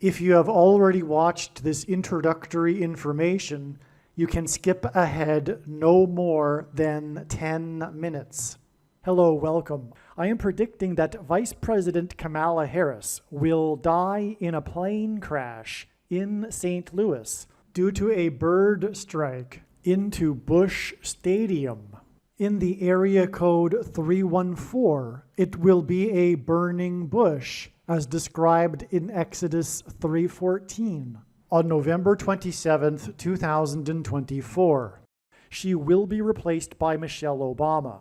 If you have already watched this introductory information, you can skip ahead no more than 10 minutes. Hello, welcome. I am predicting that Vice President Kamala Harris will die in a plane crash in St. Louis due to a bird strike into Busch Stadium. In the area code 314, it will be a burning bush, as described in Exodus 3:14, on November 27, 2024. She will be replaced by Michelle Obama,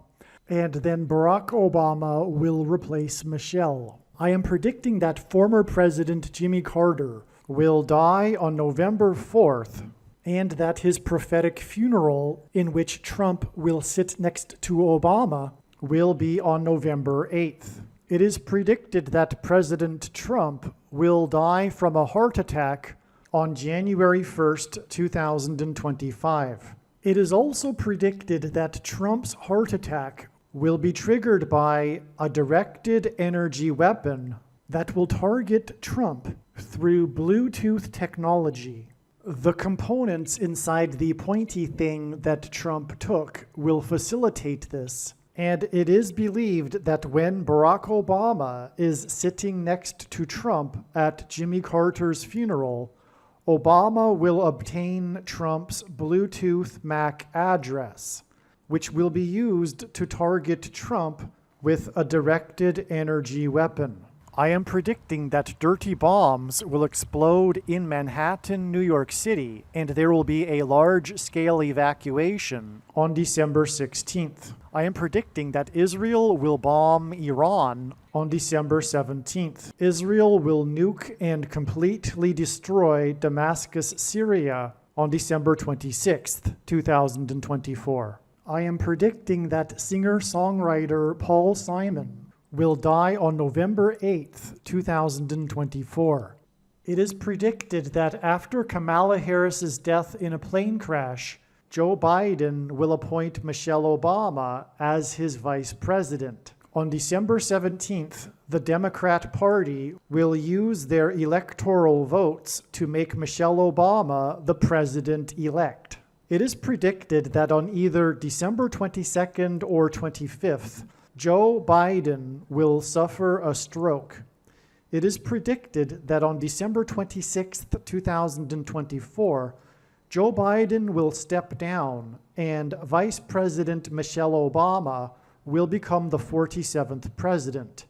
and then Barack Obama will replace Michelle. I am predicting that former President Jimmy Carter will die on November 4th, and that his prophetic funeral, in which Trump will sit next to Obama, will be on November 8th. It is predicted that President Trump will die from a heart attack on January 1st, 2025. It is also predicted that Trump's heart attack will be triggered by a directed energy weapon that will target Trump through Bluetooth technology. The components inside the pointy thing that Trump took will facilitate this, and it is believed that when Barack Obama is sitting next to Trump at Jimmy Carter's funeral, Obama will obtain Trump's Bluetooth MAC address, which will be used to target Trump with a directed energy weapon. I am predicting that dirty bombs will explode in Manhattan, New York City, and there will be a large-scale evacuation on December 16th. I am predicting that Israel will bomb Iran on December 17th. Israel will nuke and completely destroy Damascus, Syria on December 26th, 2024. I am predicting that singer-songwriter Paul Simon will die on November 8th, 2024. It is predicted that after Kamala Harris's death in a plane crash, Joe Biden will appoint Michelle Obama as his vice president. On December 17th, the Democrat Party will use their electoral votes to make Michelle Obama the president-elect. It is predicted that on either December 22nd or 25th, Joe Biden will suffer a stroke. It is predicted that on December 26, 2024, Joe Biden will step down and Vice President Michelle Obama will become the 47th president.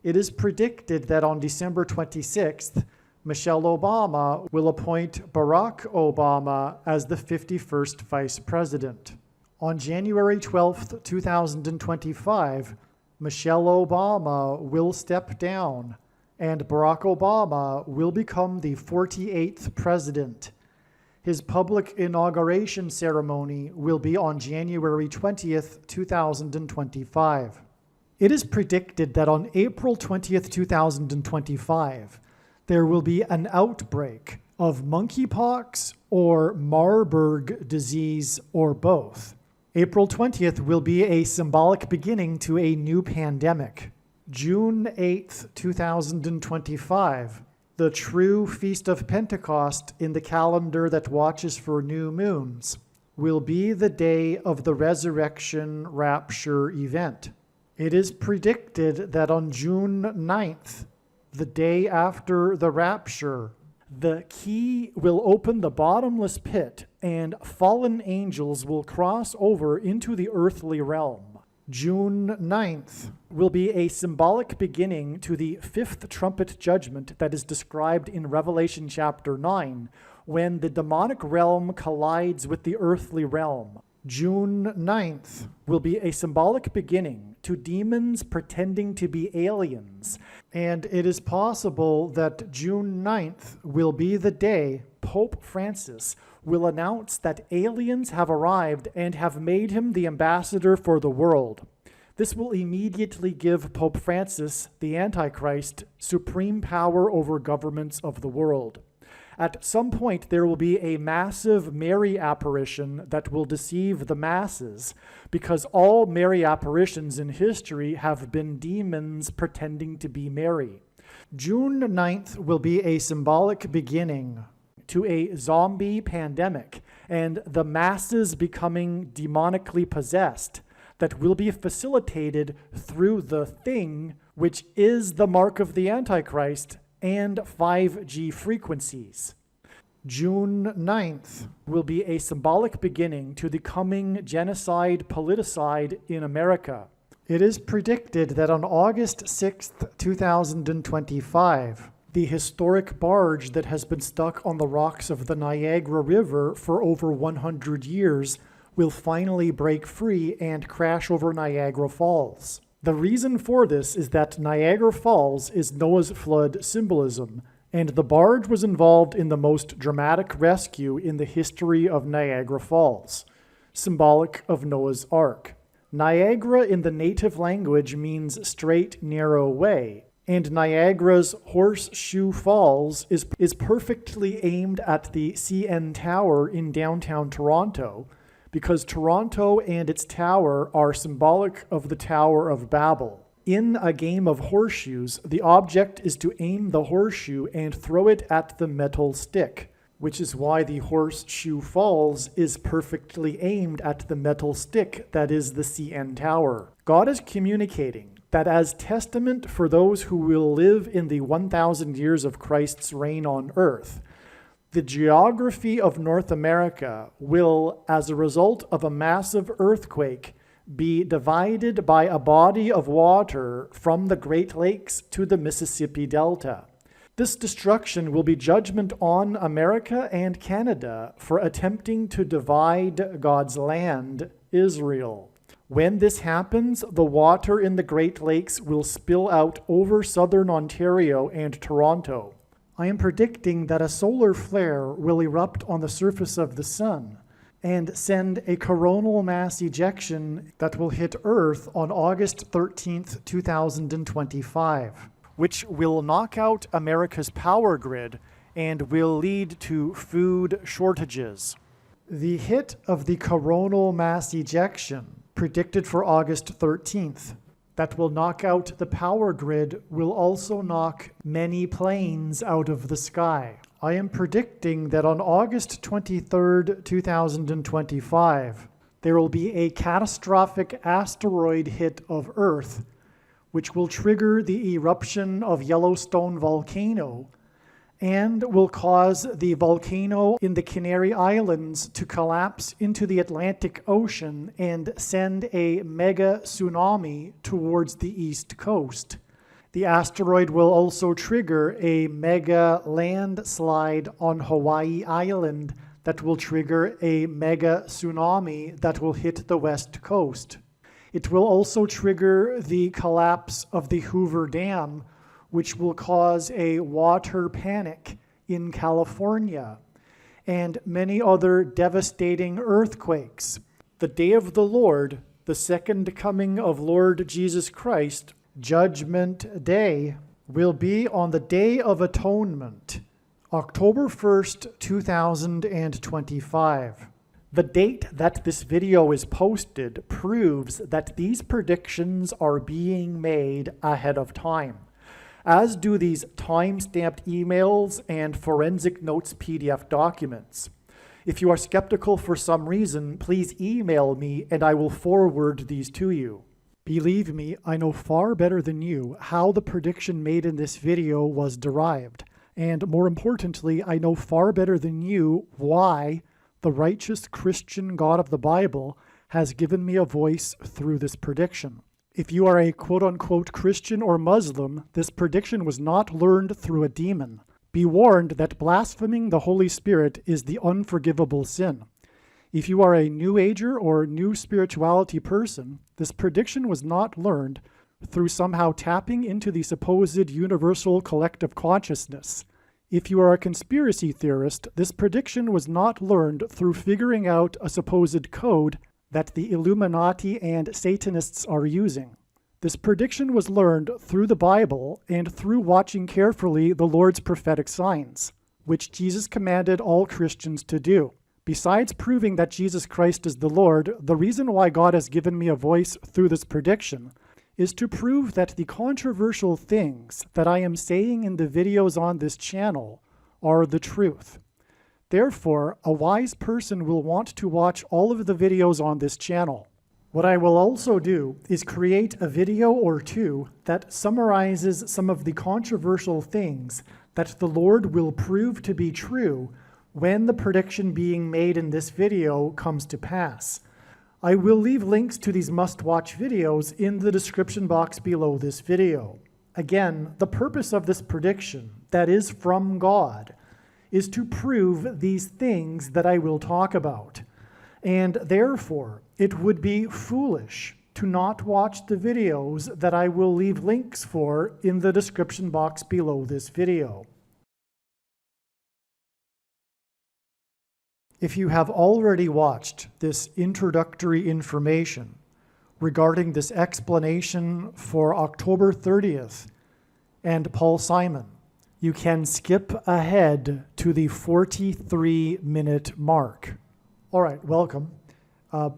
It is predicted that on December 26th, Michelle Obama will appoint Barack Obama as the 51st vice president. On January 12, 2025, Michelle Obama will step down and Barack Obama will become the 48th president. His public inauguration ceremony will be on January 20th, 2025. It is predicted that on April 20th, 2025, there will be an outbreak of monkeypox or Marburg disease or both. April 20th will be a symbolic beginning to a new pandemic. June 8th, 2025, the true Feast of Pentecost in the calendar that watches for new moons, will be the day of the resurrection rapture event. It is predicted that on June 9th, the day after the rapture, the key will open the bottomless pit and fallen angels will cross over into the earthly realm. June 9th will be a symbolic beginning to the fifth trumpet judgment that is described in Revelation chapter 9, when the demonic realm collides with the earthly realm. June 9th will be a symbolic beginning to demons pretending to be aliens, and it is possible that June 9th will be the day Pope Francis will announce that aliens have arrived and have made him the ambassador for the world. This will immediately give Pope Francis, the Antichrist, supreme power over governments of the world. At some point, there will be a massive Mary apparition that will deceive the masses, because all Mary apparitions in history have been demons pretending to be Mary. June 9th will be a symbolic beginning to a zombie pandemic and the masses becoming demonically possessed that will be facilitated through the thing, which is the mark of the Antichrist and 5G frequencies. June 9th will be a symbolic beginning to the coming genocide politicide in America. It is predicted that on August 6th, 2025, the historic barge that has been stuck on the rocks of the Niagara River for over 100 years will finally break free and crash over Niagara Falls. The reason for this is that Niagara Falls is Noah's flood symbolism, and the barge was involved in the most dramatic rescue in the history of Niagara Falls, symbolic of Noah's Ark. Niagara in the native language means straight, narrow way, and Niagara's Horseshoe Falls is perfectly aimed at the CN Tower in downtown Toronto, because Toronto and its tower are symbolic of the Tower of Babel. In a game of horseshoes, the object is to aim the horseshoe and throw it at the metal stick, which is why the Horseshoe Falls is perfectly aimed at the metal stick that is the CN Tower. God is communicating that as testament for those who will live in the 1,000 years of Christ's reign on earth, the geography of North America will, as a result of a massive earthquake, be divided by a body of water from the Great Lakes to the Mississippi Delta. This destruction will be judgment on America and Canada for attempting to divide God's land, Israel. When this happens, the water in the Great Lakes will spill out over southern Ontario and Toronto. I am predicting that a solar flare will erupt on the surface of the sun and send a coronal mass ejection that will hit Earth on August 13th, 2025, which will knock out America's power grid and will lead to food shortages. The hit of the coronal mass ejection, predicted for August 13th, that will knock out the power grid will also knock many planes out of the sky. I am predicting that on August 23rd, 2025, there will be a catastrophic asteroid hit of Earth, which will trigger the eruption of Yellowstone volcano and will cause the volcano in the Canary Islands to collapse into the Atlantic Ocean and send a mega tsunami towards the east coast. The asteroid will also trigger a mega landslide on Hawaii Island that will trigger a mega tsunami that will hit the west coast. It will also trigger the collapse of the Hoover Dam, which will cause a water panic in California, and many other devastating earthquakes. The day of the Lord, the second coming of Lord Jesus Christ, Judgment Day, will be on the Day of Atonement, October 1st, 2025. The date that this video is posted proves that these predictions are being made ahead of time, as do these time-stamped emails and forensic notes PDF documents. If you are skeptical for some reason, please email me and I will forward these to you. Believe me, I know far better than you how the prediction made in this video was derived, and more importantly, I know far better than you why the righteous Christian God of the Bible has given me a voice through this prediction. If you are a quote-unquote Christian or Muslim, this prediction was not learned through a demon. Be warned that blaspheming the Holy Spirit is the unforgivable sin. If you are a New Ager or New Spirituality person, this prediction was not learned through somehow tapping into the supposed universal collective consciousness. If you are a conspiracy theorist, this prediction was not learned through figuring out a supposed code that the Illuminati and Satanists are using. This prediction was learned through the Bible and through watching carefully the Lord's prophetic signs, which Jesus commanded all Christians to do. Besides proving that Jesus Christ is the Lord, the reason why God has given me a voice through this prediction is to prove that the controversial things that I am saying in the videos on this channel are the truth. Therefore, a wise person will want to watch all of the videos on this channel. What I will also do is create a video or two that summarizes some of the controversial things that the Lord will prove to be true when the prediction being made in this video comes to pass. I will leave links to these must-watch videos in the description box below this video. Again, the purpose of this prediction, that is from God, is to prove these things that I will talk about. And therefore, it would be foolish to not watch the videos that I will leave links for in the description box below this video. If you have already watched this introductory information regarding this explanation for October 30th and Paul Simon, you can skip ahead to the 43-minute mark. All right, welcome.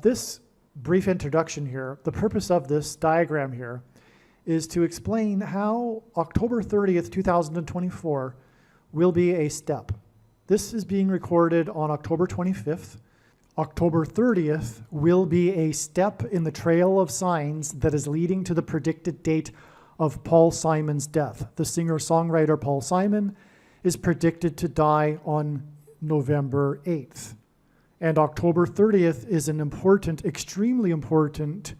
This brief introduction here, the purpose of this diagram here is to explain how October 30th, 2024 will be a step. This is being recorded on October 25th. October 30th will be a step in the trail of signs that is leading to the predicted date of Paul Simon's death. The singer-songwriter Paul Simon is predicted to die on November 8th. And October 30th is an important, extremely important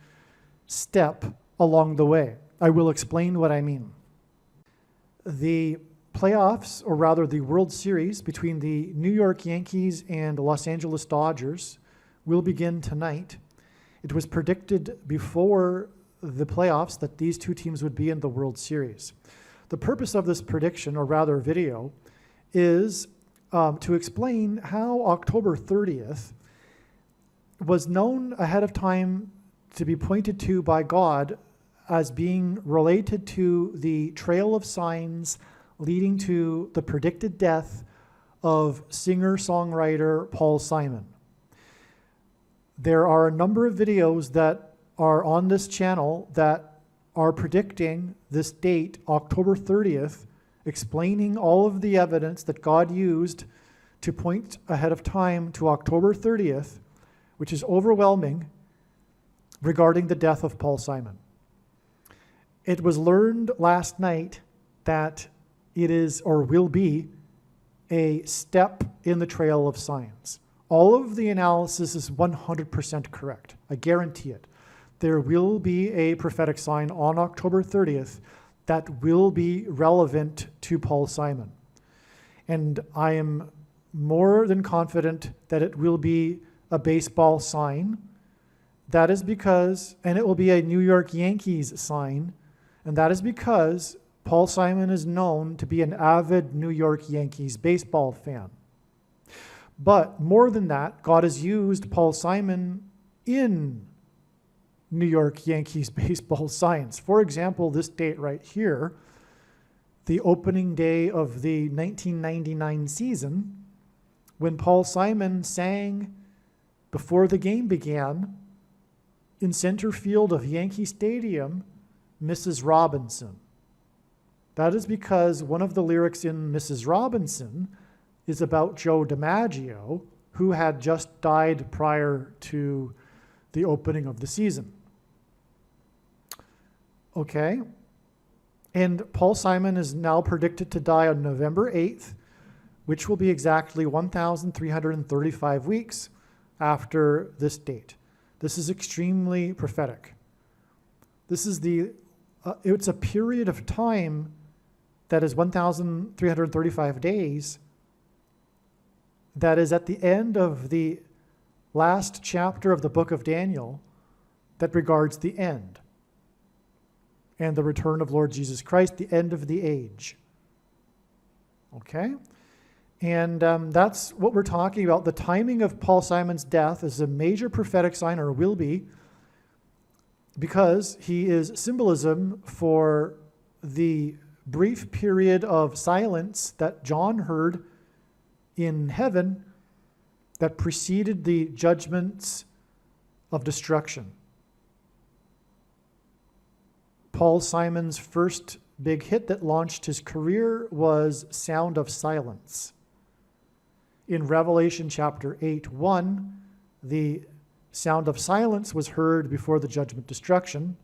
step along the way. I will explain what I mean. The playoffs, or rather the World Series between the New York Yankees and Los Angeles Dodgers will begin tonight. It was predicted before the playoffs that these two teams would be in the World Series. The purpose of this prediction, or rather video, is to explain how October 30th was known ahead of time to be pointed to by God as being related to the trail of signs leading to the predicted death of singer-songwriter Paul Simon. There are a number of videos that are on this channel that are predicting this date, October 30th, explaining all of the evidence that God used to point ahead of time to October 30th, which is overwhelming, regarding the death of Paul Simon. It was learned last night that it is, or will be, a step in the trail of signs. All of the analysis is 100% correct. I guarantee it. There will be a prophetic sign on October 30th that will be relevant to Paul Simon. And I am more than confident that it will be a baseball sign. That is because, and it will be a New York Yankees sign, and that is because Paul Simon is known to be an avid New York Yankees baseball fan. But more than that, God has used Paul Simon in New York Yankees baseball signs. For example, this date right here, the opening day of the 1999 season, when Paul Simon sang before the game began in center field of Yankee Stadium, Mrs. Robinson. That is because one of the lyrics in Mrs. Robinson is about Joe DiMaggio, who had just died prior to the opening of the season. Okay? And Paul Simon is now predicted to die on November 8th, which will be exactly 1,335 weeks after this date. This is extremely prophetic. This is it's a period of time that is 1,335 days that is at the end of the last chapter of the book of Daniel that regards the end and the return of Lord Jesus Christ, the end of the age. Okay? And that's what we're talking about. The timing of Paul Simon's death is a major prophetic sign, or will be, because he is symbolism for the brief period of silence that John heard in heaven that preceded the judgments of destruction. Paul Simon's first big hit that launched his career was Sound of Silence. In Revelation chapter 8:1, the sound of silence was heard before the judgment destruction,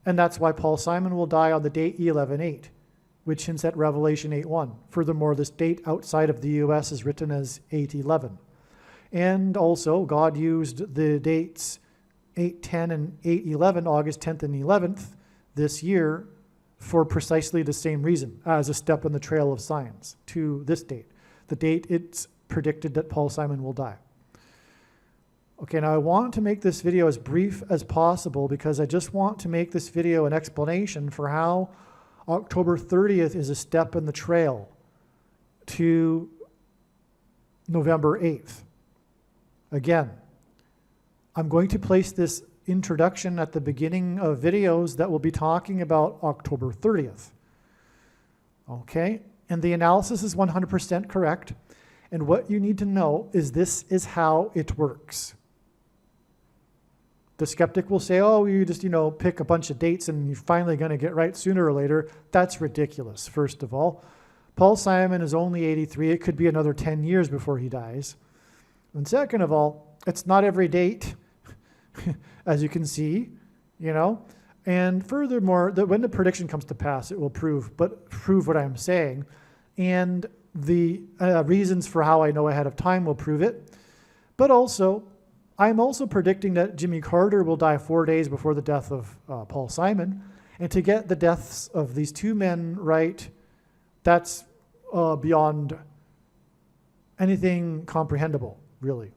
and that's why Paul Simon will die on the date E11:8, which hints at Revelation 8:1. Furthermore, this date outside of the U.S. is written as 8:11. And also, God used the dates 8:10 and 8:11, August 10th and 11th this year, for precisely the same reason, as a step in the trail of signs to this date, the date it's predicted that Paul Simon will die. Okay, now I want to make this video as brief as possible because I just want to make this video an explanation for how October 30th is a step in the trail to November 8th. Again, I'm going to place this introduction at the beginning of videos that will be talking about October 30th. Okay, and the analysis is 100% correct. And what you need to know is this is how it works. The skeptic will say, oh, you just, pick a bunch of dates and you're finally going to get right sooner or later. That's ridiculous, first of all. Paul Simon is only 83. It could be another 10 years before he dies. And second of all, it's not every date, as you can see, And furthermore, when the prediction comes to pass, it will prove what I'm saying. And the reasons for how I know ahead of time will prove it. But also, I'm also predicting that Jimmy Carter will die 4 days before the death of Paul Simon. And to get the deaths of these two men right, that's beyond anything comprehensible, really.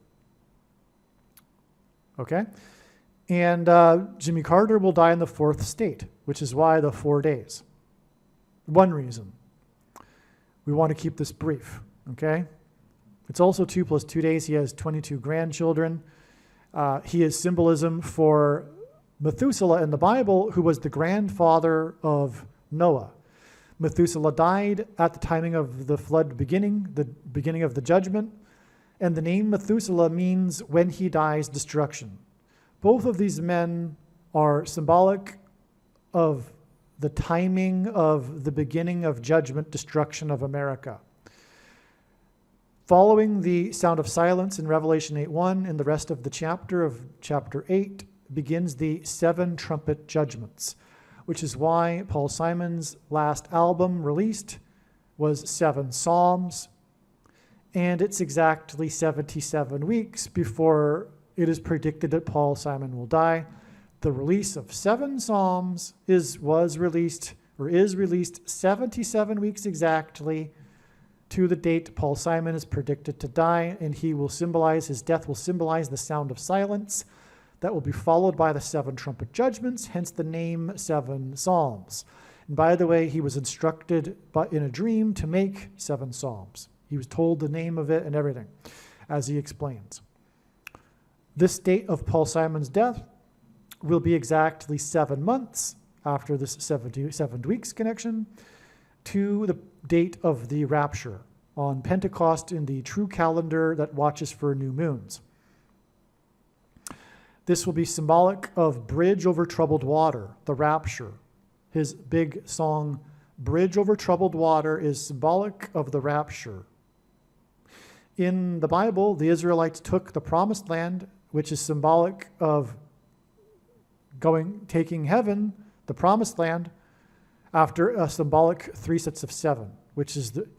Okay? And Jimmy Carter will die in the fourth state, which is why the 4 days. One reason. We want to keep this brief, okay? It's also 2 + 2 days. He has 22 grandchildren. He is symbolism for Methuselah in the Bible, who was the grandfather of Noah. Methuselah died at the timing of the flood beginning, the beginning of the judgment, and the name Methuselah means when he dies, destruction. Both of these men are symbolic of the timing of the beginning of judgment, destruction of America. Following the sound of silence in Revelation 8:1 and the rest of the chapter of chapter 8 begins the 7 trumpet judgments, which is why Paul Simon's last album released was 7 Psalms, and it's exactly 77 weeks before it is predicted that Paul Simon will die. The release of 7 Psalms is released 77 weeks exactly to the date Paul Simon is predicted to die, and his death will symbolize the sound of silence that will be followed by the 7 trumpet judgments, hence the name 7 Psalms. And by the way, he was instructed in a dream to make 7 Psalms. He was told the name of it and everything, as he explains. This date of Paul Simon's death will be exactly 7 months after this 7 weeks connection to the date of the rapture on Pentecost in the true calendar that watches for new moons. This will be symbolic of Bridge Over Troubled Water, the rapture. His big song, Bridge Over Troubled Water, is symbolic of the rapture. In the Bible, the Israelites took the promised land, which is symbolic of taking heaven, the promised land, after a symbolic 3 sets of 7,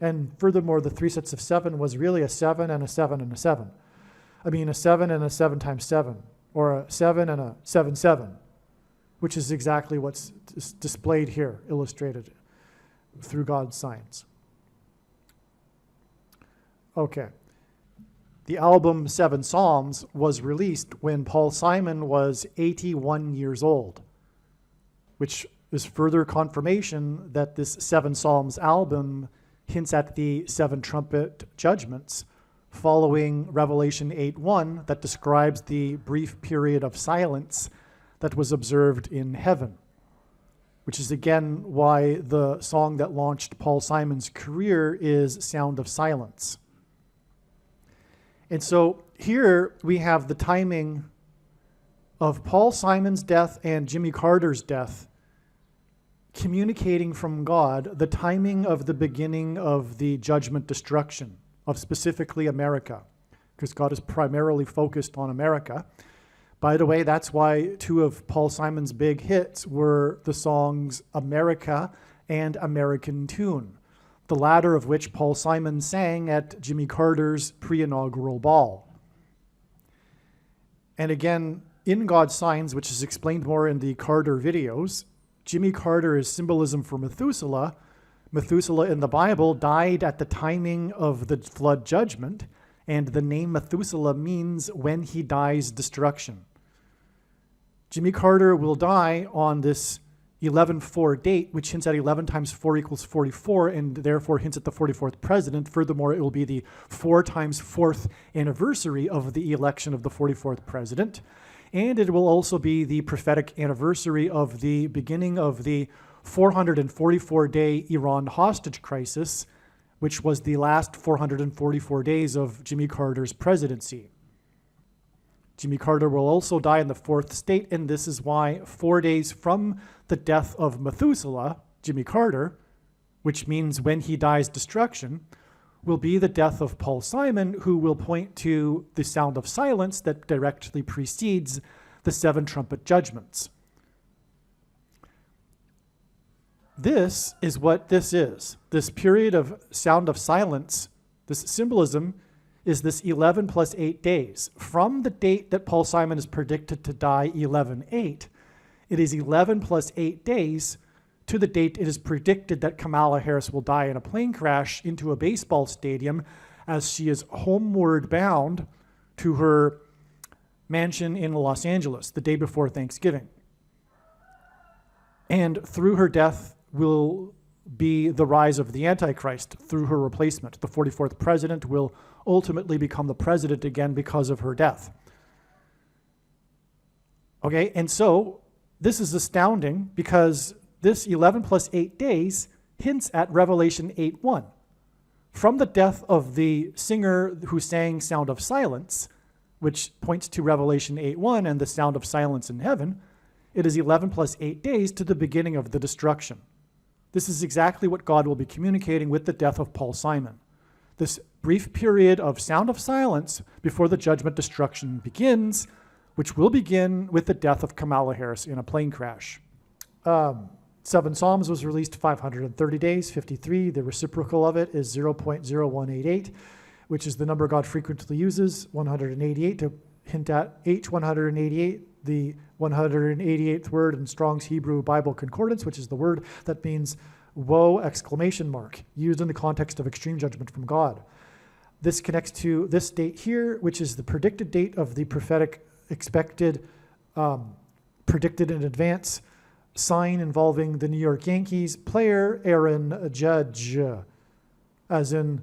and furthermore, the 3 sets of 7 was really a 7 and a 7 and a 7. I mean, a 7 and a 7 times 7, or a 7 and a 7, 7, which is exactly what's displayed here, illustrated through God's signs. Okay. The album 7 Psalms was released when Paul Simon was 81 years old, which is further confirmation that this 7 Psalms album hints at the 7 trumpet judgments following Revelation 8:1 that describes the brief period of silence that was observed in heaven, which is again why the song that launched Paul Simon's career is Sound of Silence. And so here we have the timing of Paul Simon's death and Jimmy Carter's death communicating from God the timing of the beginning of the judgment destruction of specifically America, because God is primarily focused on America. By the way, that's why two of Paul Simon's big hits were the songs America and American Tune, the latter of which Paul Simon sang at Jimmy Carter's pre-inaugural ball. And again, in God's Signs, which is explained more in the Carter videos, Jimmy Carter is symbolism for Methuselah. Methuselah in the Bible died at the timing of the flood judgment, and the name Methuselah means when he dies, destruction. Jimmy Carter will die on this 11-4 date, which hints at 11 times 4 equals 44, and therefore hints at the 44th president. Furthermore, it will be the 4 times 4th anniversary of the election of the 44th president. And it will also be the prophetic anniversary of the beginning of the 444-day Iran hostage crisis, which was the last 444 days of Jimmy Carter's presidency. Jimmy Carter will also die in the 4th state, and this is why 4 days from the death of Methuselah, Jimmy Carter, which means when he dies, destruction, will be the death of Paul Simon, who will point to the sound of silence that directly precedes the 7 trumpet judgments. This is what this is. This period of sound of silence, this symbolism, is this 11 plus 8 days. From the date that Paul Simon is predicted to die, 11-8, it is 11 plus 8 days to the date it is predicted that Kamala Harris will die in a plane crash into a baseball stadium as she is homeward bound to her mansion in Los Angeles the day before Thanksgiving. And through her death will be the rise of the Antichrist through her replacement. The 44th president will ultimately become the president again because of her death. Okay, and so this is astounding because this 11 plus 8 days hints at Revelation 8:1. From the death of the singer who sang Sound of Silence, which points to Revelation 8:1 and the sound of silence in heaven, it is 11 plus 8 days to the beginning of the destruction. This is exactly what God will be communicating with the death of Paul Simon. This brief period of sound of silence before the judgment destruction begins, which will begin with the death of Kamala Harris in a plane crash. 7 Psalms was released 530 days, 53. The reciprocal of it is 0.0188, which is the number God frequently uses, 188, to hint at H188, the 188th word in Strong's Hebrew Bible Concordance, which is the word that means woe, exclamation mark, used in the context of extreme judgment from God. This connects to this date here, which is the predicted date of the prophetic expected, predicted in advance sign involving the New York Yankees player Aaron Judge, as in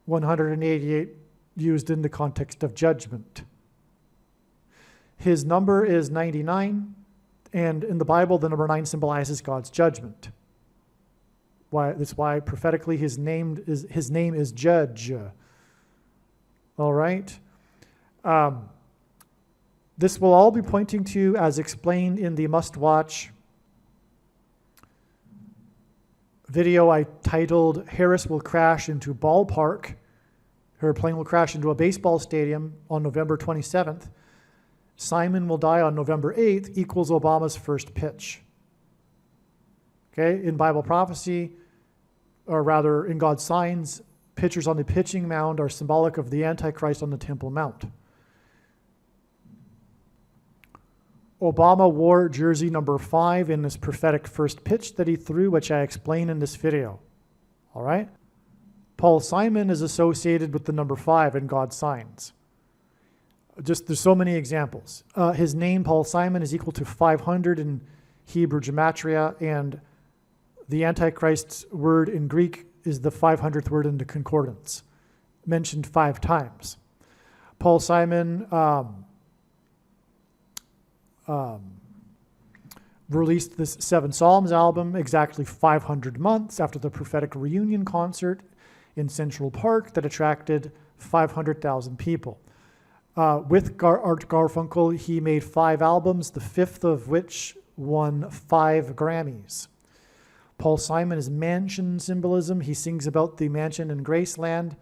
188 used in the context of judgment. His number is 99, and in the Bible, the number 9 symbolizes God's judgment. That's why prophetically his name is Judge. All right. This will all be pointing to, as explained in the must-watch video I titled, Harris will crash into ballpark. Her plane will crash into a baseball stadium on November 27th. Simon will die on November 8th equals Obama's first pitch. Okay, in Bible prophecy, or rather in God's signs, pitchers on the pitching mound are symbolic of the Antichrist on the Temple Mount. Obama wore jersey number 5 in this prophetic first pitch that he threw, which I explain in this video. All right? Paul Simon is associated with the number 5 in God's signs. There's so many examples. His name, Paul Simon, is equal to 500 in Hebrew gematria, and the Antichrist's word in Greek is the 500th word in the concordance, mentioned 5 times. Paul Simon released this 7 Psalms album exactly 500 months after the prophetic reunion concert in Central Park that attracted 500,000 people. With Art Garfunkel, he made 5 albums, the 5th of which won 5 Grammys. Paul Simon is mansion symbolism. He sings about the mansion in Graceland,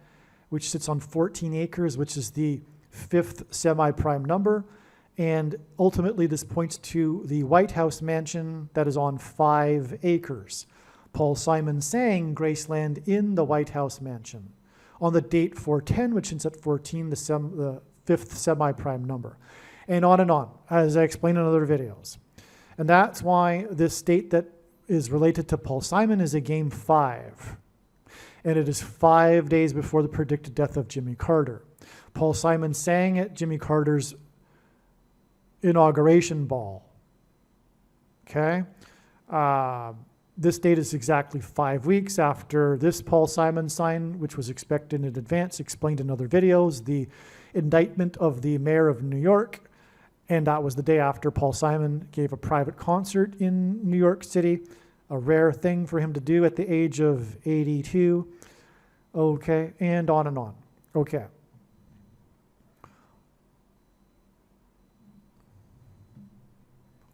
which sits on 14 acres, which is the 5th semi-prime number. And ultimately, this points to the White House mansion that is on 5 acres. Paul Simon sang Graceland in the White House mansion on the date 410, which is at 14, the 5th semi-prime number. And on, as I explained in other videos. And that's why this date that is related to Paul Simon is a game 5. And it is 5 days before the predicted death of Jimmy Carter. Paul Simon sang at Jimmy Carter's inauguration ball. Okay? This date is exactly 5 weeks after this Paul Simon sign, which was expected in advance, explained in other videos, the indictment of the mayor of New York. And that was the day after Paul Simon gave a private concert in New York City, a rare thing for him to do at the age of 82. Okay, and on. Okay.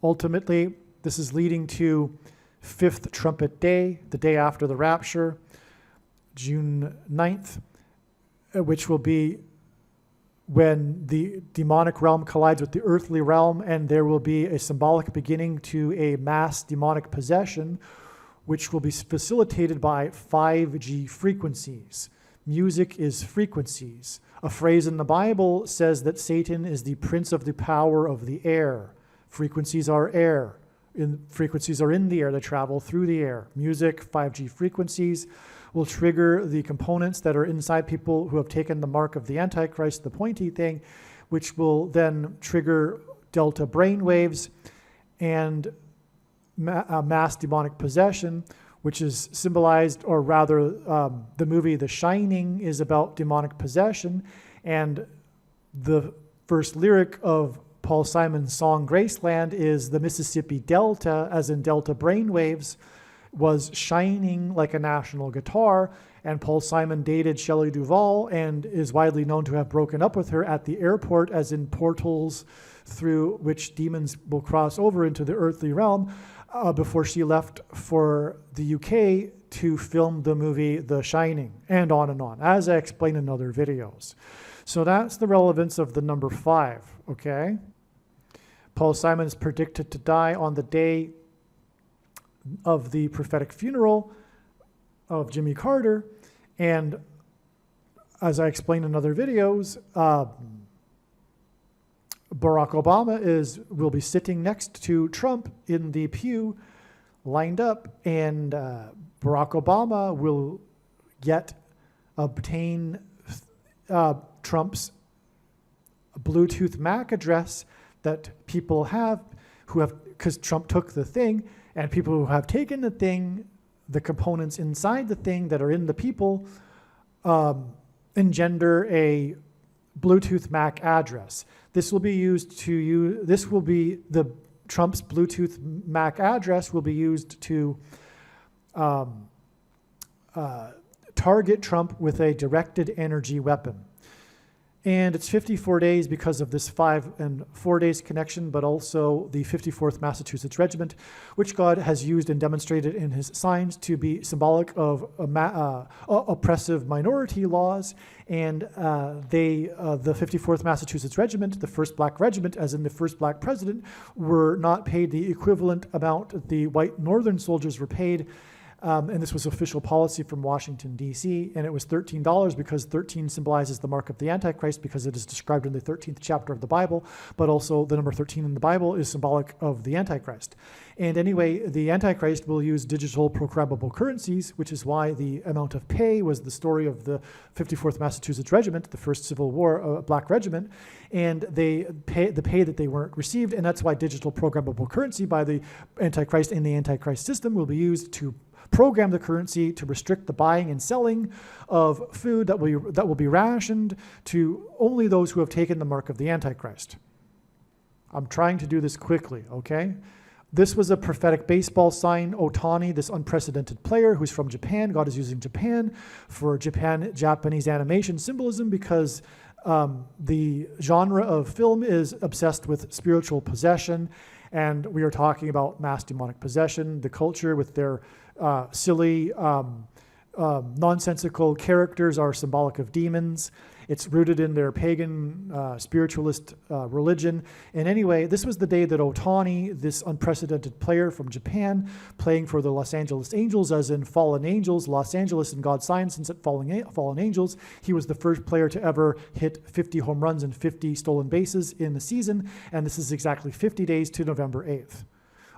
Ultimately, this is leading to 5th trumpet day, the day after the rapture, June 9th, which will be when the demonic realm collides with the earthly realm, and there will be a symbolic beginning to a mass demonic possession, which will be facilitated by 5G frequencies. Music is frequencies. A phrase in the Bible says that Satan is the prince of the power of the air. Frequencies are air. Frequencies are in the air. They travel through the air. Music, 5G frequencies, will trigger the components that are inside people who have taken the mark of the Antichrist, the pointy thing, which will then trigger delta brainwaves and mass demonic possession, which is symbolized, or rather the movie The Shining is about demonic possession, and the first lyric of Paul Simon's song Graceland is the Mississippi Delta, as in delta brainwaves, was shining like a national guitar, and Paul Simon dated Shelley Duvall and is widely known to have broken up with her at the airport, as in portals through which demons will cross over into the earthly realm, before she left for the UK to film the movie The Shining, and on, as I explained in other videos. So that's the relevance of the number 5, okay? Paul Simon is predicted to die on the day of the prophetic funeral of Jimmy Carter, and as I explained in other videos, Barack Obama will be sitting next to Trump in the pew, lined up, and Barack Obama will obtain Trump's Bluetooth MAC address that people have who have, because Trump took the thing, and people who have taken the thing, the components inside the thing that are in the people, engender a Bluetooth MAC address. This will be used to Trump's Bluetooth MAC address will be used to target Trump with a directed energy weapon. And it's 54 days because of this 5 and 4 days connection, but also the 54th Massachusetts Regiment, which God has used and demonstrated in his signs to be symbolic of oppressive minority laws. And the 54th Massachusetts Regiment, the first black regiment, as in the first black president, were not paid the equivalent amount the white northern soldiers were paid. And this was official policy from Washington, D.C., and it was $13 because 13 symbolizes the mark of the Antichrist, because it is described in the 13th chapter of the Bible, but also the number 13 in the Bible is symbolic of the Antichrist. And anyway, the Antichrist will use digital programmable currencies, which is why the amount of pay was the story of the 54th Massachusetts Regiment, the first Civil War black regiment, and the pay that they weren't received, and that's why digital programmable currency by the Antichrist and the Antichrist system will be used to program the currency to restrict the buying and selling of food that will be rationed to only those who have taken the mark of the Antichrist. I'm trying to do this quickly, okay? This was a prophetic baseball sign. Otani, this unprecedented player who's from Japan, God is using Japan for Japanese animation symbolism, because the genre of film is obsessed with spiritual possession, and we are talking about mass demonic possession, the culture with their silly, nonsensical characters are symbolic of demons. It's rooted in their pagan spiritualist religion. And anyway, this was the day that Otani, this unprecedented player from Japan, playing for the Los Angeles Angels, as in fallen angels, Los Angeles in God's sign, since it fallen angels. He was the first player to ever hit 50 home runs and 50 stolen bases in the season. And this is exactly 50 days to November 8th.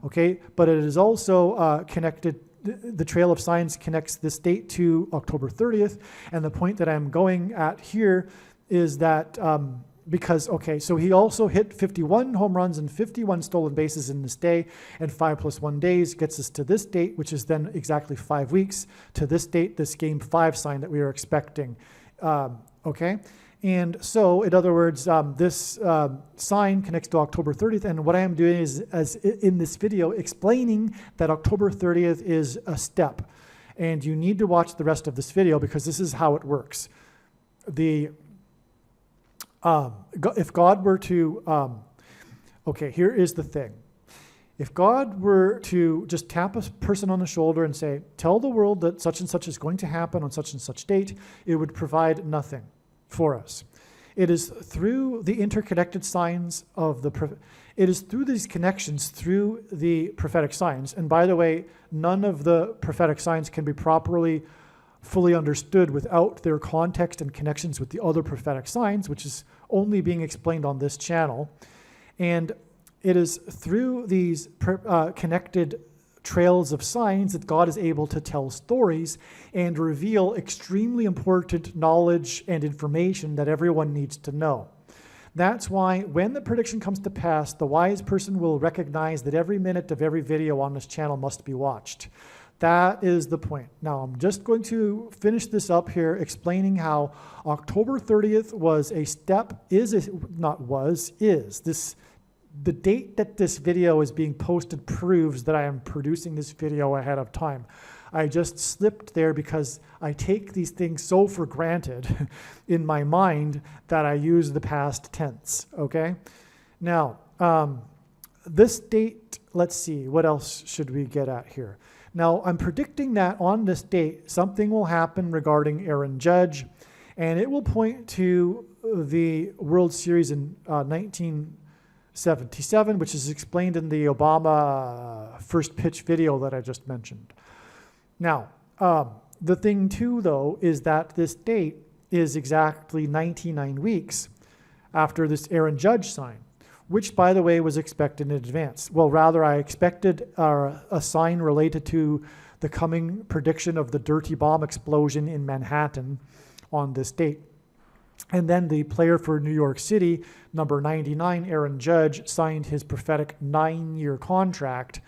Okay, but it is also connected. The Trail of Signs connects this date to October 30th. And the point that I'm going at here is that because, okay, so he also hit 51 home runs and 51 stolen bases in this day, and 5 + 1 days gets us to this date, which is then exactly 5 weeks to this date, this Game 5 sign that we are expecting. Okay? And so, in other words, this sign connects to October 30th, and what I am doing is, as in this video, explaining that October 30th is a step. And you need to watch the rest of this video because this is how it works. If God were to, okay, here is the thing. If God were to just tap a person on the shoulder and say, tell the world that such and such is going to happen on such and such date, it would provide nothing for us. It is through the interconnected signs of it is through these connections, through the prophetic signs. And by the way, none of the prophetic signs can be properly, fully understood without their context and connections with the other prophetic signs, which is only being explained on this channel. And it is through these connected trails of signs that God is able to tell stories and reveal extremely important knowledge and information that everyone needs to know. That's why when the prediction comes to pass, the wise person will recognize that every minute of every video on this channel must be watched. That is the point. Now, I'm just going to finish this up here, explaining how October 30th was a step, the date that this video is being posted proves that I am producing this video ahead of time. I just slipped there because I take these things so for granted in my mind that I use the past tense, okay? Now, this date, let's see, what else should we get at here? Now, I'm predicting that on this date, something will happen regarding Aaron Judge, and it will point to the World Series in 1977, which is explained in the Obama first pitch video that I just mentioned. Now, the thing too, though, is that this date is exactly 99 weeks after this Aaron Judge sign, which, by the way, was expected in advance. Well, rather, I expected a sign related to the coming prediction of the dirty bomb explosion in Manhattan on this date. And then the player for New York City, number 99, Aaron Judge, signed his prophetic 9-year contract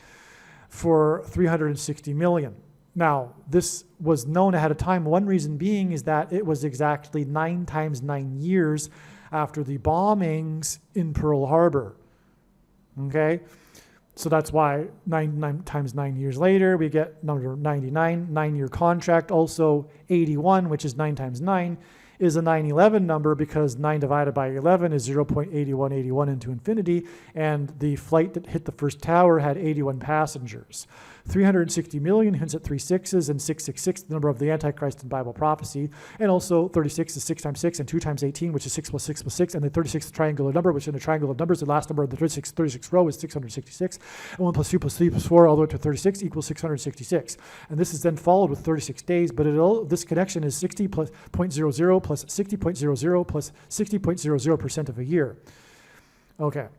for $360 million. Now, this was known ahead of time. One reason being is that it was exactly 9 times 9 years after the bombings in Pearl Harbor. Okay? So that's why 9 times 9 years later, we get number 99, 9-year contract. Also 81, which is 9 times 9, is a 9/11 number because 9 divided by 11 is 0.8181 into infinity, and the flight that hit the first tower had 81 passengers. 360 million hints at 3 sixes, and 666, the number of the Antichrist in Bible prophecy. And also 36 is 6 times 6 and 2 times 18, which is 6 plus 6 plus 6. And the 36 is a triangular number, which in a triangle of numbers, the last number of the 36 row is 666. And 1 plus 2 plus 3 plus 4 all the way to 36 equals 666. And this is then followed with 36 days, but this connection is 60 plus 0.00 plus 60.00 plus 60.00% of a year. Okay.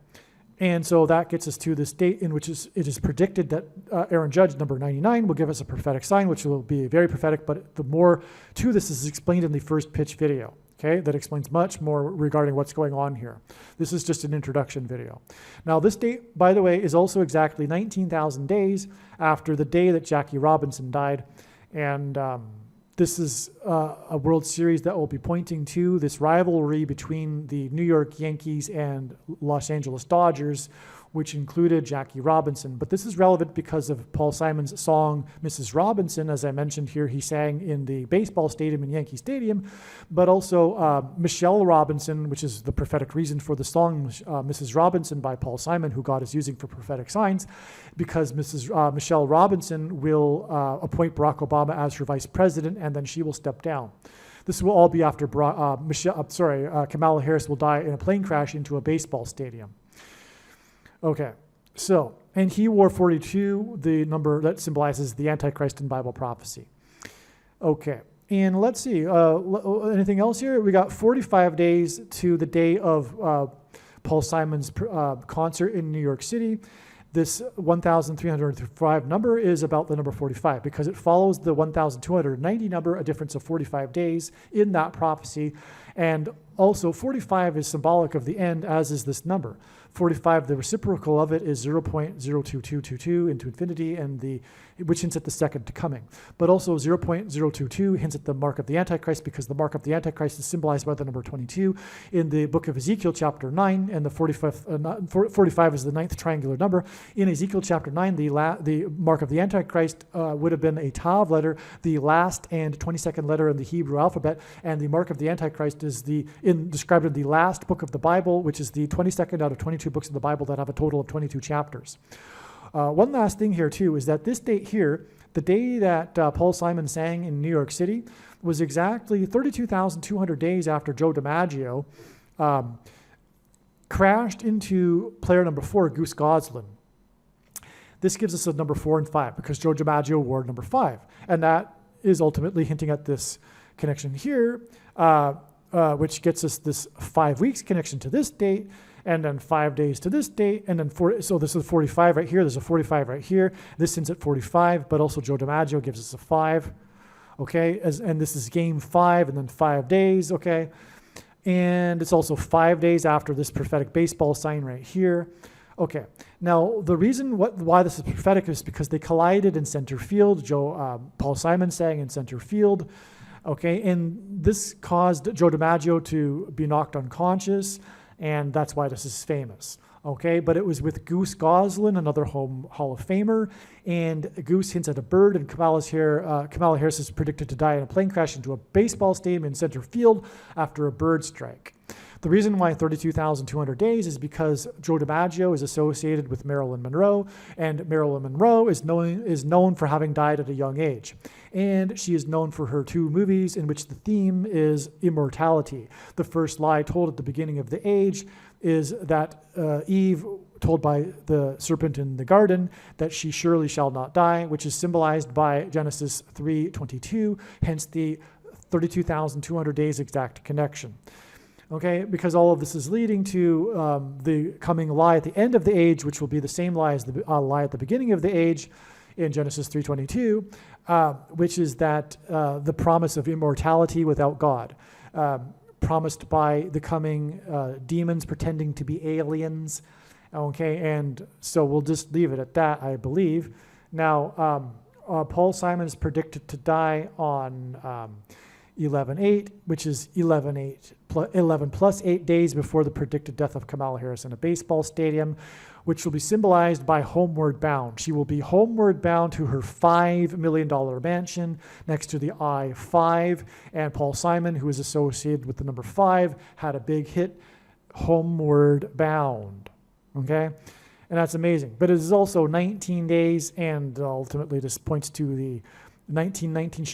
And so that gets us to this date in which it is predicted that Aaron Judge, number 99, will give us a prophetic sign, which will be very prophetic, but the more to this is explained in the first pitch video, okay? That explains much more regarding what's going on here. This is just an introduction video. Now, this date, by the way, is also exactly 19,000 days after the day that Jackie Robinson died, and this is a World Series that will be pointing to this rivalry between the New York Yankees and Los Angeles Dodgers, which included Jackie Robinson. But this is relevant because of Paul Simon's song, Mrs. Robinson. As I mentioned here, he sang in the baseball stadium in Yankee Stadium, but also Michelle Robinson, which is the prophetic reason for the song, Mrs. Robinson by Paul Simon, who God is using for prophetic signs, because Michelle Robinson will appoint Barack Obama as her vice president, and then she will step down. This will all be after Kamala Harris will die in a plane crash into a baseball stadium. Okay, so, and he wore 42, the number that symbolizes the Antichrist in Bible prophecy. Okay, and let's see, anything else here? We got 45 days to the day of Paul Simon's concert in New York City. This 1,305 number is about the number 45 because it follows the 1,290 number, a difference of 45 days in that prophecy. And also 45 is symbolic of the end, as is this number. 45, the reciprocal of it is 0.02222 into infinity, and which hints at the second coming. But also 0.022 hints at the mark of the Antichrist, because the mark of the Antichrist is symbolized by the number 22 in the book of Ezekiel chapter 9, and the 45 is the ninth triangular number. In Ezekiel chapter 9, the mark of the Antichrist would have been a Tav letter, the last and 22nd letter in the Hebrew alphabet, and the mark of the Antichrist is described in the last book of the Bible, which is the 22nd out of 22 books of the Bible that have a total of 22 chapters. One last thing here, too, is that this date here, the day that Paul Simon sang in New York City, was exactly 32,200 days after Joe DiMaggio crashed into player number 4, Goose Goslin. This gives us a number 4 and 5 because Joe DiMaggio wore number 5. And that is ultimately hinting at this connection here, which gets us this 5 weeks connection to this date, and then 5 days to this date, and then so this is 45 right here, there's a 45 right here, this hints at 45, but also Joe DiMaggio gives us a 5, okay, and this is game 5, and then 5 days, okay, and it's also 5 days after this prophetic baseball sign right here. Okay, now the reason why this is prophetic is because they collided in center field. Paul Simon sang in center field, okay, and this caused Joe DiMaggio to be knocked unconscious, and that's why this is famous. Okay, but it was with Goose Goslin, another Hall of Famer, and Goose hints at a bird, and Kamala Harris is predicted to die in a plane crash into a baseball stadium in center field after a bird strike. The reason why 32,200 days is because Joe DiMaggio is associated with Marilyn Monroe, and Marilyn Monroe is known for having died at a young age. And she is known for her 2 movies in which the theme is immortality. The first lie told at the beginning of the age is that Eve told by the serpent in the garden that she surely shall not die, which is symbolized by Genesis 3:22, hence the 32,200 days exact connection. Okay, because all of this is leading to the coming lie at the end of the age, which will be the same lie as the lie at the beginning of the age in Genesis 3:22, which is that the promise of immortality without God, promised by the coming demons pretending to be aliens. Okay, and so we'll just leave it at that, I believe. Now, Paul Simon is predicted to die on 11/8, which is 11 plus 8 days before the predicted death of Kamala Harris in a baseball stadium, which will be symbolized by Homeward Bound. She will be homeward bound to her $5 million mansion next to the I-5, and Paul Simon, who is associated with the number 5, had a big hit, Homeward Bound, okay? And that's amazing. But it is also 19 days, and ultimately this points to the 1919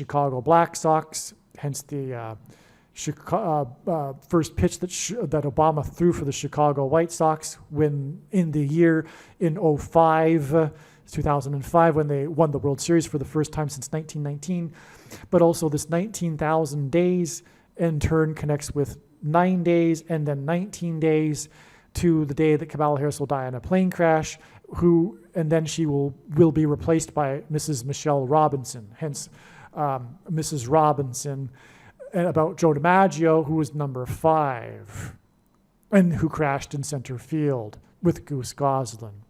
Black Sox, hence the first pitch that Obama threw for the Chicago White Sox when in 2005, when they won the World Series for the first time since 1919. But also this 19,000 days in turn connects with 9 days and then 19 days to the day that Kamala Harris will die in a plane crash, and then she will be replaced by Mrs. Michelle Robinson, hence Mrs. Robinson, and about Joe DiMaggio, who was number 5 and who crashed in center field with Goose Goslin.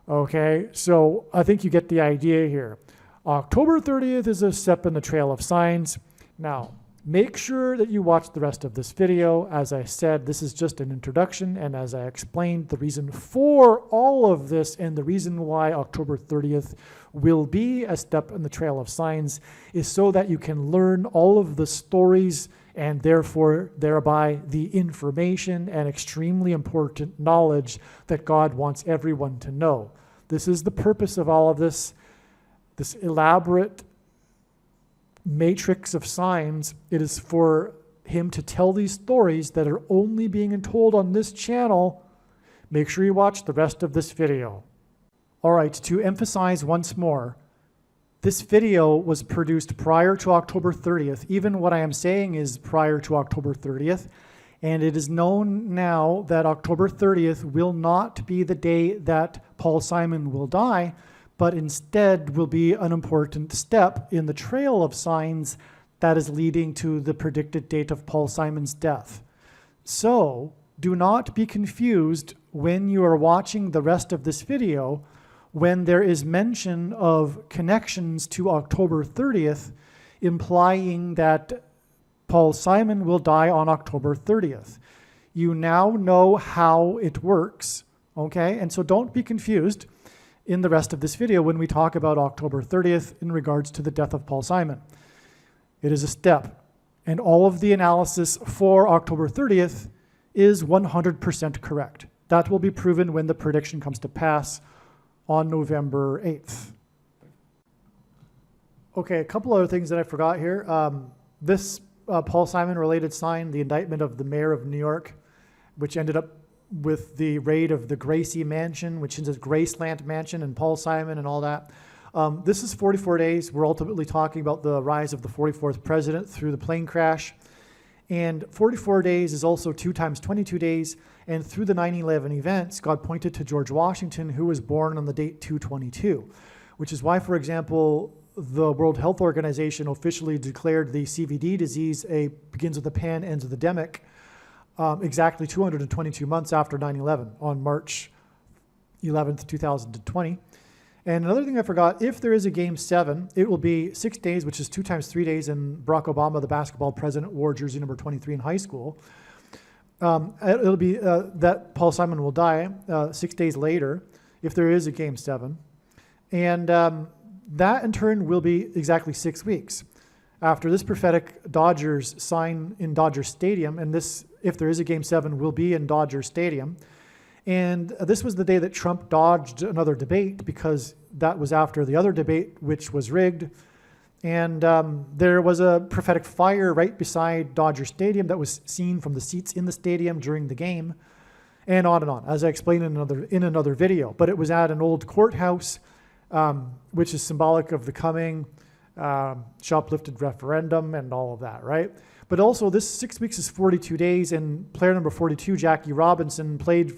Okay, so I think you get the idea here. October 30th is a step in the trail of signs. Now, Make sure that you watch the rest of this video. As I said, this is just an introduction, and as I explained, the reason for all of this and the reason why October 30th will be a step in the trail of signs is so that you can learn all of the stories and therefore thereby the information and extremely important knowledge that God wants everyone to know. This is the purpose of all of this elaborate matrix of signs. It is for him to tell these stories that are only being told on this channel. Make sure you watch the rest of this video. All right, to emphasize once more, this video was produced prior to October 30th. Even what I am saying is prior to October 30th. And it is known now that October 30th will not be the day that Paul Simon will die, but instead will be an important step in the trail of signs that is leading to the predicted date of Paul Simon's death. So do not be confused when you are watching the rest of this video when there is mention of connections to October 30th, implying that Paul Simon will die on October 30th. You now know how it works, okay? And so don't be confused in the rest of this video when we talk about October 30th in regards to the death of Paul Simon. It is a step, and all of the analysis for October 30th is 100% correct. That will be proven when the prediction comes to pass on November 8th. Okay, a couple other things that I forgot here. This Paul Simon related sign, the indictment of the mayor of New York, which ended up with the raid of the Gracie Mansion, which is a Graceland Mansion, and Paul Simon and all that. This is 44 days. We're ultimately talking about the rise of the 44th president through the plane crash. And 44 days is also 2 times 22 days. And through the 9/11 events, God pointed to George Washington, who was born on the date 2/22, which is why, for example, the World Health Organization officially declared the CVD disease begins with a pan, ends with a demic, exactly 222 months after 9/11 on March 11th, 2020. And another thing I forgot, if there is a Game 7, it will be 6 days, which is 2 times 3 days, and Barack Obama, the basketball president, wore jersey number 23 in high school. It'll be that Paul Simon will die 6 days later, if there is a Game 7. And that, in turn, will be exactly 6 weeks. After this prophetic Dodgers sign in Dodger Stadium, and this, if there is a Game 7, will be in Dodger Stadium. And this was the day that Trump dodged another debate because that was after the other debate, which was rigged. And there was a prophetic fire right beside Dodger Stadium that was seen from the seats in the stadium during the game, and on, as I explained in another video. But it was at an old courthouse, which is symbolic of the coming shoplifted referendum and all of that, right? But also this 6 weeks is 42 days, and player number 42, Jackie Robinson, played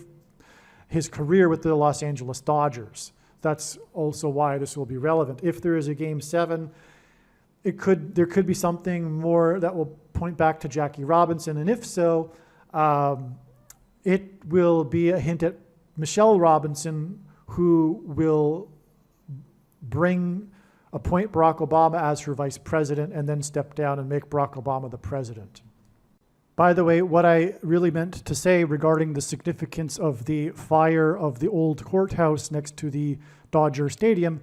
his career with the Los Angeles Dodgers. That's also why this will be relevant. If there is a Game 7, there could be something more that will point back to Jackie Robinson, and if so, it will be a hint at Michelle Robinson, who will appoint Barack Obama as her vice president and then step down and make Barack Obama the president. By the way, what I really meant to say regarding the significance of the fire of the old courthouse next to the Dodger Stadium,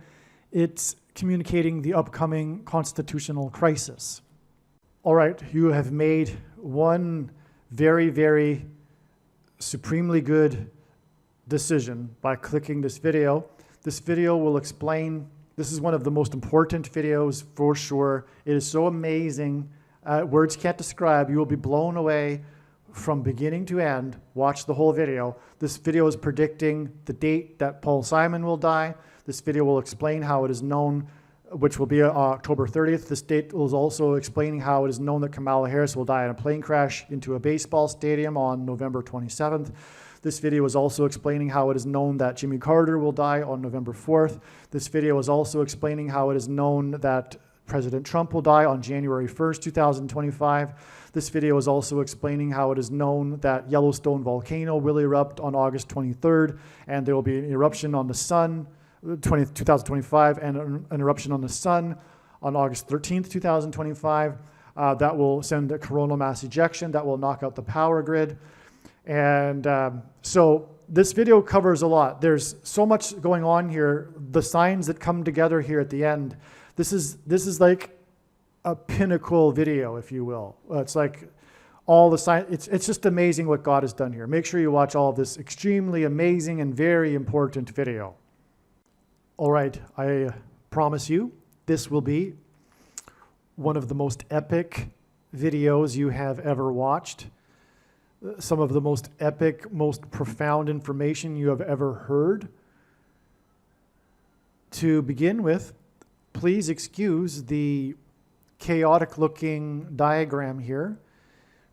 it's communicating the upcoming constitutional crisis. All right, you have made one very, very supremely good decision by clicking this video. This video will explain, this is one of the most important videos for sure. It is so amazing. Words can't describe. You will be blown away from beginning to end. Watch the whole video. This video is predicting the date that Paul Simon will die. This video will explain how it is known, which will be October 30th. This date was also explaining how it is known that Kamala Harris will die in a plane crash into a baseball stadium on November 27th. This video is also explaining how it is known that Jimmy Carter will die on November 4th. This video is also explaining how it is known that President Trump will die on January 1st, 2025. This video is also explaining how it is known that Yellowstone volcano will erupt on August 23rd, and there will be an eruption on the sun, 2025, and an eruption on the sun on August 13th, 2025. that will send a coronal mass ejection that will knock out the power grid. And so this video covers a lot. There's so much going on here. The signs that come together here at the end. This is like a pinnacle video, if you will. It's like all the signs. It's just amazing what God has done here. Make sure you watch all of this extremely amazing and very important video. All right, I promise you, this will be one of the most epic videos you have ever watched. Some of the most epic, most profound information you have ever heard. To begin with, please excuse the chaotic looking diagram here.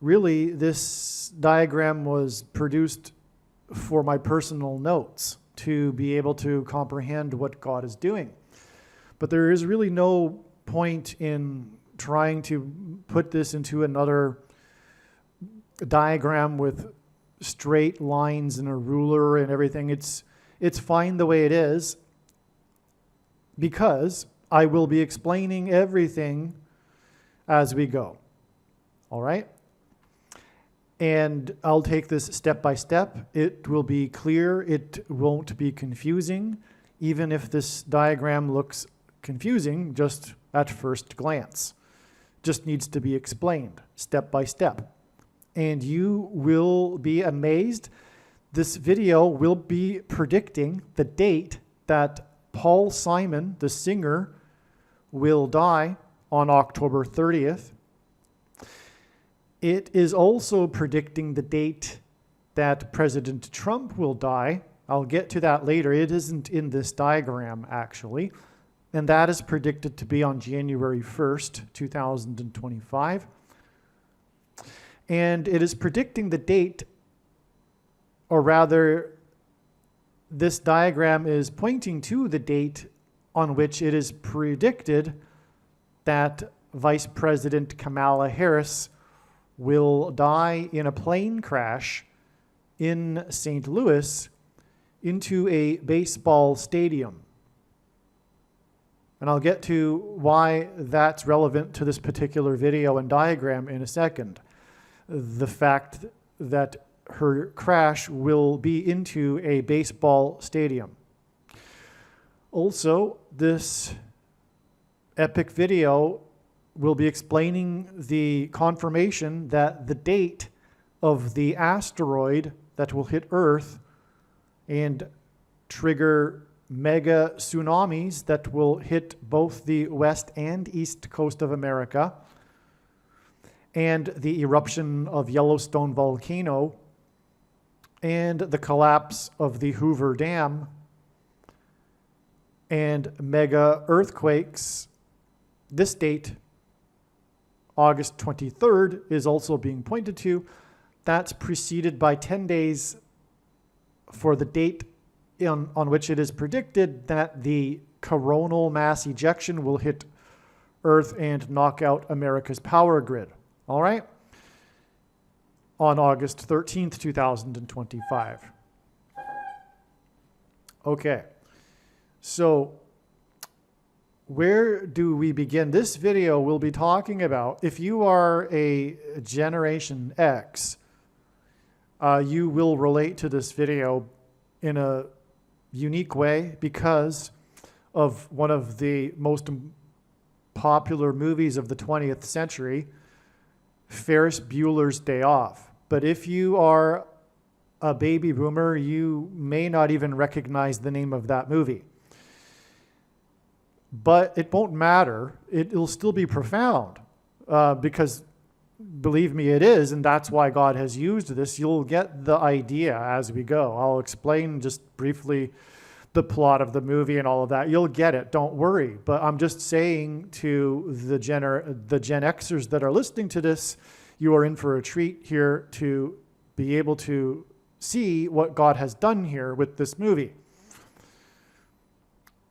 Really, this diagram was produced for my personal notes to be able to comprehend what God is doing. But there is really no point in trying to put this into another diagram with straight lines and a ruler and everything. It's fine the way it is, because I will be explaining everything as we go. All right? And I'll take this step by step. It will be clear. It won't be confusing, even if this diagram looks confusing just at first glance. Just needs to be explained step by step. And you will be amazed. This video will be predicting the date that Paul Simon, the singer, will die on October 30th. It is also predicting the date that President Trump will die. I'll get to that later. It isn't in this diagram, actually. And that is predicted to be on January 1st, 2025. And it is predicting the date, or rather, this diagram is pointing to the date on which it is predicted that Vice President Kamala Harris will die in a plane crash in St. Louis into a baseball stadium. And I'll get to why that's relevant to this particular video and diagram in a second. The fact that her crash will be into a baseball stadium. Also, this epic video will be explaining the confirmation that the date of the asteroid that will hit Earth and trigger mega tsunamis that will hit both the west and east coast of America, and the eruption of Yellowstone volcano, and the collapse of the Hoover Dam, and mega earthquakes. This date, August 23rd, is also being pointed to. That's preceded by 10 days for the date on which it is predicted that the coronal mass ejection will hit Earth and knock out America's power grid. All right? On August 13th, 2025. Okay. So, where do we begin? This video will be talking about, if you are a Generation X, you will relate to this video in a unique way because of one of the most popular movies of the 20th century, Ferris Bueller's Day Off. But if you are a baby boomer, you may not even recognize the name of that movie. But it won't matter. It'll still be profound because, believe me, it is, and that's why God has used this. You'll get the idea as we go. I'll explain just briefly the plot of the movie and all of that. You'll get it. Don't worry. But I'm just saying to the Gen Xers that are listening to this, you are in for a treat here to be able to see what God has done here with this movie.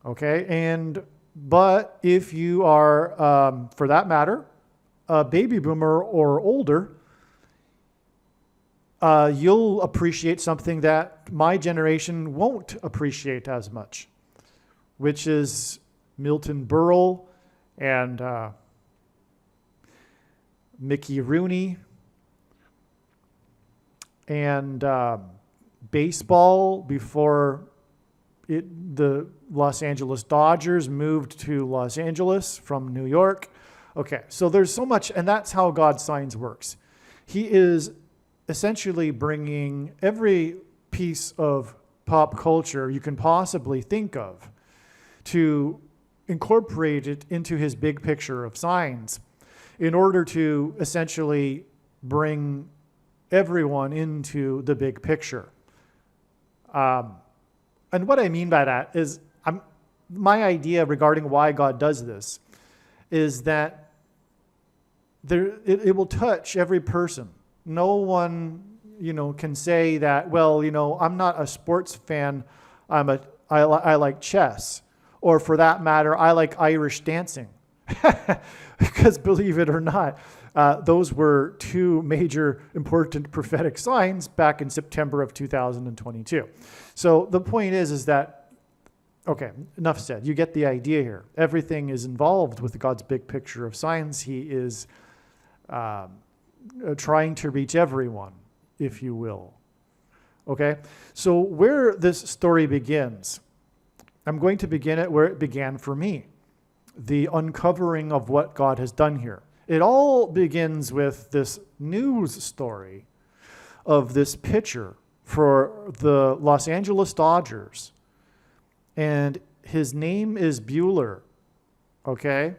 Okay, but if you are, for that matter, a baby boomer or older, you'll appreciate something that my generation won't appreciate as much, which is Milton Berle and Mickey Rooney, and baseball before the Los Angeles Dodgers moved to Los Angeles from New York. Okay, so there's so much, and that's how God's signs works. He is essentially bringing every piece of pop culture you can possibly think of to incorporate it into his big picture of signs in order to essentially bring everyone into the big picture. And what I mean by that is my idea regarding why God does this is that it will touch every person. No one, can say that, well, I'm not a sports fan. I like chess, or for that matter, I like Irish dancing. Because believe it or not, those were two major important prophetic signs back in September of 2022. So the point is that, okay, enough said. You get the idea here. Everything is involved with God's big picture of signs. He is trying to reach everyone, if you will. Okay? So where this story begins, I'm going to begin it where it began for me. The uncovering of what God has done here. It all begins with this news story of this pitcher for the Los Angeles Dodgers. And his name is Buehler. Okay?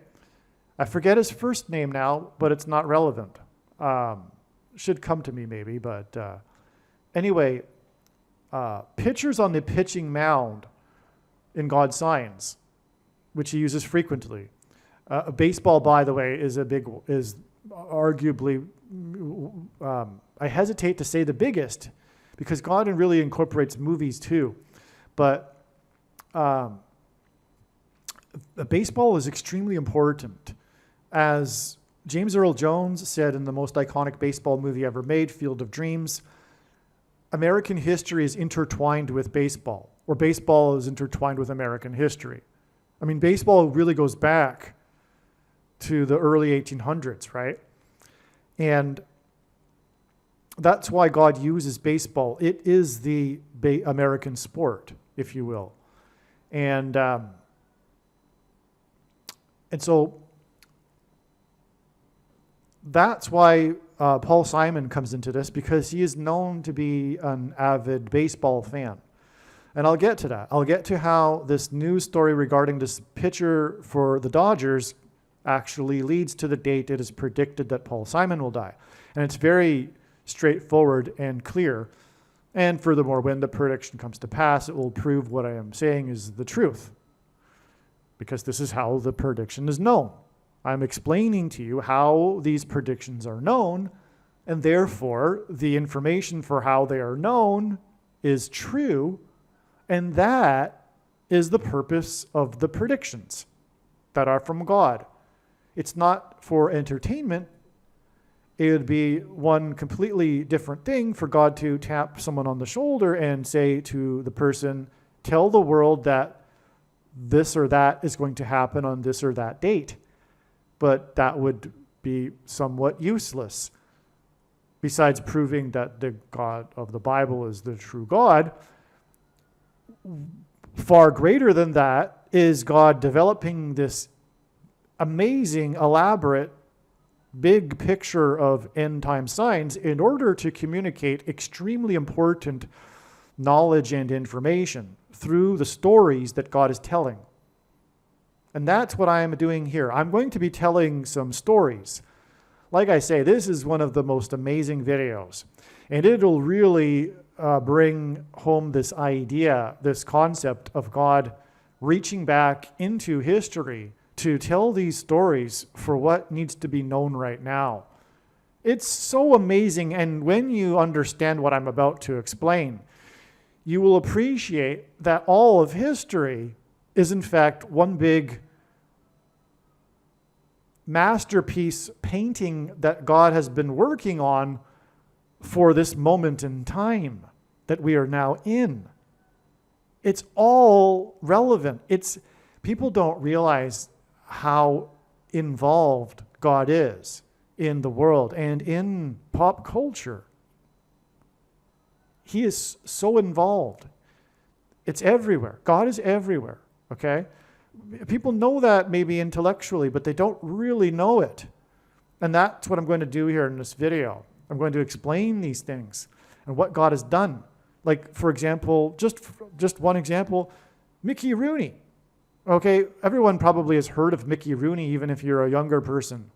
I forget his first name now, but it's not relevant. Should come to me maybe, but anyway, pitchers on the pitching mound in God's signs, which he uses frequently. Baseball, by the way, is arguably, I hesitate to say the biggest, because God really incorporates movies too. But baseball is extremely important. As James Earl Jones said in the most iconic baseball movie ever made, Field of Dreams, American history is intertwined with baseball, or baseball is intertwined with American history. I mean, baseball really goes back to the early 1800s, right? And that's why God uses baseball. It is the American sport, if you will. And so that's why Paul Simon comes into this, because he is known to be an avid baseball fan. And I'll get to that. I'll get to how this news story regarding this pitcher for the Dodgers actually leads to the date it is predicted that Paul Simon will die. And it's very straightforward and clear. And furthermore, when the prediction comes to pass, it will prove what I am saying is the truth. Because this is how the prediction is known. I'm explaining to you how these predictions are known, and therefore the information for how they are known is true, and that is the purpose of the predictions that are from God. It's not for entertainment. It would be one completely different thing for God to tap someone on the shoulder and say to the person, tell the world that this or that is going to happen on this or that date. But that would be somewhat useless. Besides proving that the God of the Bible is the true God, far greater than that is God developing this amazing, elaborate, big picture of end-time signs in order to communicate extremely important knowledge and information through the stories that God is telling. And that's what I am doing here. I'm going to be telling some stories. Like I say, this is one of the most amazing videos. And it'll really bring home this idea, this concept of God reaching back into history to tell these stories for what needs to be known right now. It's so amazing, and when you understand what I'm about to explain, you will appreciate that all of history is in fact one big masterpiece painting that God has been working on for this moment in time that we are now in. It's all relevant. People don't realize how involved God is in the world and in pop culture. He is so involved. It's everywhere. God is everywhere, okay? People know that maybe intellectually, but they don't really know it. And that's what I'm going to do here in this video. I'm going to explain these things and what God has done. Like, for example, just one example, Mickey Rooney. Okay, everyone probably has heard of Mickey Rooney, even if you're a younger person.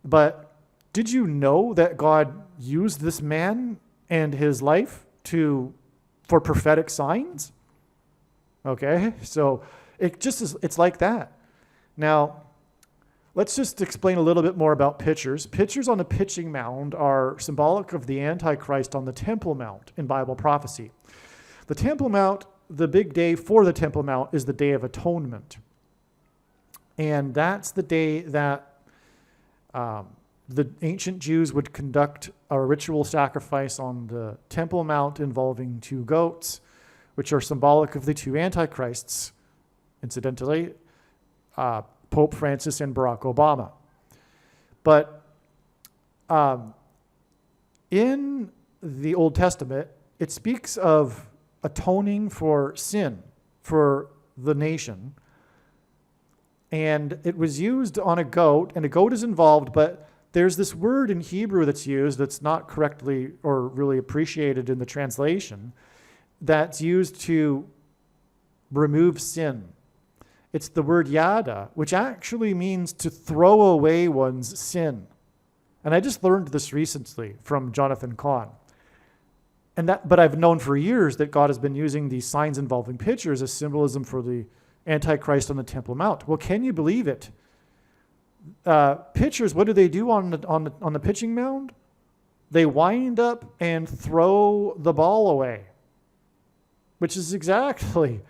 But did you know that God used this man and his life for prophetic signs? Okay, so it's like that. Now, let's just explain a little bit more about pictures. Pictures on the pitching mound are symbolic of the Antichrist on the Temple Mount in Bible prophecy. The Temple Mount, the big day for the Temple Mount, is the Day of Atonement. And that's the day that the ancient Jews would conduct a ritual sacrifice on the Temple Mount involving 2 goats, which are symbolic of the 2 antichrists, incidentally, Pope Francis and Barack Obama. But in the Old Testament, it speaks of atoning for sin for the nation. And it was used on a goat, and a goat is involved, but there's this word in Hebrew that's used that's not correctly or really appreciated in the translation that's used to remove sin. It's the word yada, which actually means to throw away one's sin. And I just learned this recently from Jonathan Kahn. But I've known for years that God has been using these signs involving pictures as symbolism for the Antichrist on the Temple Mount. Well, can you believe it? Pitchers, what do they do on the pitching mound? They wind up and throw the ball away, which is exactly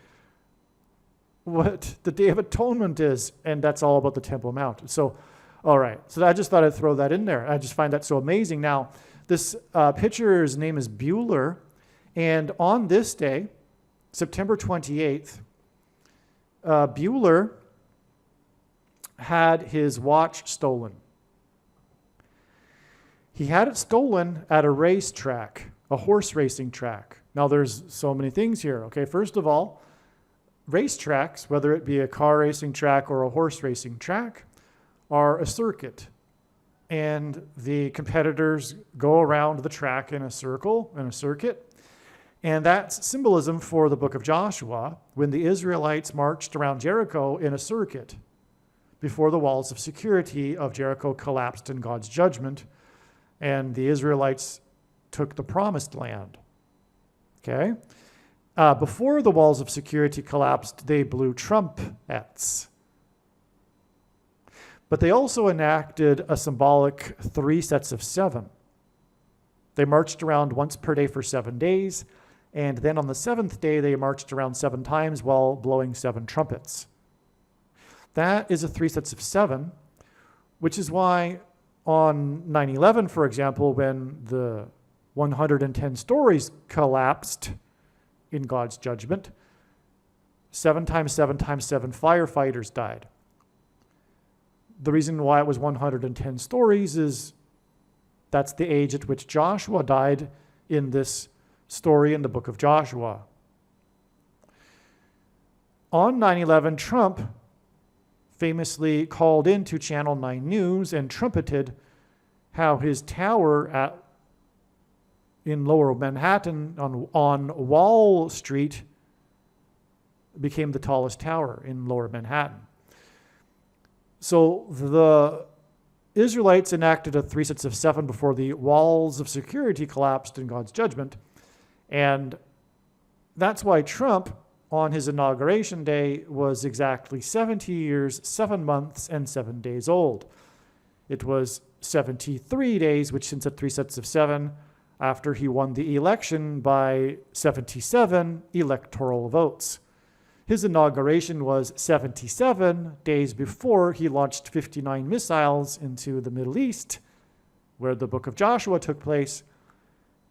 what the Day of Atonement is, and that's all about the Temple Mount. So, all right. So I just thought I'd throw that in there. I just find that so amazing. Now, this pitcher's name is Bueller, and on this day, September 28th, Bueller had his watch stolen. He had it stolen at a racetrack, a horse racing track. Now, there's so many things here. Okay, first of all, racetracks, whether it be a car racing track or a horse racing track, are a circuit. And the competitors go around the track in a circle, in a circuit. And that's symbolism for the book of Joshua, when the Israelites marched around Jericho in a circuit before the walls of security of Jericho collapsed in God's judgment, and the Israelites took the promised land. Okay? Before the walls of security collapsed, they blew trumpets. But they also enacted a symbolic 3 sets of 7. They marched around once per day for 7 days, and then on the 7th day, they marched around 7 times while blowing 7 trumpets. That is a 3 sets of 7, which is why on 9/11, for example, when the 110 stories collapsed in God's judgment, 7 times 7 times 7 firefighters died. The reason why it was 110 stories is that's the age at which Joshua died in this story in the book of Joshua. On 9/11, Trump famously called into Channel 9 News and trumpeted how his tower in Lower Manhattan on Wall Street became the tallest tower in Lower Manhattan. So the Israelites enacted a 3 sets of 7 before the walls of security collapsed in God's judgment. And that's why Trump, on his inauguration day, was exactly 70 years, 7 months, and 7 days old. It was 73 days, which since at 3 sets of 7, after he won the election by 77 electoral votes. His inauguration was 77 days before he launched 59 missiles into the Middle East, where the book of Joshua took place,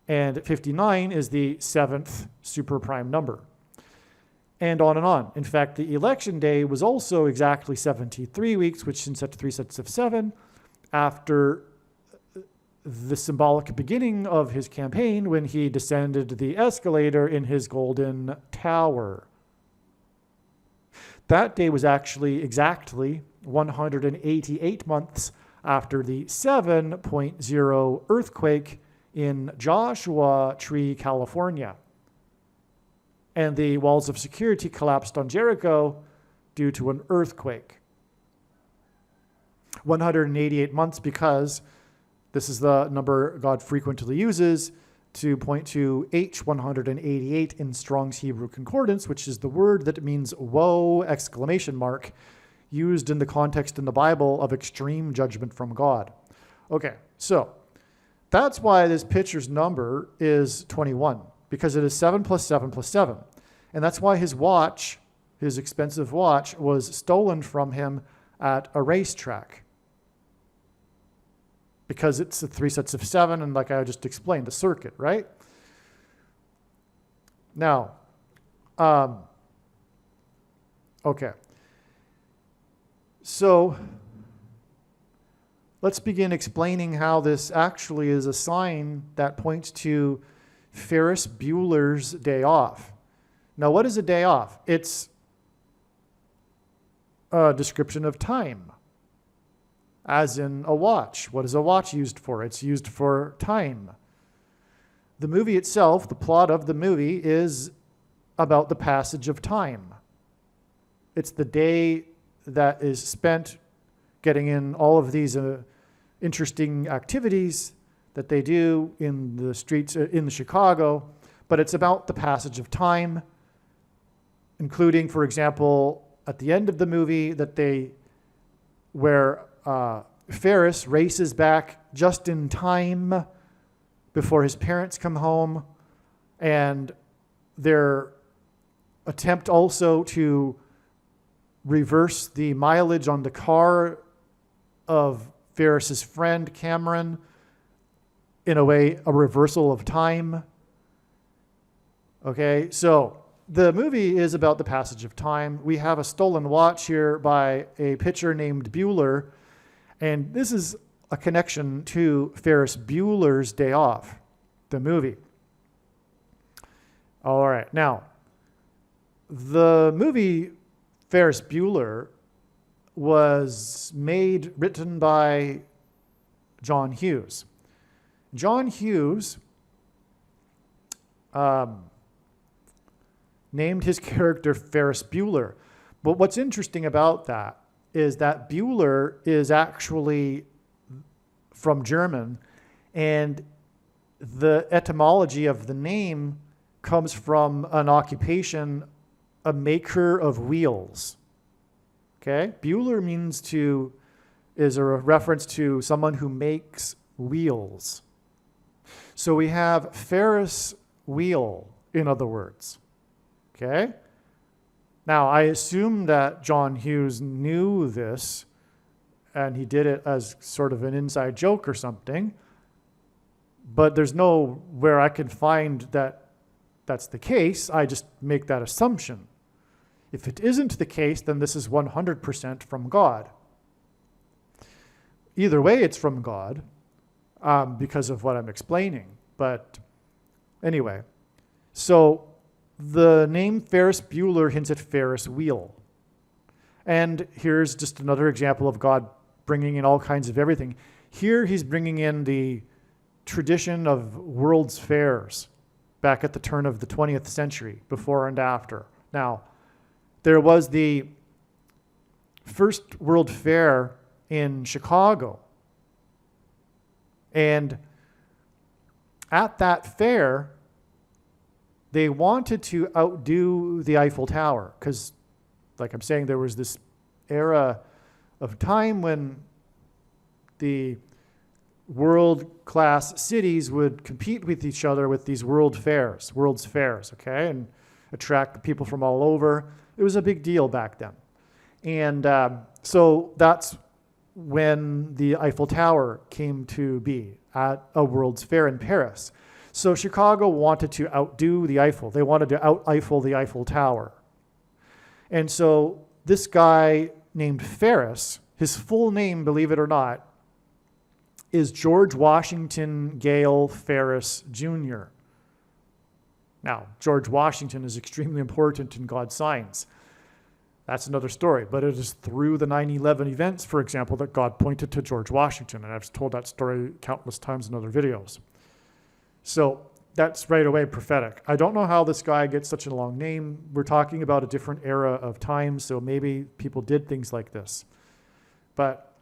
and 59 is the 7th super prime number. And on and on. In fact, the election day was also exactly 73 weeks, which since at 3 sets of 7, after the symbolic beginning of his campaign when he descended the escalator in his golden tower. That day was actually exactly 188 months after the 7.0 earthquake in Joshua Tree, California. And the walls of security collapsed on Jericho due to an earthquake. 188 months because this is the number God frequently uses to point to H188 in Strong's Hebrew Concordance, which is the word that means woe, ! Used in the context in the Bible of extreme judgment from God. Okay, so that's why this pitcher's number is 21, because it is 7 plus 7 plus 7. And that's why his watch, his expensive watch, was stolen from him at a racetrack. Because it's 3 sets of 7, and like I just explained, the circuit, right? Now, okay. So, let's begin explaining how this actually is a sign that points to Ferris Bueller's Day Off. Now, what is a day off? It's a description of time, as in a watch. What is a watch used for? It's used for time. The movie itself, the plot of the movie, is about the passage of time. It's the day that is spent getting in all of these interesting activities that they do in the streets in Chicago, but it's about the passage of time, including, for example, at the end of the movie where Ferris races back just in time before his parents come home, and their attempt also to reverse the mileage on the car of Ferris's friend Cameron, in a way, a reversal of time. Okay, so the movie is about the passage of time. We have a stolen watch here by a pitcher named Bueller, and this is a connection to Ferris Bueller's Day Off, the movie. All right, now, the movie Ferris Bueller was written by John Hughes. John Hughes named his character Ferris Bueller. But what's interesting about that is that Bueller is actually from German, and the etymology of the name comes from an occupation, a maker of wheels. Okay? Bueller is a reference to someone who makes wheels. So we have Ferris wheel, in other words. Okay? Now, I assume that John Hughes knew this, and he did it as sort of an inside joke or something, but there's nowhere I can find that that's the case. I just make that assumption. If it isn't the case, then this is 100% from God. Either way, it's from God, because of what I'm explaining. But anyway, so the name Ferris Bueller hints at Ferris wheel. And here's just another example of God bringing in all kinds of everything. Here he's bringing in the tradition of world's fairs back at the turn of the 20th century, before and after. Now, there was the first World Fair in Chicago. And at that fair, they wanted to outdo the Eiffel Tower because, like I'm saying, there was this era of time when the world-class cities would compete with each other with these world's fairs, okay, and attract people from all over. It was a big deal back then. And so that's when the Eiffel Tower came to be, at a World's Fair in Paris. So Chicago wanted to outdo the Eiffel. They wanted to out-Eiffel the Eiffel Tower. And so this guy named Ferris, his full name, believe it or not, is George Washington Gale Ferris Jr. Now, George Washington is extremely important in God's signs. That's another story, but it is through the 9/11 events, for example, that God pointed to George Washington, and I've told that story countless times in other videos. So that's right away prophetic. I don't know how this guy gets such a long name. We're talking about a different era of time, so maybe people did things like this. But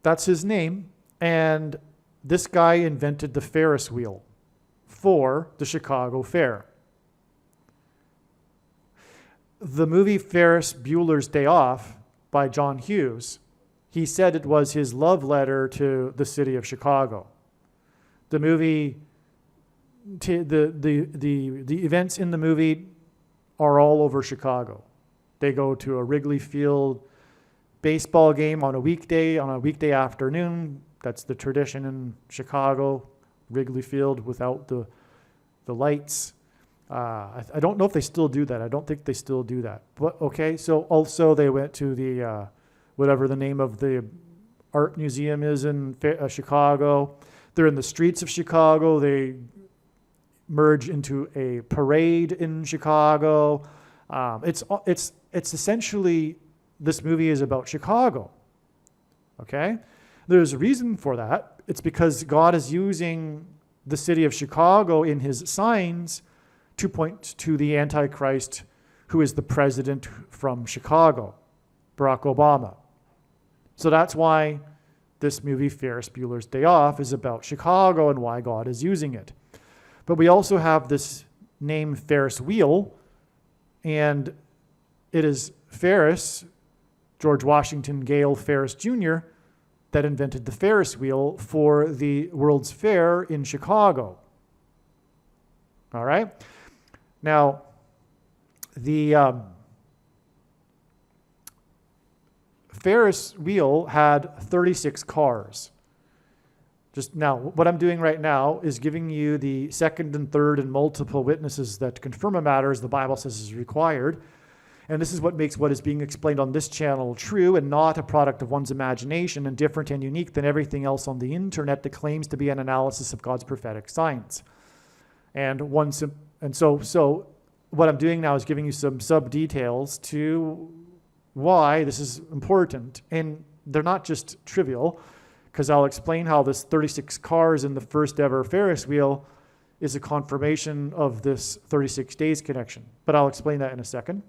that's his name, and this guy invented the Ferris wheel for the Chicago Fair. The movie Ferris Bueller's Day Off by John Hughes, he said it was his love letter to the city of Chicago. The movie, the events in the movie are all over Chicago. They go to a Wrigley Field baseball game on a weekday afternoon. That's the tradition in Chicago, Wrigley Field without the lights. I don't know if they still do that. I don't think they still do that. But okay, so also they went to the, whatever the name of the art museum is in Chicago. They're in the streets of Chicago. They merge into a parade in Chicago. It's essentially, this movie is about Chicago. Okay? There's a reason for that. It's because God is using the city of Chicago in his signs to point to the Antichrist, who is the president from Chicago, Barack Obama. So that's why this movie, Ferris Bueller's Day Off, is about Chicago and why God is using it. But we also have this name Ferris wheel, and it is Ferris, George Washington Gale Ferris Jr., that invented the Ferris wheel for the World's Fair in Chicago. All right? Now, the Ferris wheel had 36 cars. Just now, what I'm doing right now is giving you the second and third and multiple witnesses that confirm a matter as the Bible says is required. And this is what makes what is being explained on this channel true and not a product of one's imagination and different and unique than everything else on the internet that claims to be an analysis of God's prophetic signs. So what I'm doing now is giving you some sub-details to why this is important. And they're not just trivial, because I'll explain how this 36 cars in the first ever Ferris wheel is a confirmation of this 36 days connection. But I'll explain that in a second.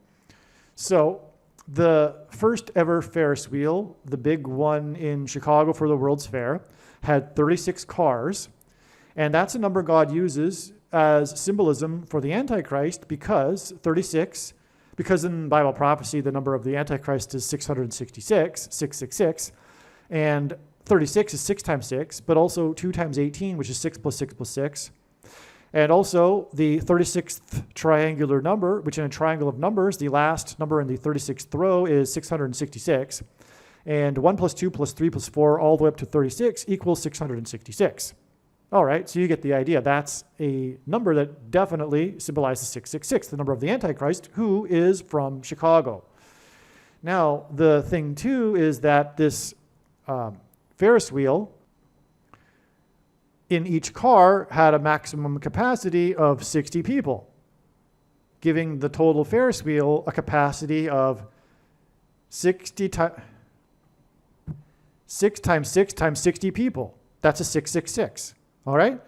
So the first ever Ferris wheel, the big one in Chicago for the World's Fair, had 36 cars. And that's a number God uses as symbolism for the Antichrist because in Bible prophecy, the number of the Antichrist is 666, 666, and 36 is 6 times 6, but also 2 times 18, which is 6 plus 6 plus 6. And also the 36th triangular number, which in a triangle of numbers, the last number in the 36th row is 666. And 1 plus 2 plus 3 plus 4 all the way up to 36 equals 666. All right, so you get the idea. That's a number that definitely symbolizes 666, the number of the Antichrist, who is from Chicago. Now, the thing, too, is that this Ferris wheel in each car had a maximum capacity of 60 people, giving the total Ferris wheel a capacity of 6 times 6 times 60 people. That's a 666. All right?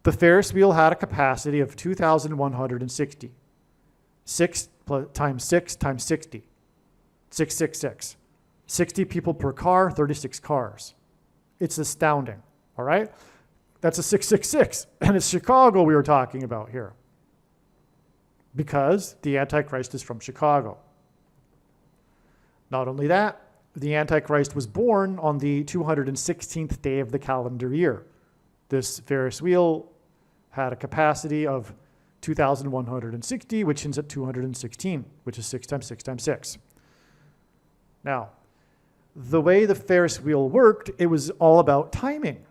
The Ferris wheel had a capacity of 2,160. 6 times 6 times 60. 666. 60 people per car, 36 cars. It's astounding. All right? That's a 666. And it's Chicago we were talking about here. Because the Antichrist is from Chicago. Not only that, the Antichrist was born on the 216th day of the calendar year. This Ferris wheel had a capacity of 2,160, which ends at 216, which is 6 times 6 times 6. Now, the way the Ferris wheel worked, it was all about timing.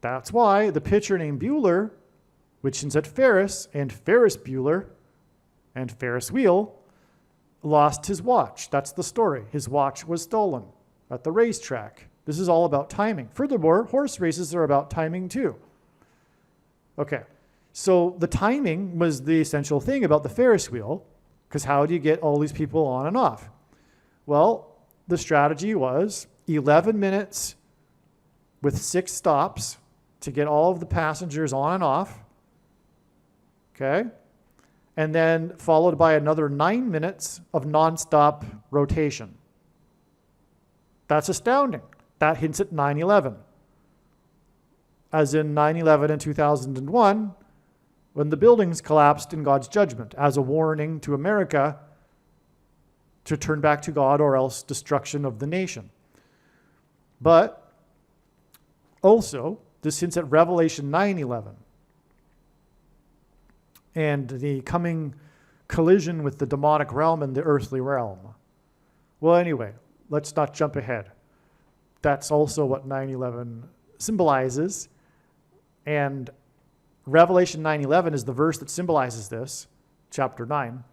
That's why the pitcher named Bueller, which ends at Ferris, and Ferris Bueller, and Ferris wheel, lost his watch. That's the story. His watch was stolen at the racetrack. This is all about timing. Furthermore, horse races are about timing too. Okay, so the timing was the essential thing about the Ferris wheel, because how do you get all these people on and off? Well, the strategy was 11 minutes with 6 stops to get all of the passengers on and off, okay? And then followed by another 9 minutes of nonstop rotation. That's astounding. That hints at 9/11. As in 9/11 in 2001, when the buildings collapsed in God's judgment, as a warning to America to turn back to God or else destruction of the nation. But also, this hints at Revelation 9/11 and the coming collision with the demonic realm and the earthly realm. Well, anyway, let's not jump ahead. That's also what 9/11 symbolizes. And Revelation 9/11 is the verse that symbolizes this, chapter 9.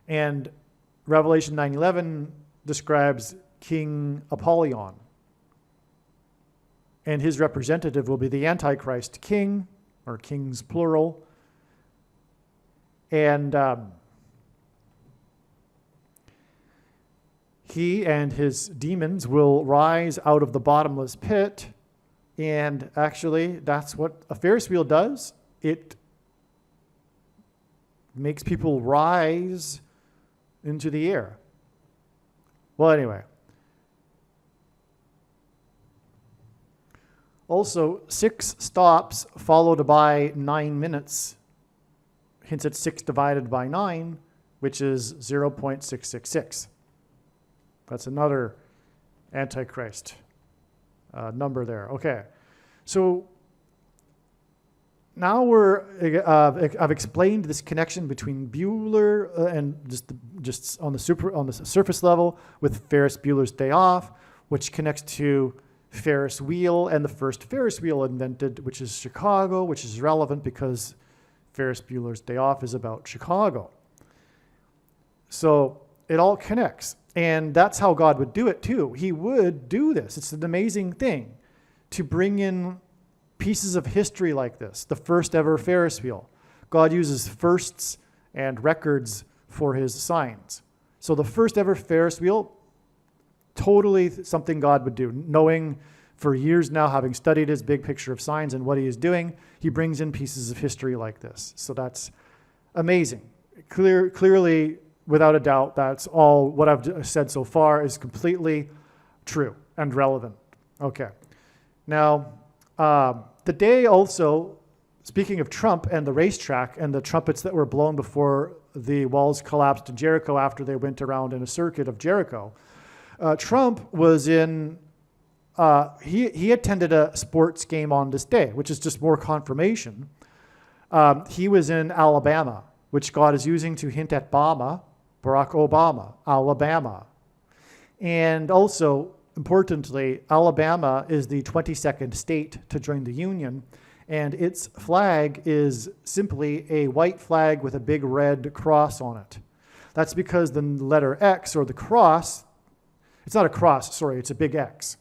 And Revelation 9/11 describes King Apollyon. And his representative will be the Antichrist king, or kings plural. And he and his demons will rise out of the bottomless pit. And actually, that's what a Ferris wheel does. It makes people rise into the air. Well, anyway. Also, 6 stops followed by 9 minutes hints at 6 divided by 9, which is 0.666. That's another Antichrist number there. Okay, so now I've explained this connection between Bueller and just on the surface level with Ferris Bueller's Day Off, which connects to Ferris wheel and the first Ferris wheel invented, which is Chicago, which is relevant because Ferris Bueller's Day Off is about Chicago. So it all connects. And that's how God would do it too. He would do this. It's an amazing thing to bring in pieces of history like this, the first ever Ferris wheel. God uses firsts and records for his signs. So the first ever Ferris wheel, totally something God would do. Knowing for years now, having studied his big picture of signs and what he is doing, he brings in pieces of history like this. So that's amazing. Clearly, without a doubt, that's all what I've said so far is completely true and relevant. Okay. Now, the day also, speaking of Trump and the racetrack and the trumpets that were blown before the walls collapsed in Jericho after they went around in a circuit of Jericho, Trump was in, he attended a sports game on this day, which is just more confirmation. He was in Alabama, which God is using to hint at Barack Obama, Alabama. And also, importantly, Alabama is the 22nd state to join the Union, and its flag is simply a white flag with a big red cross on it. That's because the letter X, or the cross, it's not a cross, sorry, it's a big X.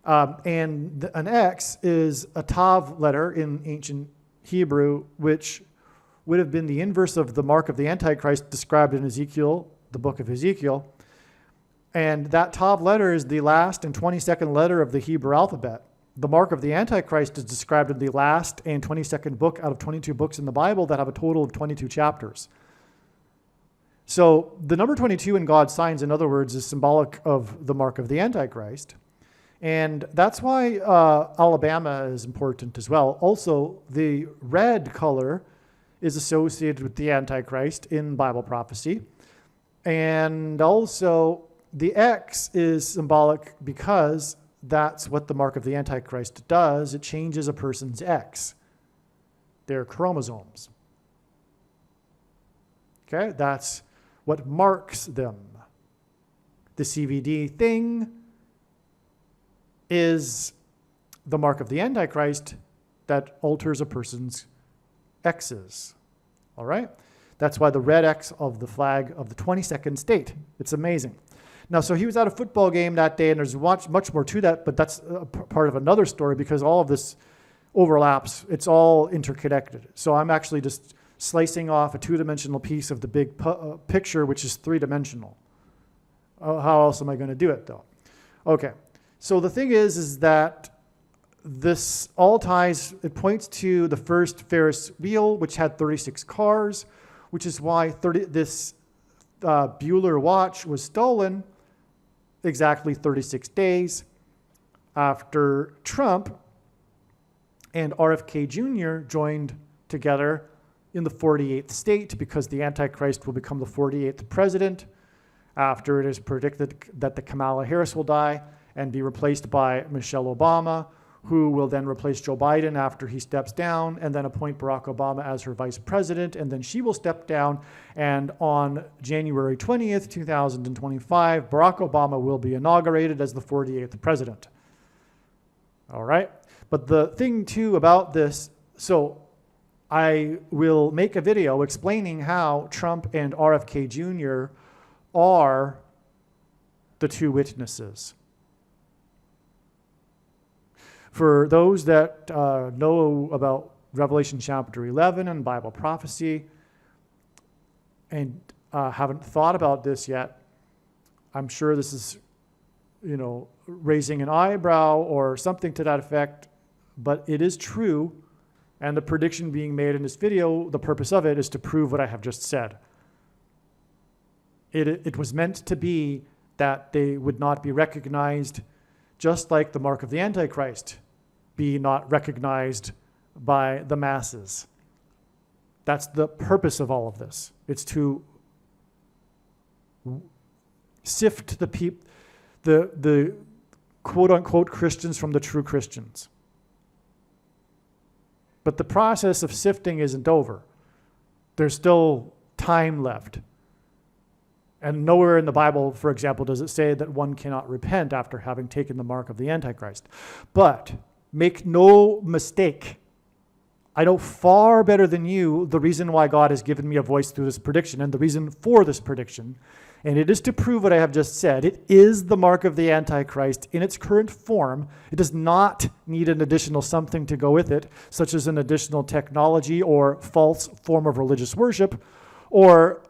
And an X is a Tav letter in ancient Hebrew, which would have been the inverse of the mark of the Antichrist described in Ezekiel, the book of Ezekiel. And that Tav letter is the last and 22nd letter of the Hebrew alphabet. The mark of the Antichrist is described in the last and 22nd book out of 22 books in the Bible that have a total of 22 chapters. So the number 22 in God's signs, in other words, is symbolic of the mark of the Antichrist. And that's why Alabama is important as well. Also, the red color is associated with the Antichrist in Bible prophecy. And also, the X is symbolic because that's what the mark of the Antichrist does. It changes a person's X, their chromosomes. Okay, that's what marks them. The CVD thing is the mark of the Antichrist that alters a person's X's. All right? That's why the red X of the flag of the 22nd state. It's amazing. Now, so he was at a football game that day, and there's much more to that, but that's part of another story because all of this overlaps. It's all interconnected. So I'm actually just slicing off a two-dimensional piece of the big picture, which is three-dimensional. How else am I going to do it, though? Okay, so the thing is that this all ties, it points to the first Ferris wheel, which had 36 cars, which is why this Bueller watch was stolen exactly 36 days after Trump and RFK Jr. joined together in the 48th state, because the Antichrist will become the 48th president after it is predicted that the Kamala Harris will die and be replaced by Michelle Obama, who will then replace Joe Biden after he steps down, and then appoint Barack Obama as her vice president, and then she will step down, and on January 20th, 2025, Barack Obama will be inaugurated as the 48th president. All right? But the thing, too, about this, so I will make a video explaining how Trump and RFK Jr. are the two witnesses. For those that know about Revelation chapter 11 and Bible prophecy and haven't thought about this yet, I'm sure this is, raising an eyebrow or something to that effect, but it is true, and the prediction being made in this video, the purpose of it is to prove what I have just said. It was meant to be that they would not be recognized, just like the mark of the Antichrist be not recognized by the masses. That's the purpose of all of this. It's to sift the quote-unquote Christians from the true Christians. But the process of sifting isn't over. There's still time left. And nowhere in the Bible, for example, does it say that one cannot repent after having taken the mark of the Antichrist. But make no mistake, I know far better than you the reason why God has given me a voice through this prediction and the reason for this prediction. And it is to prove what I have just said. It is the mark of the Antichrist in its current form. It does not need an additional something to go with it, such as an additional technology or false form of religious worship, or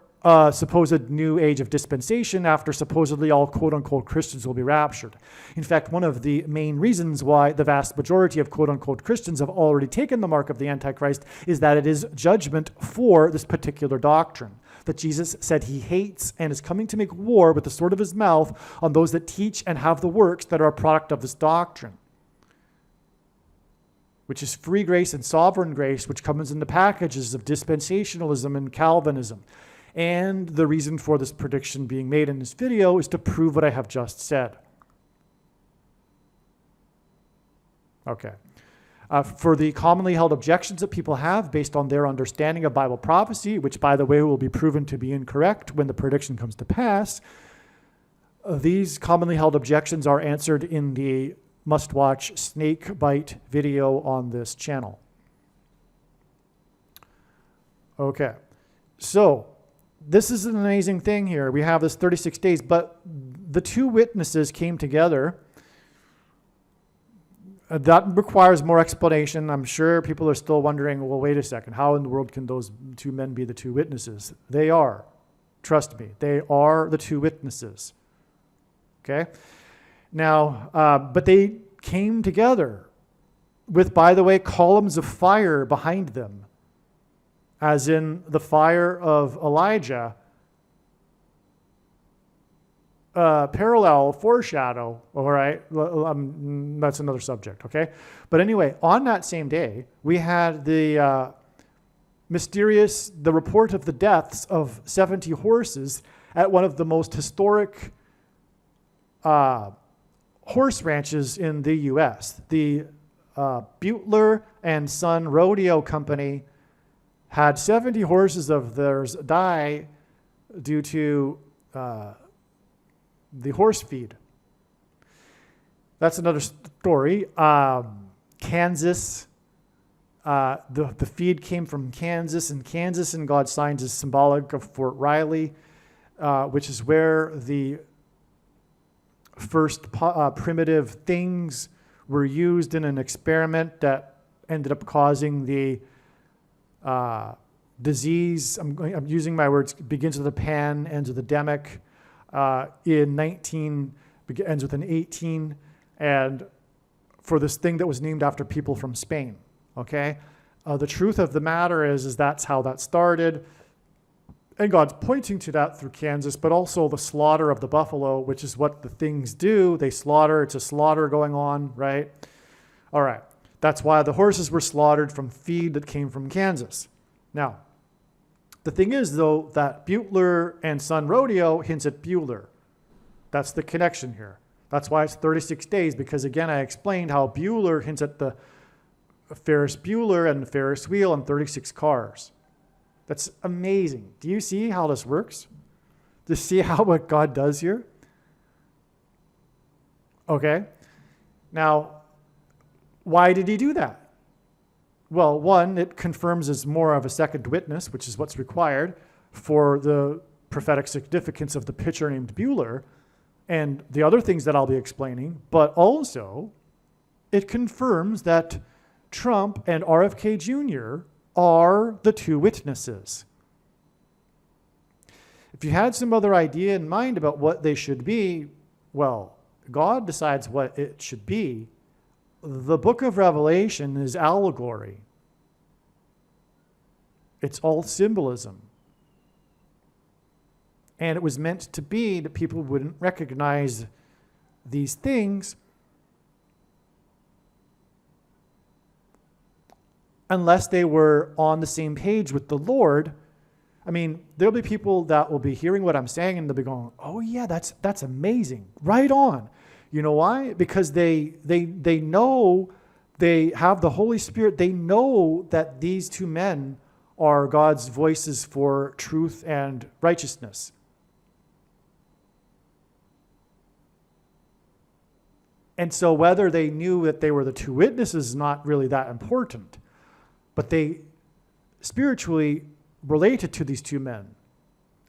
supposed new age of dispensation after supposedly all quote-unquote Christians will be raptured. In fact, one of the main reasons why the vast majority of quote-unquote Christians have already taken the mark of the Antichrist is that it is judgment for this particular doctrine that Jesus said he hates and is coming to make war with the sword of his mouth on those that teach and have the works that are a product of this doctrine, which is free grace and sovereign grace, which comes in the packages of dispensationalism and Calvinism. And the reason for this prediction being made in this video is to prove what I have just said. Okay. For the commonly held objections that people have based on their understanding of Bible prophecy, which, by the way, will be proven to be incorrect when the prediction comes to pass, these commonly held objections are answered in the must-watch snake bite video on this channel. Okay. So this is an amazing thing here. We have this 36 days, but the two witnesses came together. That requires more explanation. I'm sure people are still wondering, well, wait a second, how in the world can those two men be the two witnesses? They are. Trust me, they are the two witnesses. Okay? Now, but they came together with, by the way, columns of fire behind them, as in the fire of Elijah, parallel, foreshadow, all right? That's another subject, okay? But anyway, on that same day, we had the report of the deaths of 70 horses at one of the most historic horse ranches in the U.S. The Buettler and Son Rodeo Company had 70 horses of theirs die due to the horse feed. That's another story. Kansas, the feed came from Kansas, and God signs is symbolic of Fort Riley, which is where the first primitive things were used in an experiment that ended up causing the disease. I'm using my words, begins with a pan, ends with a demic. In 19, ends with an 18, and for this thing that was named after people from Spain, okay? The truth of the matter is that's how that started. And God's pointing to that through Kansas, but also the slaughter of the buffalo, which is what the things do. They slaughter. It's a slaughter going on, right? All right. That's why the horses were slaughtered from feed that came from Kansas. Now, the thing is, though, that Buettler and Son Rodeo hints at Bueller. That's the connection here. That's why it's 36 days, because, again, I explained how Bueller hints at the Ferris Bueller and the Ferris wheel and 36 cars. That's amazing. Do you see how this works? Do you see how what God does here? Okay. Now, why did he do that? Well, one, it confirms as more of a second witness, which is what's required for the prophetic significance of the picture named Bueller and the other things that I'll be explaining, but also it confirms that Trump and RFK Jr. are the two witnesses. If you had some other idea in mind about what they should be, well, God decides what it should be. The book of Revelation is allegory. It's all symbolism. And it was meant to be that people wouldn't recognize these things unless they were on the same page with the Lord. I mean, there'll be people that will be hearing what I'm saying and they'll be going, oh yeah, that's amazing. Right on. You know why? Because they know, they have the Holy Spirit. They know that these two men are God's voices for truth and righteousness. And so whether they knew that they were the two witnesses is not really that important. But they spiritually related to these two men.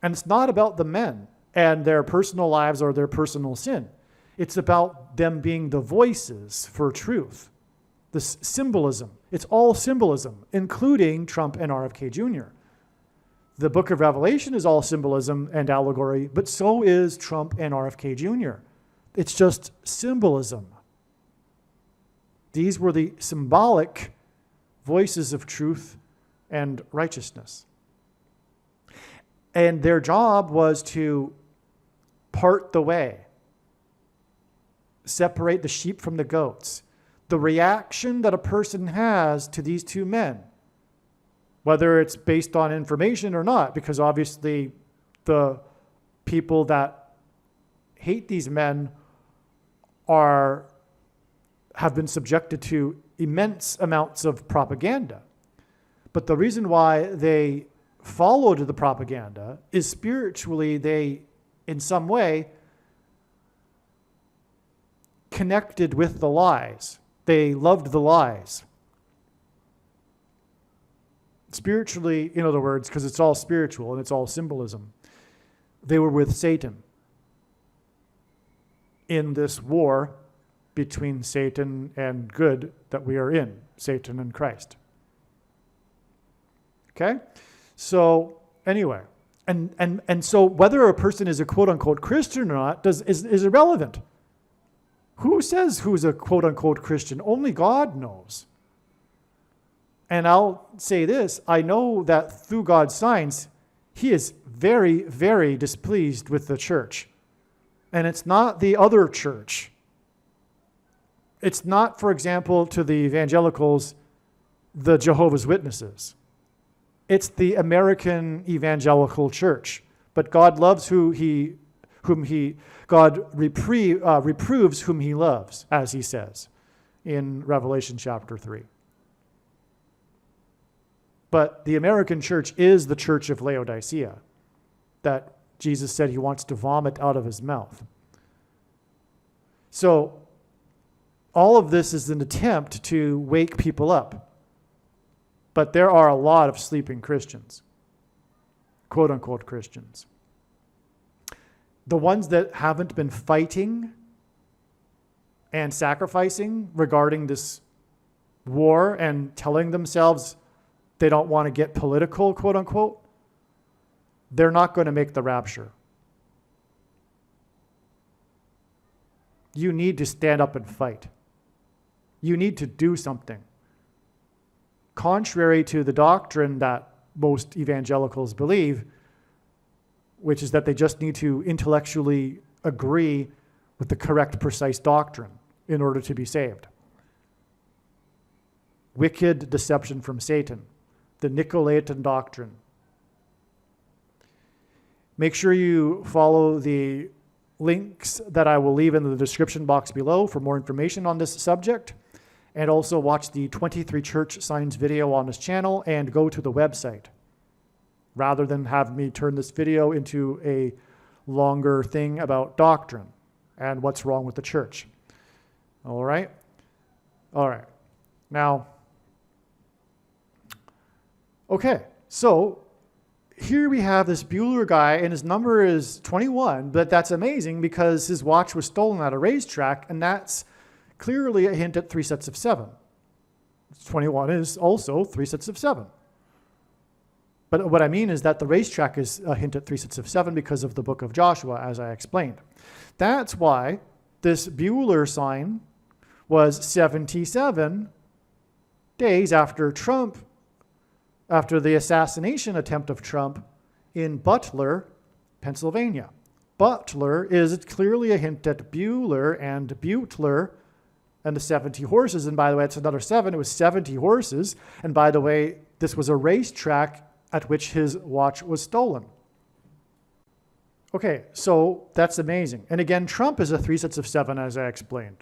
And it's not about the men and their personal lives or their personal sin. It's about them being the voices for truth. This symbolism. It's all symbolism, including Trump and RFK Jr. The book of Revelation is all symbolism and allegory, but so is Trump and RFK Jr. It's just symbolism. These were the symbolic voices of truth and righteousness. And their job was to part the way, separate the sheep from the goats. The reaction that a person has to these two men, whether it's based on information or not, because obviously the people that hate these men have been subjected to immense amounts of propaganda. But the reason why they followed the propaganda is spiritually they, in some way, connected with the lies. They loved the lies. Spiritually, in other words, because it's all spiritual and it's all symbolism, they were with Satan in this war between Satan and good that we are in, Satan and Christ. Okay? So anyway, and so whether a person is a quote-unquote Christian or not is irrelevant. Who says who's a quote-unquote Christian? Only God knows. And I'll say this, I know that through God's signs, he is very, very displeased with the church. And it's not the other church. It's not, for example, to the evangelicals, the Jehovah's Witnesses. It's the American evangelical church. But God loves God reproves whom he loves, as he says in Revelation chapter 3. But the American church is the church of Laodicea that Jesus said he wants to vomit out of his mouth. So all of this is an attempt to wake people up. But there are a lot of sleeping Christians, quote-unquote Christians. The ones that haven't been fighting and sacrificing regarding this war and telling themselves they don't want to get political, quote unquote, they're not going to make the rapture. You need to stand up and fight. You need to do something. Contrary to the doctrine that most evangelicals believe, which is that they just need to intellectually agree with the correct, precise doctrine in order to be saved. Wicked deception from Satan, the Nicolaitan doctrine. Make sure you follow the links that I will leave in the description box below for more information on this subject, and also watch the 23 church signs video on this channel and go to the website rather than have me turn this video into a longer thing about doctrine and what's wrong with the church. All right? All right. Now, okay, so here we have this Bueller guy, and his number is 21, but that's amazing because his watch was stolen at a racetrack, and that's clearly a hint at 3 sets of 7. 21 is also 3 sets of 7. But what I mean is that the racetrack is a hint at 3 sets of 7 because of the book of Joshua, as I explained. That's why this Bueller sign was 77 days after the assassination attempt of Trump in Butler, Pennsylvania. Butler is clearly a hint at Bueller and Butler and the 70 horses. And by the way, it's another 7. It was 70 horses. And by the way, this was a racetrack at which his watch was stolen. Okay, so that's amazing. And again, Trump is a 3 sets of 7, as I explained.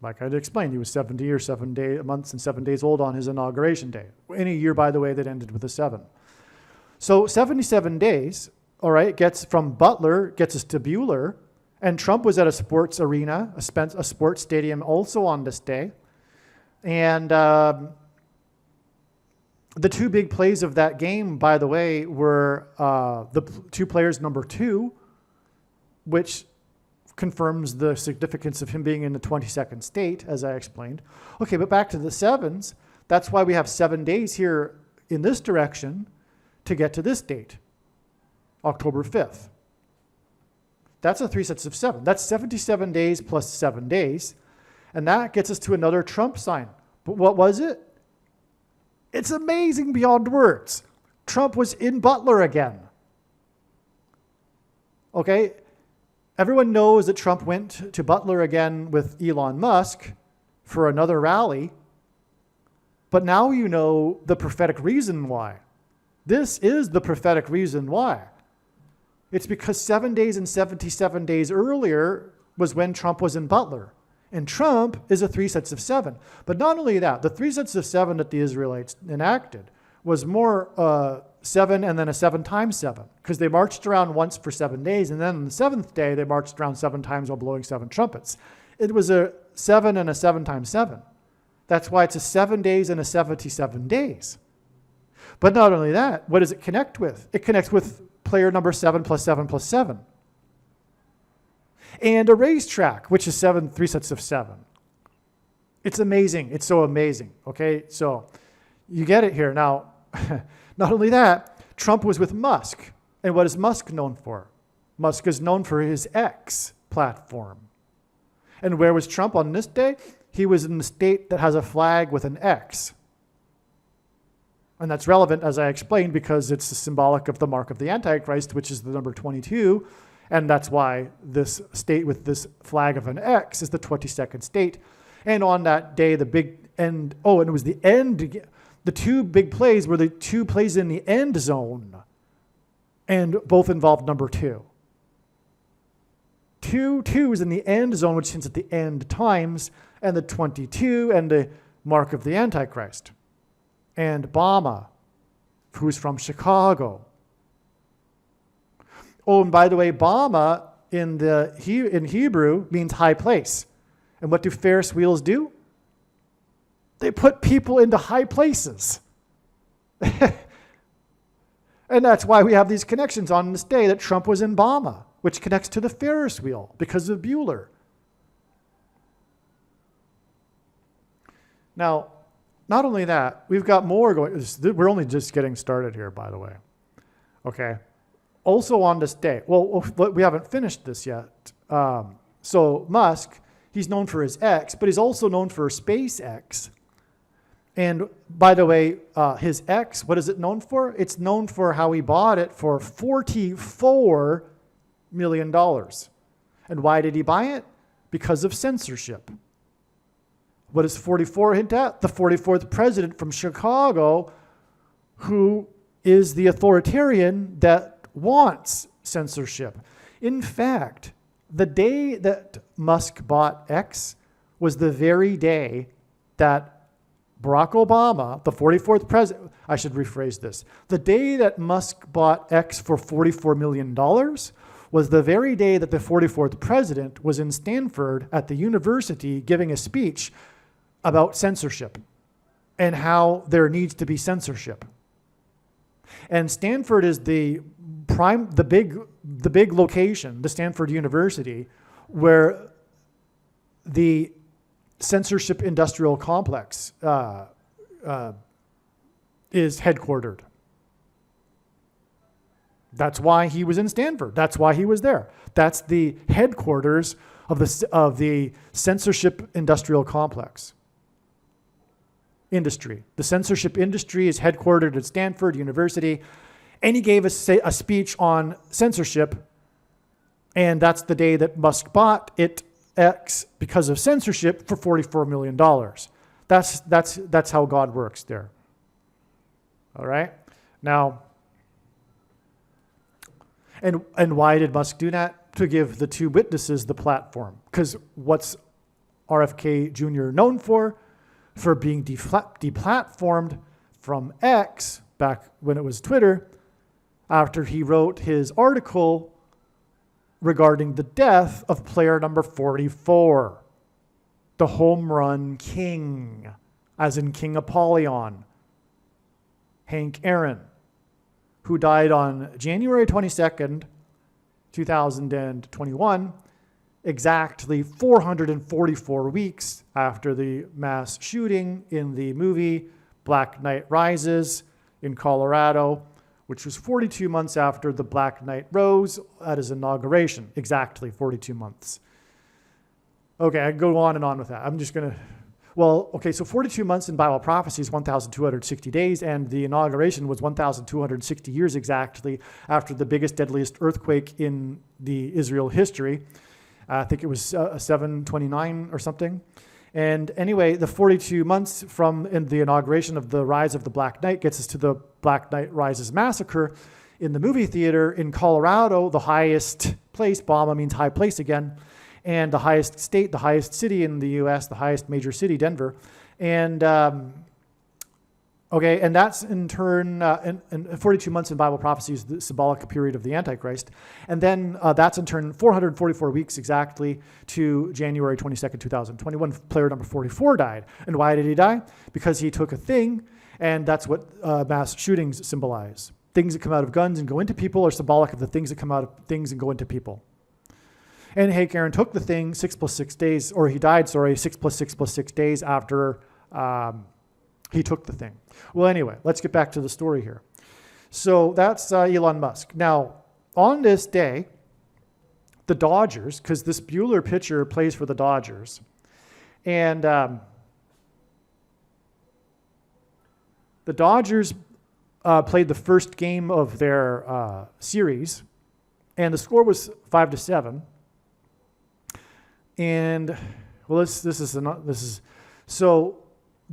Like I explained, he was 70 or 7 months and 7 days old on his inauguration day. In a year, by the way, that ended with a 7. So 77 days, all right, gets from Butler, gets us to Bueller. And Trump was at a sports arena, a sports stadium also on this day. And the two big plays of that game, by the way, were the two players number 2, which confirms the significance of him being in the 22nd state, as I explained. Okay, but back to the 7s. That's why we have 7 days here in this direction to get to this date, October 5th. That's a 3 sets of 7. That's 77 days plus 7 days. And that gets us to another Trump sign. But what was it? It's amazing beyond words. Trump was in Butler again. Okay? Everyone knows that Trump went to Butler again with Elon Musk for another rally. But now you know the prophetic reason why. This is the prophetic reason why. It's because 7 days and 77 days earlier was when Trump was in Butler. And Trump is a 3 sets of 7. But not only that, the 3 sets of 7 that the Israelites enacted was more 7 and then a 7 times 7. Because they marched around once for 7 days, and then on the 7th day, they marched around 7 times while blowing 7 trumpets. It was a 7 and a 7 times 7. That's why it's a 7 days and a 77 days. But not only that, what does it connect with? It connects with player number 7 plus 7 plus 7. And a racetrack, which is 3 sets of 7. It's amazing. It's so amazing. Okay, so you get it here. Now, not only that, Trump was with Musk. And what is Musk known for? Musk is known for his X platform. And where was Trump on this day? He was in the state that has a flag with an X. And that's relevant, as I explained, because it's symbolic of the mark of the Antichrist, which is the number 22. And that's why this state with this flag of an X is the 22nd state. And on that day, the big end, and it was the end, the two big plays were the two plays in the end zone. And both involved number 2. 2 is in the end zone, which hints at the end times, and the 22 and the mark of the Antichrist. And Bama, who's from Chicago. Oh, and by the way, Bama in Hebrew means high place. And what do Ferris wheels do? They put people into high places. And that's why we have these connections on this day that Trump was in Bama, which connects to the Ferris wheel because of Bueller. Now, not only that, we've got more going. We're only just getting started here, by the way. Okay. Also on this day, well, we haven't finished this yet. So Musk, he's known for his X, but he's also known for SpaceX. And by the way, his X, what is it known for? It's known for how he bought it for $44 million. And why did he buy it? Because of censorship. What does 44 hint at? The 44th president from Chicago, who is the authoritarian that wants censorship. In fact, the day that Musk bought X was the very day that Barack Obama, the 44th president, I should rephrase this. The day that Musk bought X for $44 million was the very day that the 44th president was in Stanford at the university giving a speech about censorship and how there needs to be censorship. And Stanford is the big location, the Stanford University, where the censorship industrial complex is headquartered. That's why he was in Stanford. That's why he was there. That's the headquarters of the censorship industrial complex. Industry. The censorship industry is headquartered at Stanford University, and he gave a speech on censorship, and that's the day that Musk bought it X because of censorship for $44 million. That's how God works there. All right? Now, and why did Musk do that? To give the two witnesses the platform. Because what's RFK Jr. known for? For being deplatformed from X, back when it was Twitter, after he wrote his article regarding the death of player number 44, the home run king, as in King Apollyon, Hank Aaron, who died on January 22nd, 2021, exactly 444 weeks after the mass shooting in the movie Black Knight Rises in Colorado, which was 42 months after the Black Knight rose at his inauguration, exactly 42 months. Okay, I can go on and on with that. I'm just going to, so 42 months in Bible prophecy is 1,260 days, and the inauguration was 1,260 years exactly after the biggest, deadliest earthquake in the Israel history. I think it was 729 or something. And anyway, the 42 months from the inauguration of the rise of the Black Knight gets us to the Black Knight Rises massacre in the movie theater in Colorado, the highest place, Bama means high place again, and the highest state, the highest city in the U.S., the highest major city, Denver. And and that's in turn, and 42 months in Bible prophecy is the symbolic period of the Antichrist. And then that's in turn 444 weeks exactly to January 22nd, 2021. Player number 44 died. And why did he die? Because he took a thing, and that's what mass shootings symbolize. Things that come out of guns and go into people are symbolic of the things that come out of things and go into people. And Hank Aaron took the thing 6 + 6 days, or he died, 6 + 6 + 6 days after he took the thing. Well, anyway, let's get back to the story here. So that's Elon Musk. Now, on this day, the Dodgers, because this Buehler pitcher plays for the Dodgers, and the Dodgers played the first game of their series, and the score was 5-7. And well,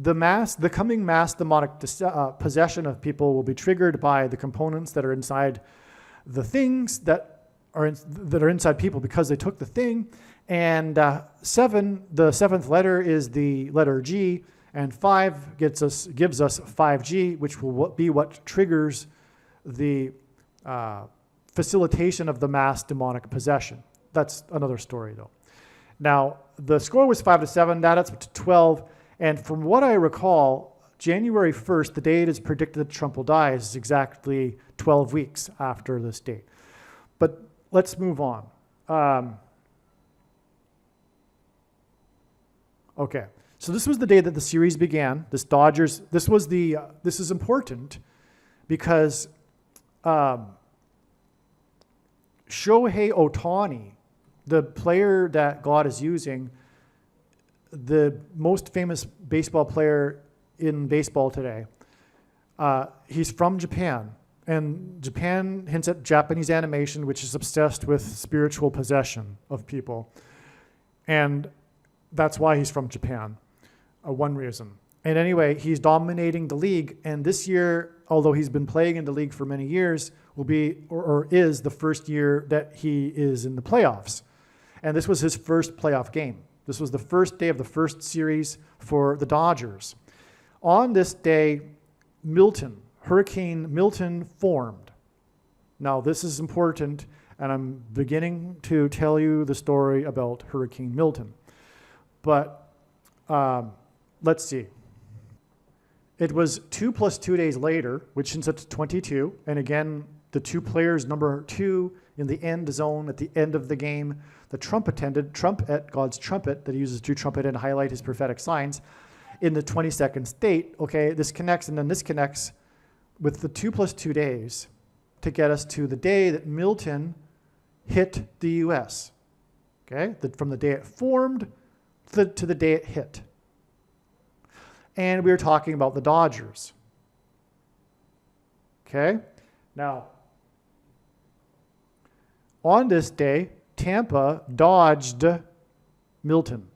the coming mass demonic possession of people will be triggered by the components that are inside the things that are inside people because they took the thing. And the seventh letter is the letter G, and 5 gives us 5G, which will be what triggers the facilitation of the mass demonic possession. That's another story, though. Now, the score was 5-7. Now it's up to 12. And from what I recall, January 1st, the date is predicted that Trump will die, is exactly 12 weeks after this date. But let's move on. Okay, So this was the day that the series began. This is important because Shohei Ohtani, the player that God is using, the most famous baseball player in baseball today, he's from Japan. And Japan hints at Japanese animation, which is obsessed with spiritual possession of people. And that's why he's from Japan, one reason. And anyway, he's dominating the league. And this year, although he's been playing in the league for many years, will be or is the first year that he is in the playoffs. And this was his first playoff game. This was the first day of the first series for the Dodgers. On this day, Hurricane Milton formed. Now, this is important, and I'm beginning to tell you the story about Hurricane Milton. But let's see. It was 2 + 2 days later, which is at 22. And again, the two players, number 2 in the end zone at the end of the game, the trumpet, God's trumpet that he uses to trumpet and highlight his prophetic signs in the 22nd state. Okay, this connects, and then this connects with the 2 + 2 days to get us to the day that Milton hit the U.S. Okay, from the day it formed to the day it hit. And we were talking about the Dodgers. Okay, now on this day, Tampa dodged Milton.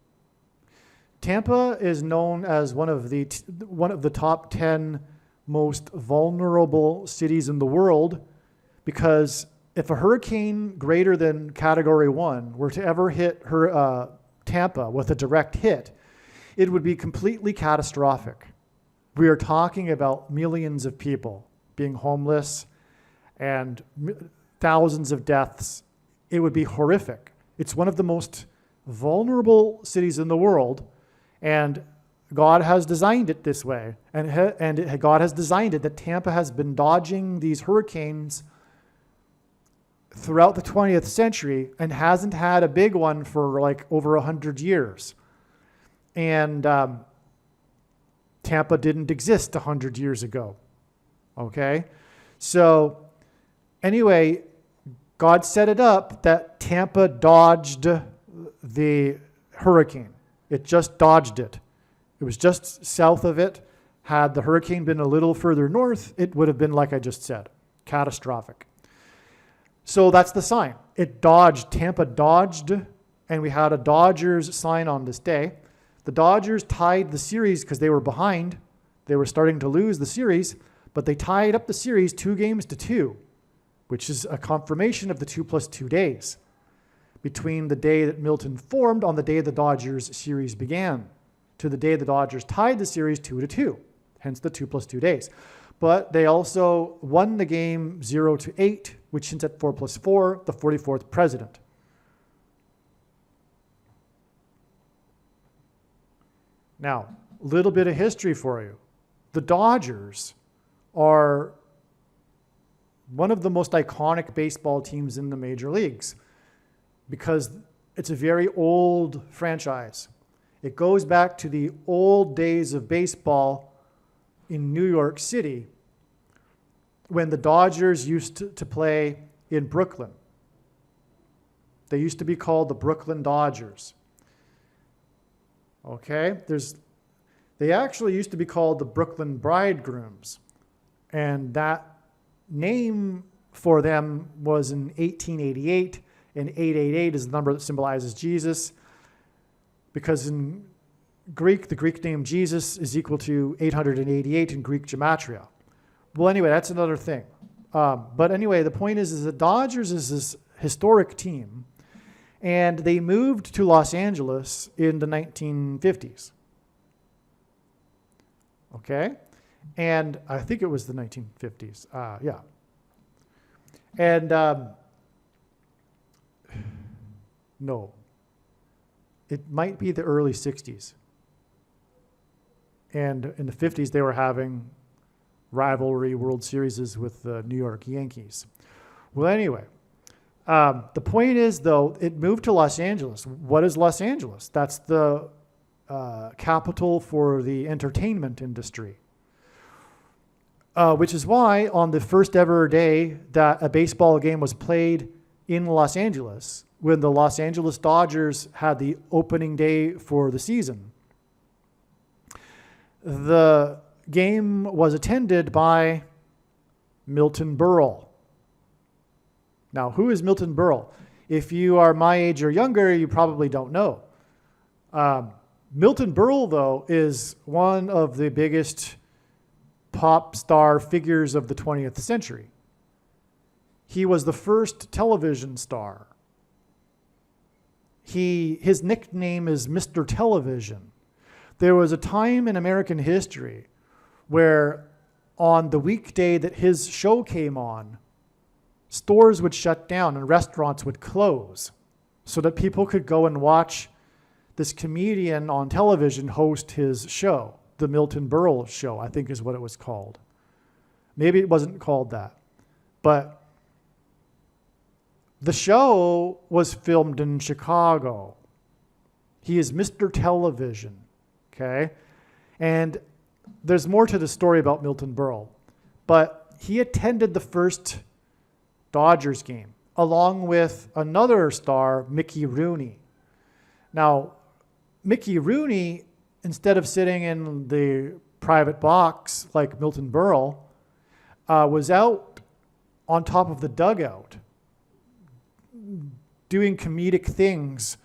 Tampa is known as one of the top 10 most vulnerable cities in the world, because if a hurricane greater than Category 1 were to ever hit Tampa with a direct hit, it would be completely catastrophic. We are talking about millions of people being homeless and thousands of deaths. It would be horrific. It's one of the most vulnerable cities in the world, and God has designed it this way. And God has designed it that Tampa has been dodging these hurricanes throughout the 20th century and hasn't had a big one for like over 100 years. And Tampa didn't exist 100 years ago. Okay? So anyway, God set it up that Tampa dodged the hurricane. It just dodged it. It was just south of it. Had the hurricane been a little further north, it would have been, like I just said, catastrophic. So that's the sign. It dodged. Tampa dodged, and we had a Dodgers sign on this day. The Dodgers tied the series because they were behind. They were starting to lose the series, but they tied up the series 2-2, which is a confirmation of the 2 + 2 days between the day that Milton formed on the day the Dodgers series began to the day the Dodgers tied the series 2-2, hence the 2 + 2 days. But they also won the game 0-8, which hints at 4 + 4, the 44th president. Now, a little bit of history for you. The Dodgers are one of the most iconic baseball teams in the major leagues because it's a very old franchise. It goes back to the old days of baseball in New York City when the Dodgers used to play in Brooklyn. They used to be called the Brooklyn Dodgers. Okay? They actually used to be called the Brooklyn Bridegrooms. And that name for them was in 1888, and 888 is the number that symbolizes Jesus, because in Greek, the Greek name Jesus is equal to 888 in Greek gematria. Well, anyway, that's another thing. But anyway, the point is that Dodgers is this historic team, and they moved to Los Angeles in the 1950s. Okay? And I think it was the 1950s. Yeah. And no. It might be the early 60s. And in the 50s, they were having rivalry World Series with the New York Yankees. Well, anyway, the point is, though, it moved to Los Angeles. What is Los Angeles? That's the capital for the entertainment industry. Which is why on the first ever day that a baseball game was played in Los Angeles, when the Los Angeles Dodgers had the opening day for the season, the game was attended by Milton Berle. Now, who is Milton Berle? If you are my age or younger, you probably don't know. Milton Berle, though, is one of the biggest pop star figures of the 20th century. He was the first television star. His nickname is Mr. Television. There was a time in American history where on the weekday that his show came on, stores would shut down and restaurants would close so that people could go and watch this comedian on television host his show. The Milton Berle Show, I think is what it was called. Maybe it wasn't called that. But the show was filmed in Chicago. He is Mr. Television, okay? And there's more to the story about Milton Berle, but he attended the first Dodgers game along with another star, Mickey Rooney. Now, Mickey Rooney, instead of sitting in the private box like Milton Berle, was out on top of the dugout doing comedic things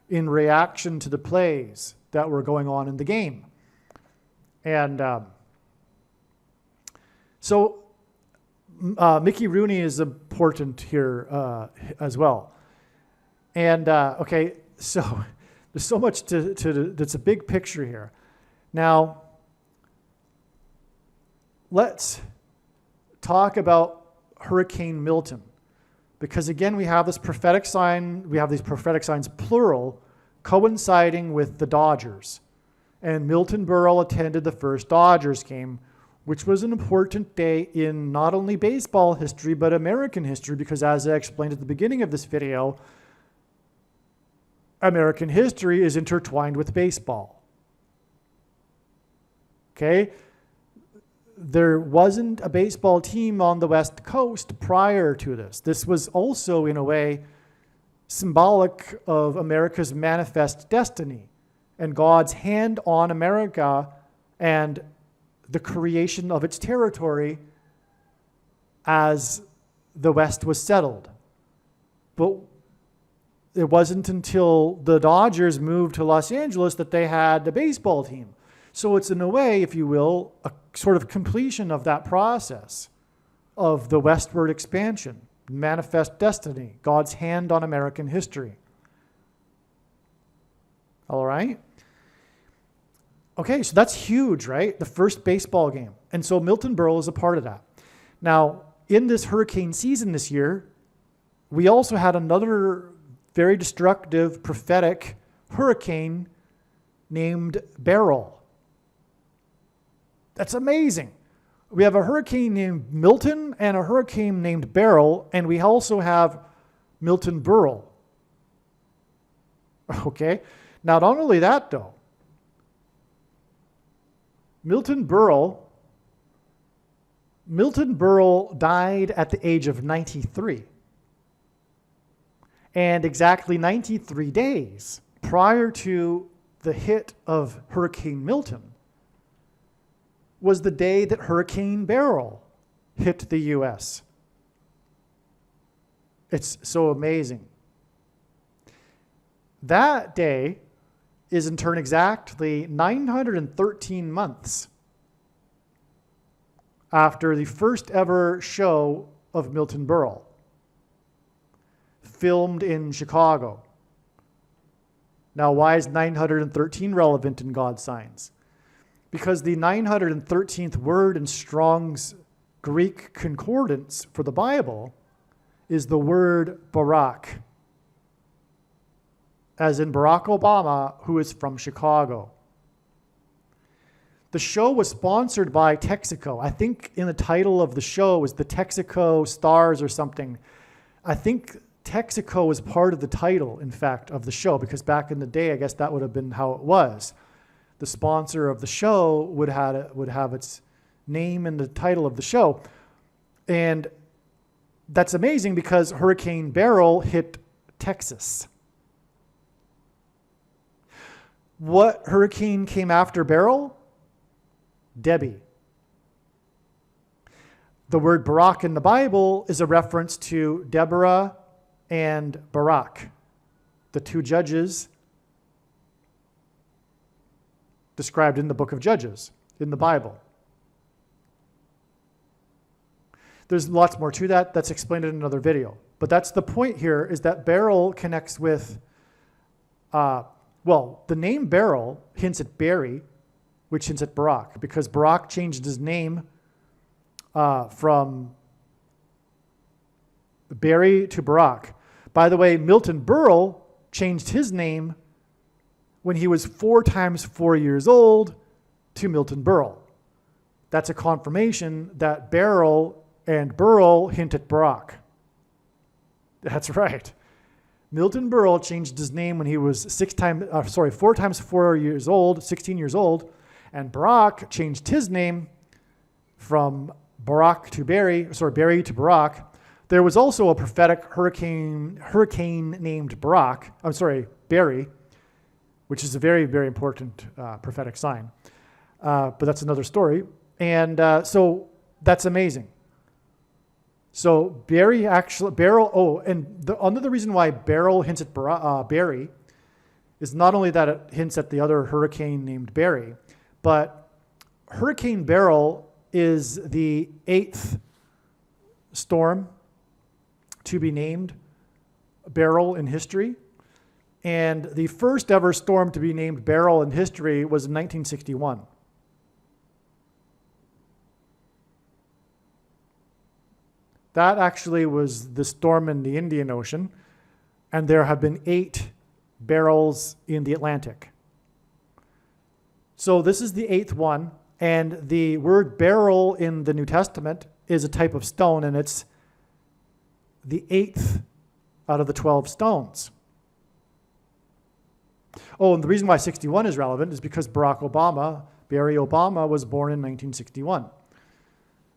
in reaction to the plays that were going on in the game. And so Mickey Rooney is important here as well. And okay, so there's so much that's a big picture here. Now, let's talk about Hurricane Milton. Because again, we have this prophetic sign, we have these prophetic signs, plural, coinciding with the Dodgers. And Milton Berle attended the first Dodgers game, which was an important day in not only baseball history, but American history, because as I explained at the beginning of this video, American history is intertwined with baseball. Okay? There wasn't a baseball team on the West Coast prior to this. This was also, in a way, symbolic of America's manifest destiny and God's hand on America and the creation of its territory as the West was settled. But it wasn't until the Dodgers moved to Los Angeles that they had a baseball team. So it's, in a way, if you will, a sort of completion of that process of the westward expansion, manifest destiny, God's hand on American history. All right? Okay, so that's huge, right? The first baseball game. And so Milton Berle is a part of that. Now, in this hurricane season this year, we also had another very destructive prophetic hurricane named Beryl. That's amazing. We have a hurricane named Milton and a hurricane named Beryl, and we also have Milton Berle. Okay? Now, not only that, though, Milton Berle died at the age of 93. And exactly 93 days prior to the hit of Hurricane Milton was the day that Hurricane Beryl hit the U.S. It's so amazing. That day is in turn exactly 913 months after the first ever show of Milton Berle, filmed in Chicago. Now, why is 913 relevant in God's signs? Because the 913th word in Strong's Greek concordance for the Bible is the word Barack, as in Barack Obama, who is from Chicago. The show was sponsored by Texaco. I think in the title of the show was the Texaco Stars or something. I think Texaco was part of the title, in fact, of the show, because back in the day, I guess that would have been how it was. the sponsor of the show, would have its name in the title of the show. And that's amazing because Hurricane Beryl hit Texas. What hurricane came after Beryl? Debbie. The word Barak in the Bible is a reference to Deborah and Barak, the two judges described in the book of Judges in the Bible. There's lots more to that. That's explained in another video. But that's the point here, is that Beryl connects with, the name Beryl hints at Barry, which hints at Barak, because Barak changed his name from Barry to Barak. By the way, Milton Berle changed his name when he was 4 times 4 years old to Milton Berle. That's a confirmation that Beryl and Berle hint at Barak. That's right. Milton Berle changed his name when he was 4 times 4 years old, 16 years old, and Barak changed his name from Barry to Barak. There was also a prophetic hurricane named Barry, which is a very, very important prophetic sign. But that's another story. And so that's amazing. So another reason why Beryl hints at Barry is not only that it hints at the other hurricane named Barry, but Hurricane Beryl is the 8th storm to be named Beryl in history. And the first ever storm to be named Beryl in history was in 1961. That actually was the storm in the Indian Ocean, and there have been 8 Beryls in the Atlantic. So this is the 8th one, and the word beryl in the New Testament is a type of stone, and it's the 8th out of the 12 stones. Oh, and the reason why 61 is relevant is because Barry Obama, was born in 1961.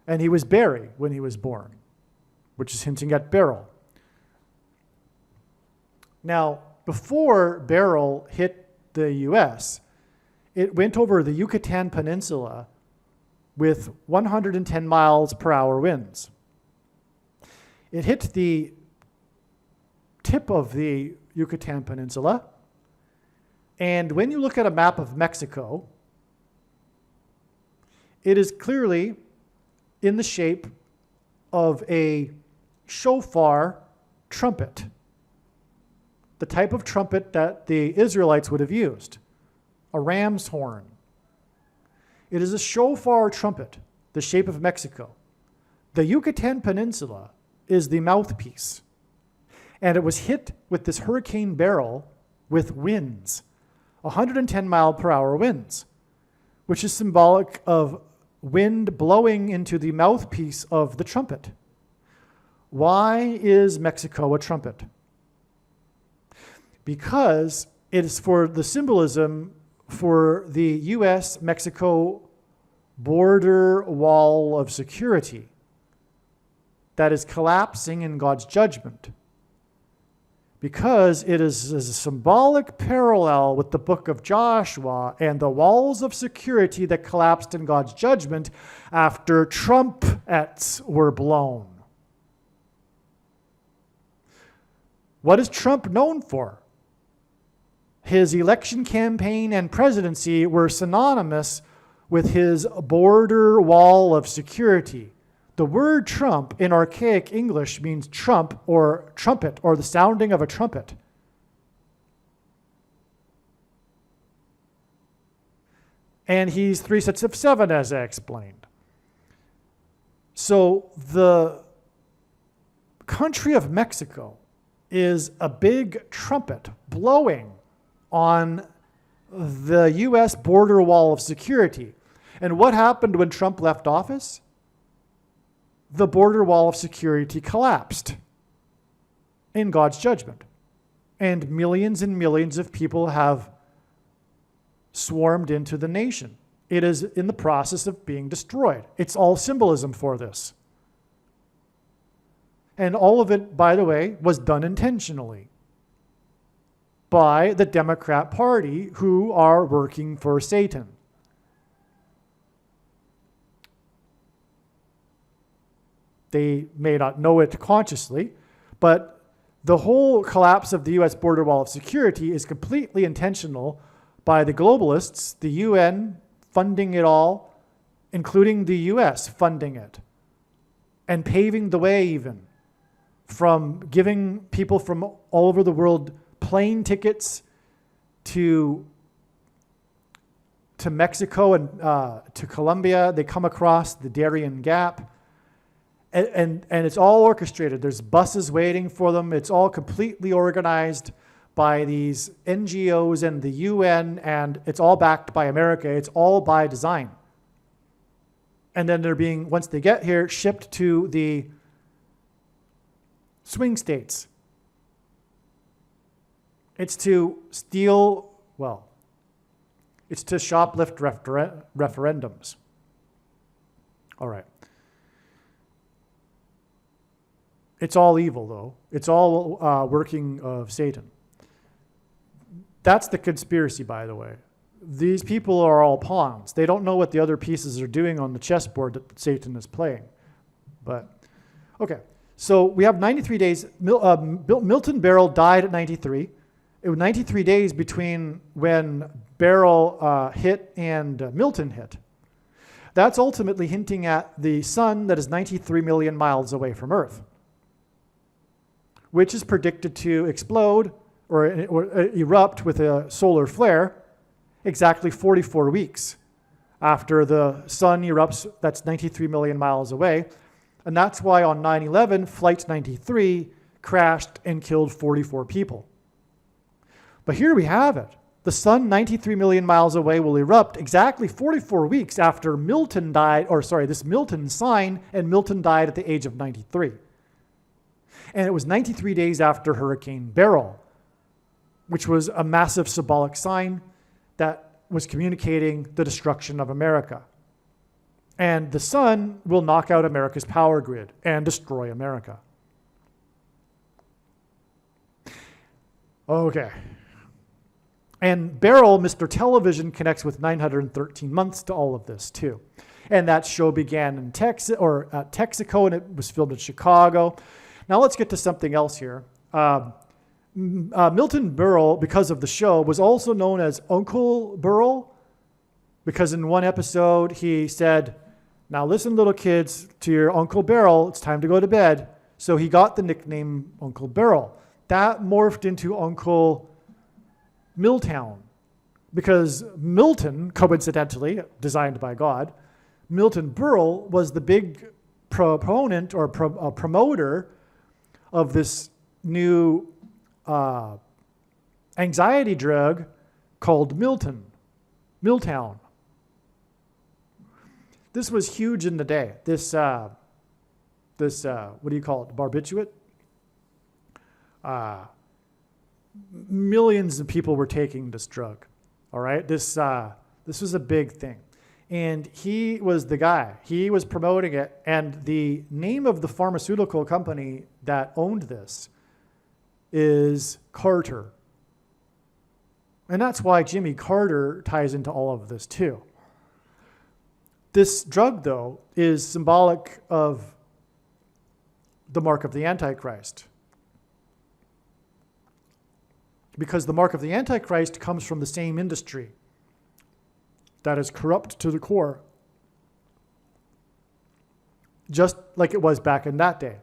And he was Barry when he was born, which is hinting at Beryl. Now, before Beryl hit the U.S., it went over the Yucatan Peninsula with 110 miles per hour winds. It hit the tip of the Yucatan Peninsula, and when you look at a map of Mexico, it is clearly in the shape of a shofar trumpet, the type of trumpet that the Israelites would have used, a ram's horn. It is a shofar trumpet, the shape of Mexico. The Yucatan Peninsula is the mouthpiece, and it was hit with this Hurricane Beryl with winds, 110 mile per hour winds, which is symbolic of wind blowing into the mouthpiece of the trumpet. Why is Mexico a trumpet? Because it is for the symbolism for the U.S.-Mexico border wall of security that is collapsing in God's judgment. Because it is a symbolic parallel with the book of Joshua and the walls of security that collapsed in God's judgment after trumpets were blown. What is Trump known for? His election campaign and presidency were synonymous with his border wall of security. The word Trump in archaic English means trump or trumpet or the sounding of a trumpet. And he's 3 sets of 7, as I explained. So the country of Mexico is a big trumpet blowing on the U.S. border wall of security. And what happened when Trump left office? The border wall of security collapsed in God's judgment. And millions of people have swarmed into the nation. It is in the process of being destroyed. It's all symbolism for this. And all of it, by the way, was done intentionally by the Democrat Party, who are working for Satan. They may not know it consciously, but the whole collapse of the U.S. border wall of security is completely intentional by the globalists, the UN funding it all, including the U.S. funding it, and paving the way even, from giving people from all over the world plane tickets to Mexico and to Colombia. They come across the Darien Gap. And it's all orchestrated. There's buses waiting for them. It's all completely organized by these NGOs and the UN, and it's all backed by America. It's all by design. And then they're being, once they get here, shipped to the swing states. It's to steal, well, it's to shoplift referendums. All right. It's all evil, though. It's all working of Satan. That's the conspiracy, by the way. These people are all pawns. They don't know what the other pieces are doing on the chessboard that Satan is playing. But, okay. So we have 93 days. Milton Berle died at 93. It was 93 days between when Berle hit and Milton hit. That's ultimately hinting at the sun that is 93 million miles away from Earth, which is predicted to explode or erupt with a solar flare exactly 44 weeks after the sun erupts. That's 93 million miles away. And that's why on 9/11, Flight 93 crashed and killed 44 people. But here we have it. The sun 93 million miles away will erupt exactly 44 weeks after Milton died, this Milton sign, and Milton died at the age of 93. And it was 93 days after Hurricane Beryl, which was a massive symbolic sign that was communicating the destruction of America. And the sun will knock out America's power grid and destroy America. Okay. And Beryl, Mr. Television, connects with 913 months to all of this too. And that show began in Texaco, and it was filmed in Chicago. Now let's get to something else here. Milton Berle, because of the show, was also known as Uncle Berle, because in one episode he said, "Now listen, little kids, to your Uncle Beryl, it's time to go to bed." So he got the nickname Uncle Beryl. That morphed into Uncle Milltown, because Milton, coincidentally, designed by God, Milton Berle was the big proponent or promoter of this new anxiety drug called Milltown. This was huge in the day. This what do you call it? Barbiturate? Millions of people were taking this drug. All right, this was a big thing, and he was the guy. He was promoting it, and the name of the pharmaceutical company that owned this is Carter, and that's why Jimmy Carter ties into all of this too. This drug, though, is symbolic of the mark of the Antichrist, because the mark of the Antichrist comes from the same industry that is corrupt to the core, just like it was back in that day.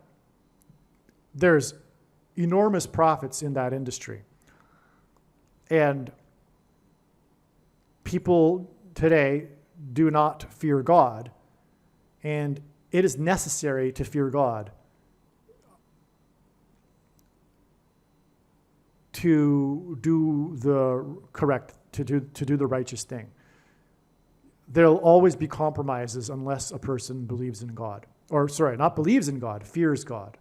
There's enormous profits in that industry. And people today do not fear God, and it is necessary to fear God to do the correct, to do the righteous thing. There'll always be compromises unless a person believes in God. Or, sorry, not believes in God, fears God,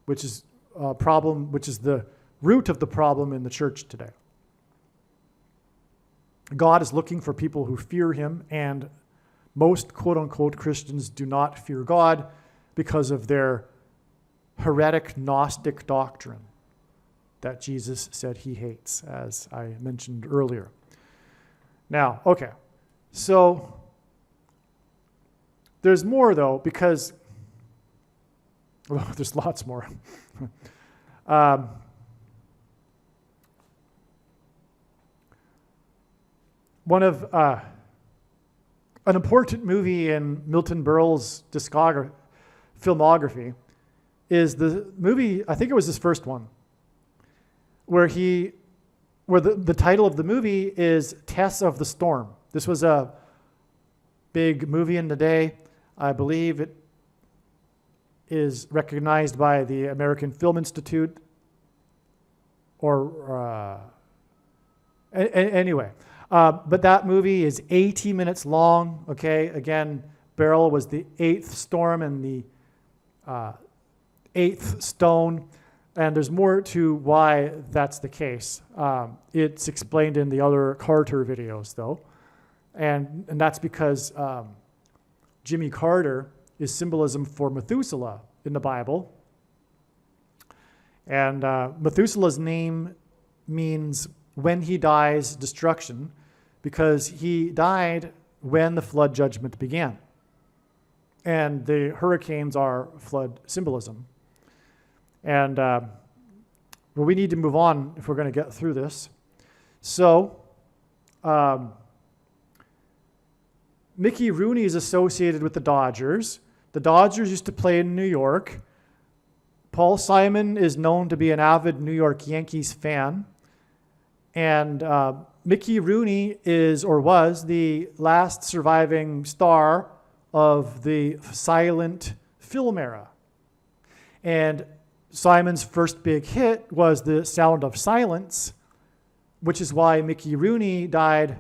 which is a problem, which is the root of the problem in the church today. God is looking for people who fear him, and most quote-unquote Christians do not fear God because of their heretic Gnostic doctrine that Jesus said he hates, as I mentioned earlier. Now, okay, so there's more, though, because there's lots more. One of an important movie in Milton Berle's filmography is the movie, I think it was his first one, where the title of the movie is Tess of the Storm. This was a big movie in the day. I believe it is recognized by the American Film Institute, or anyway. But that movie is 80 minutes long, okay? Again, Beryl was the eighth storm and the eighth stone, and there's more to why that's the case. It's explained in the other Carter videos, though, and that's because Jimmy Carter is symbolism for Methuselah in the Bible, and Methuselah's name means when he dies, destruction, because he died when the flood judgment began. And the hurricanes are flood symbolism. And we need to move on if we're going to get through this. So, Mickey Rooney is associated with the Dodgers. The Dodgers used to play in New York. Paul Simon is known to be an avid New York Yankees fan. And Mickey Rooney is, or was, the last surviving star of the silent film era. And Simon's first big hit was The Sound of Silence, which is why Mickey Rooney died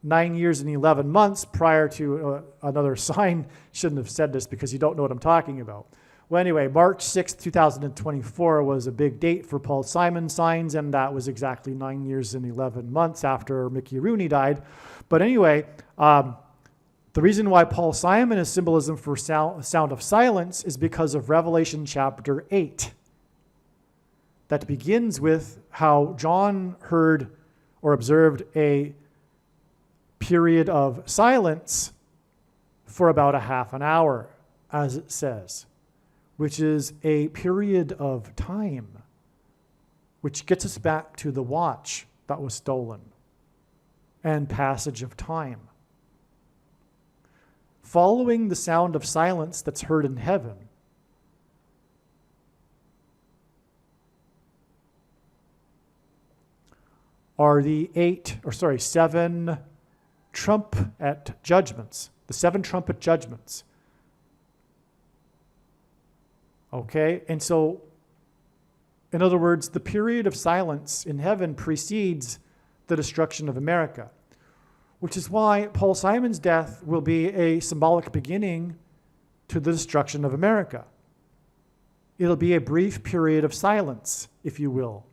9 years and 11 months prior to another sign. Shouldn't have said this because you don't know what I'm talking about. Well, anyway, March 6, 2024 was a big date for Paul Simon signs, and that was exactly 9 years and 11 months after Mickey Rooney died. But anyway, the reason why Paul Simon is symbolism for Sound of Silence is because of Revelation chapter 8. That begins with how John heard or observed a period of silence for about a half an hour, as it says, which is a period of time, which gets us back to the watch that was stolen and passage of time. Following the sound of silence that's heard in heaven are the seven trumpet judgments, the seven trumpet judgments. Okay, and so, in other words, the period of silence in heaven precedes the destruction of America, which is why Paul Simon's death will be a symbolic beginning to the destruction of America. It'll be a brief period of silence, if you will.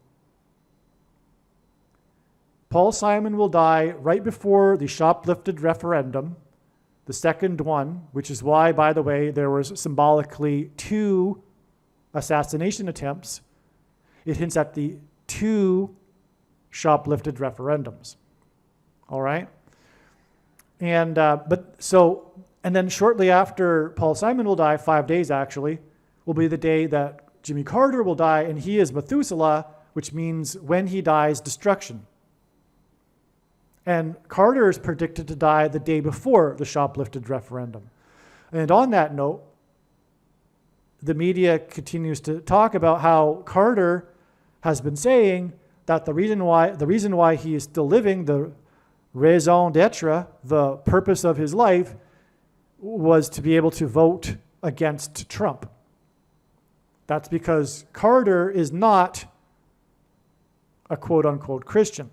Paul Simon will die right before the shoplifted referendum, the second one, which is why, by the way, there was symbolically 2 assassination attempts. It hints at the 2 shoplifted referendums. All right? And then shortly after Paul Simon will die, 5 days actually, will be the day that Jimmy Carter will die, and he is Methuselah, which means when he dies, destruction. And Carter is predicted to die the day before the shoplifted referendum. And on that note, the media continues to talk about how Carter has been saying that the reason why he is still living, the raison d'etre, the purpose of his life, was to be able to vote against Trump. That's because Carter is not a quote-unquote Christian.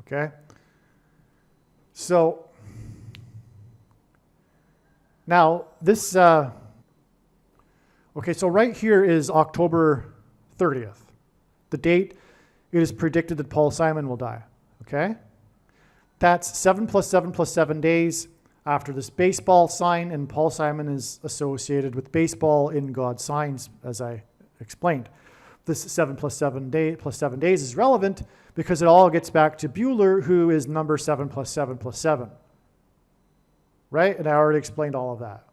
Okay? So, now this, Okay, so right here is October 30th, the date it is predicted that Paul Simon will die, okay? That's 7 plus 7 plus 7 days after this baseball sign, and Paul Simon is associated with baseball in God's signs, as I explained. This 7 plus 7 days is relevant because it all gets back to Buehler, who is number 7 plus 7 plus 7. Right? And I already explained all of that.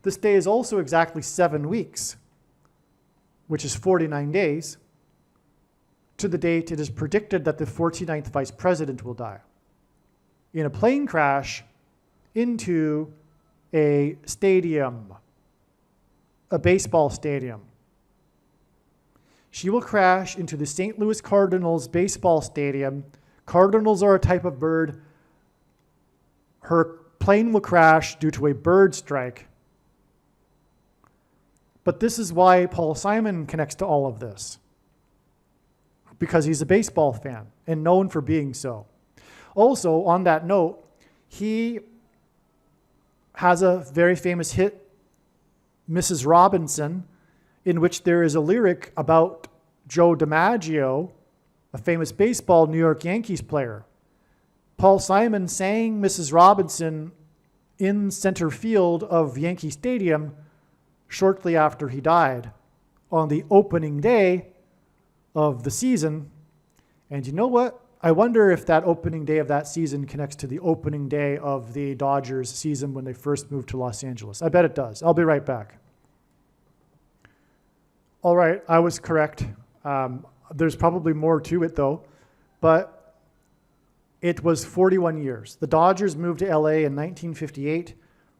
This day is also exactly 7 weeks, which is 49 days, to the date it is predicted that the 49th vice president will die in a plane crash into a stadium, a baseball stadium. She will crash into the St. Louis Cardinals baseball stadium. Cardinals are a type of bird. Her plane will crash due to a bird strike. But this is why Paul Simon connects to all of this, because he's a baseball fan and known for being so. Also, on that note, he has a very famous hit, Mrs. Robinson, in which there is a lyric about Joe DiMaggio, a famous baseball New York Yankees player. Paul Simon sang Mrs. Robinson in center field of Yankee Stadium shortly after he died on the opening day of the season. And you know what? I wonder if that opening day of that season connects to the opening day of the Dodgers season when they first moved to Los Angeles. I bet it does. I'll be right back. All right, I was correct. There's probably more to it, though. But it was 41 years. The Dodgers moved to LA in 1958.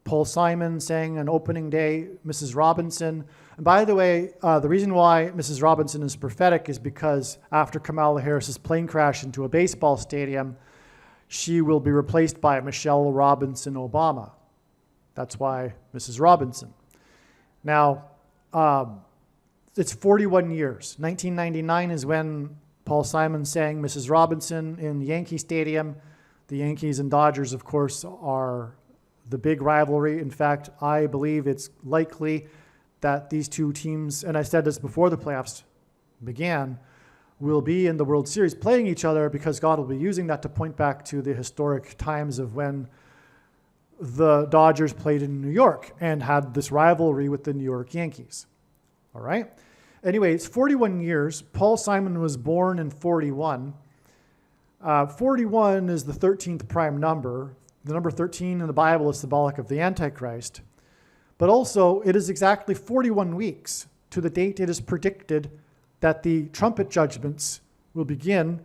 Paul Simon sang on opening day, Mrs. Robinson. And by the way, the reason why Mrs. Robinson is prophetic is because after Kamala Harris's plane crash into a baseball stadium, she will be replaced by Michelle Robinson Obama. That's why Mrs. Robinson. Now, it's 41 years. 1999 is when Paul Simon sang Mrs. Robinson in Yankee Stadium. The Yankees and Dodgers, of course, are the big rivalry. In fact, I believe it's likely that these two teams, and I said this before the playoffs began, will be in the World Series playing each other because God will be using that to point back to the historic times of when the Dodgers played in New York and had this rivalry with the New York Yankees. All right? Anyway, it's 41 years. Paul Simon was born in 41. 41 is the 13th prime number. The number 13 in the Bible is symbolic of the Antichrist. But also, it is exactly 41 weeks to the date it is predicted that the trumpet judgments will begin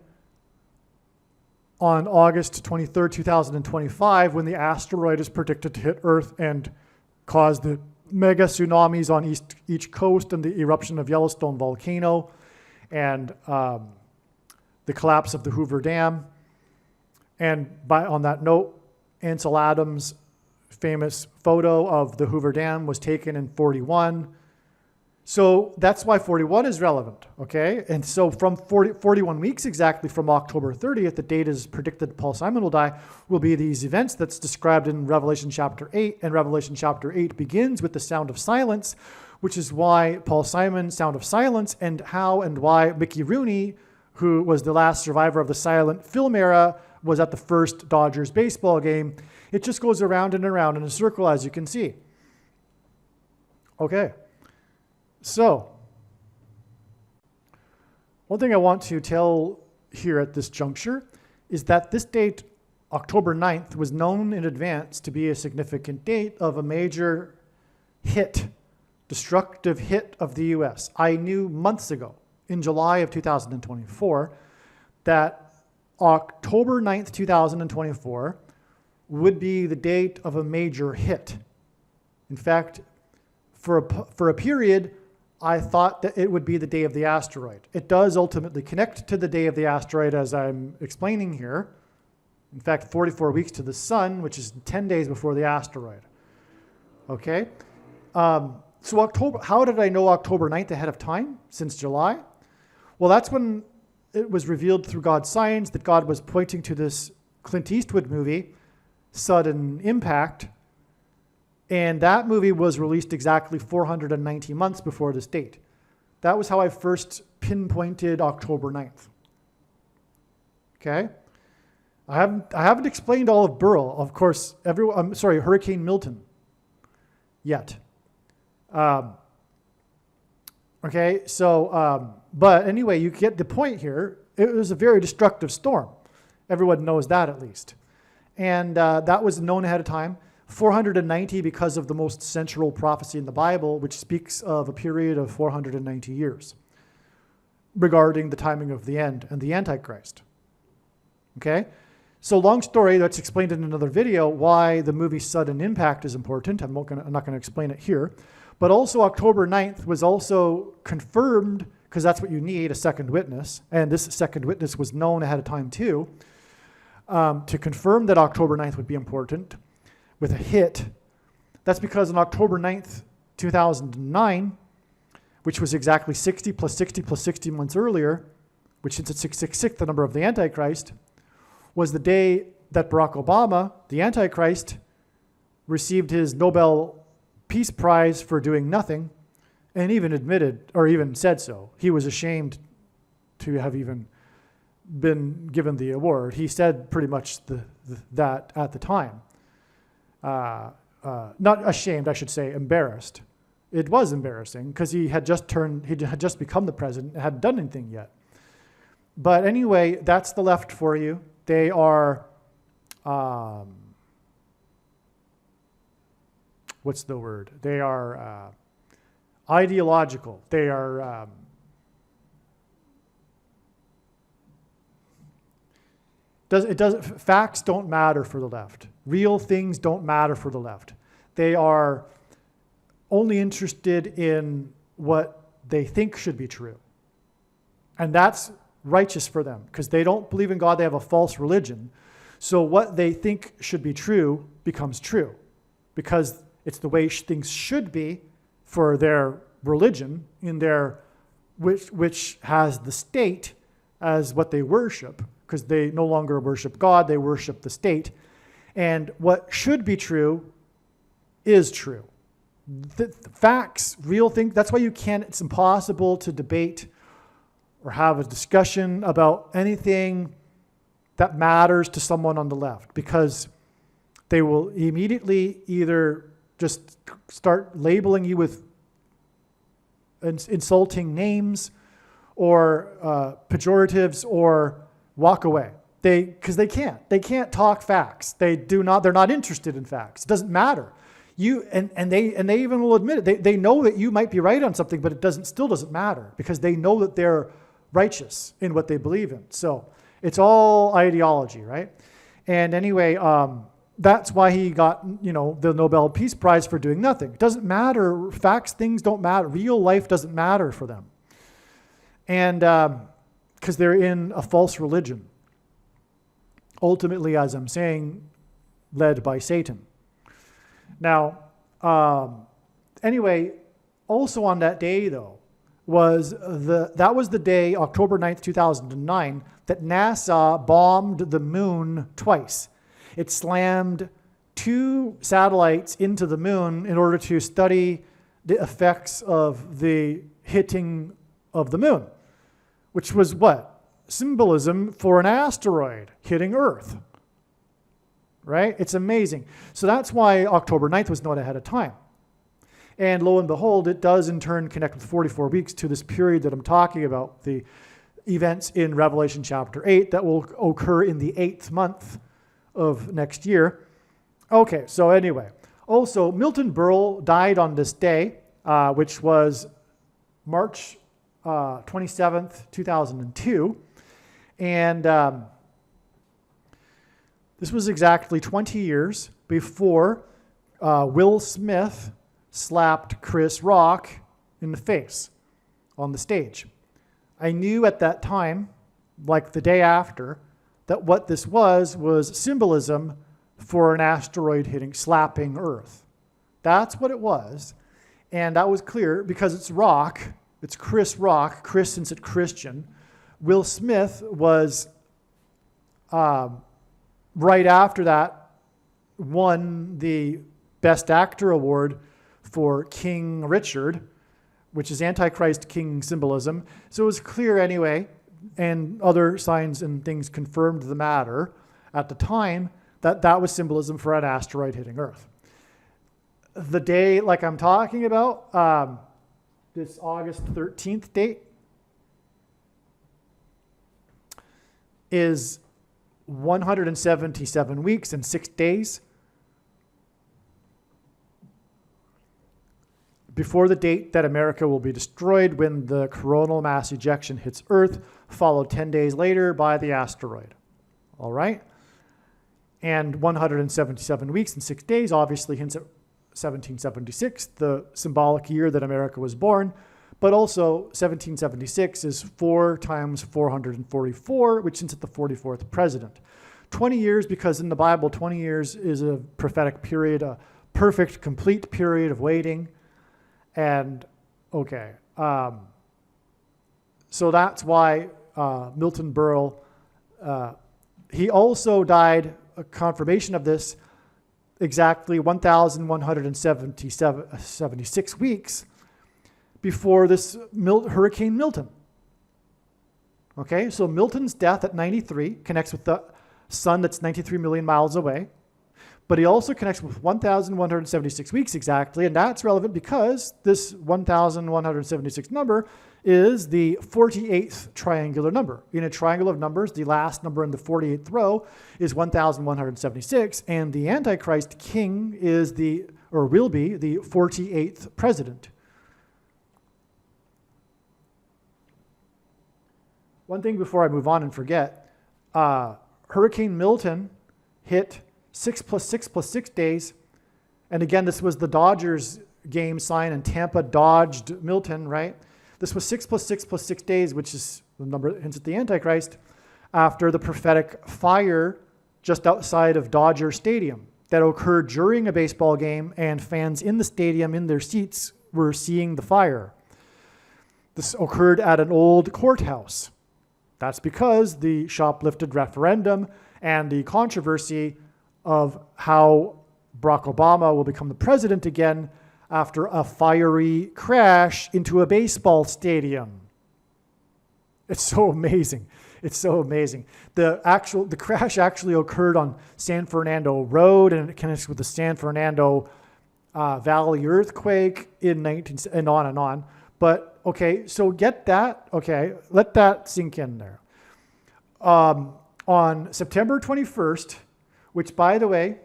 on August 23rd, 2025, when the asteroid is predicted to hit Earth and cause the mega tsunamis on each coast and the eruption of Yellowstone volcano and the collapse of the Hoover Dam. And on that note, Ansel Adams' famous photo of the Hoover Dam was taken in 41. So that's why 41 is relevant, okay? And so from 41 weeks exactly from October 30th, the date is predicted Paul Simon will die, will be these events that's described in Revelation chapter 8. And Revelation chapter 8 begins with the sound of silence, which is why Paul Simon, Sound of Silence, and how and why Mickey Rooney, who was the last survivor of the silent film era, was at the first Dodgers baseball game. It just goes around and around in a circle, as you can see. Okay. So, one thing I want to tell here at this juncture is that this date, October 9th, was known in advance to be a significant date of a major hit, destructive hit of the U.S. I knew months ago, in July of 2024, that October 9th, 2024 would be the date of a major hit. In fact, for a period, I thought that it would be the day of the asteroid. It does ultimately connect to the day of the asteroid, as I'm explaining here. In fact, 44 weeks to the sun, which is 10 days before the asteroid. Okay? So October, how did I know October 9th ahead of time, since July? Well, that's when it was revealed through God's signs that God was pointing to this Clint Eastwood movie, Sudden Impact, And that movie was released exactly 490 months before this date. That was how I first pinpointed October 9th. Okay? I haven't explained all of Burl. Of course, Hurricane Milton yet. Okay, so, but anyway, you get the point here. It was a very destructive storm. Everyone knows that at least. And that was known ahead of time. 490 because of the most central prophecy in the Bible, which speaks of a period of 490 years regarding the timing of the end and the Antichrist. Okay? So long story, that's explained in another video why the movie Sudden Impact is important. I'm not going to explain it here. But also October 9th was also confirmed, because that's what you need, a second witness. And this second witness was known ahead of time too, to confirm that October 9th would be important with a hit. That's because on October 9th, 2009, which was exactly 60 plus 60 plus 60 months earlier, which since it's 666, the number of the Antichrist, was the day that Barack Obama, the Antichrist, received his Nobel Peace Prize for doing nothing, and even admitted, or even said so. He was ashamed to have even been given the award. He said pretty much that at the time. Not ashamed, I should say, embarrassed. It was embarrassing because he had just become the president and hadn't done anything yet. But anyway, that's the left for you. They are, what's the word? They are ideological. They are, facts don't matter for the left. Real things don't matter for the left. They are only interested in what they think should be true. And that's righteous for them because they don't believe in God. They have a false religion. So what they think should be true becomes true because it's the way things should be for their religion in their which has the state as what they worship because they no longer worship God, they worship the state. And what should be true is true. The facts, real things, that's why it's impossible to debate or have a discussion about anything that matters to someone on the left because they will immediately either just start labeling you with insulting names or pejoratives or walk away. Because they can't talk facts. They're not interested in facts. It doesn't matter. They even will admit it. They know that you might be right on something, but it still doesn't matter because they know that they're righteous in what they believe in. So it's all ideology, right? And anyway, that's why he got, the Nobel Peace Prize for doing nothing. It doesn't matter. Facts, things don't matter. Real life doesn't matter for them. And because they're in a false religion. Ultimately, as I'm saying, led by Satan. Now, anyway, also on that day, though, that was the day, October 9th, 2009, that NASA bombed the moon twice. It slammed 2 satellites into the moon in order to study the effects of the hitting of the moon, which was what? Symbolism for an asteroid hitting Earth, right? It's amazing. So that's why October 9th was known ahead of time. And lo and behold, it does in turn connect with 44 weeks to this period that I'm talking about, the events in Revelation chapter 8 that will occur in the 8th month of next year. Okay, so anyway. Also, Milton Berle died on this day, which was March 27th, 2002. And this was exactly 20 years before Will Smith slapped Chris Rock in the face on the stage. I knew at that time, like the day after, that what this was symbolism for an asteroid slapping Earth. That's what it was. And that was clear because it's Rock. It's Chris Rock. Chris, since it's Christian. Will Smith was, right after that, won the Best Actor award for King Richard, which is Antichrist king symbolism. So it was clear anyway, and other signs and things confirmed the matter at the time, that that was symbolism for an asteroid hitting Earth. The day, like I'm talking about, this August 13th date, is 177 weeks and 6 days before the date that America will be destroyed when the coronal mass ejection hits Earth, followed 10 days later by the asteroid. All right? And 177 weeks and 6 days obviously hints at 1776, the symbolic year that America was born, but also 1776 is 4 times 444, which hints at the 44th president. 20 years, because in the Bible, 20 years is a prophetic period, a perfect, complete period of waiting. And, okay, so that's why Milton Berle, he also died, a confirmation of this, exactly 1,176 weeks before this Hurricane Milton. Okay, so Milton's death at 93 connects with the sun that's 93 million miles away, but he also connects with 1,176 weeks exactly, and that's relevant because this 1,176 number is the 48th triangular number. In a triangle of numbers, the last number in the 48th row is 1,176, and the Antichrist king is will be the 48th president. One thing before I move on and forget, Hurricane Milton hit 6 + 6 + 6 days, and again, this was the Dodgers game sign, and Tampa dodged Milton, right? This was 6 + 6 + 6 days, which is the number that hints at the Antichrist, after the prophetic fire just outside of Dodger Stadium that occurred during a baseball game, and fans in the stadium in their seats were seeing the fire. This occurred at an old courthouse. That's because the shoplifted referendum and the controversy of how Barack Obama will become the president again after a fiery crash into a baseball stadium. It's so amazing. It's so amazing. The crash actually occurred on San Fernando Road, and it connects with the San Fernando Valley earthquake in and on and on. But okay, so get that. Okay, let that sink in there. On September 21st, which by the way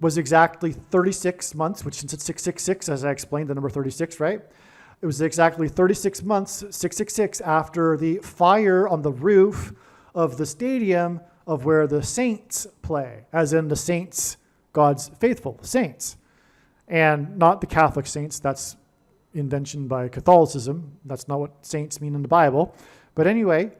was exactly 36 months, which since it's 666, as I explained, the number 36, right? It was exactly 36 months, 666, after the fire on the roof of the stadium of where the saints play, as in the saints, God's faithful saints, and not the Catholic saints. That's invention by Catholicism. That's not what saints mean in the Bible. But anyway,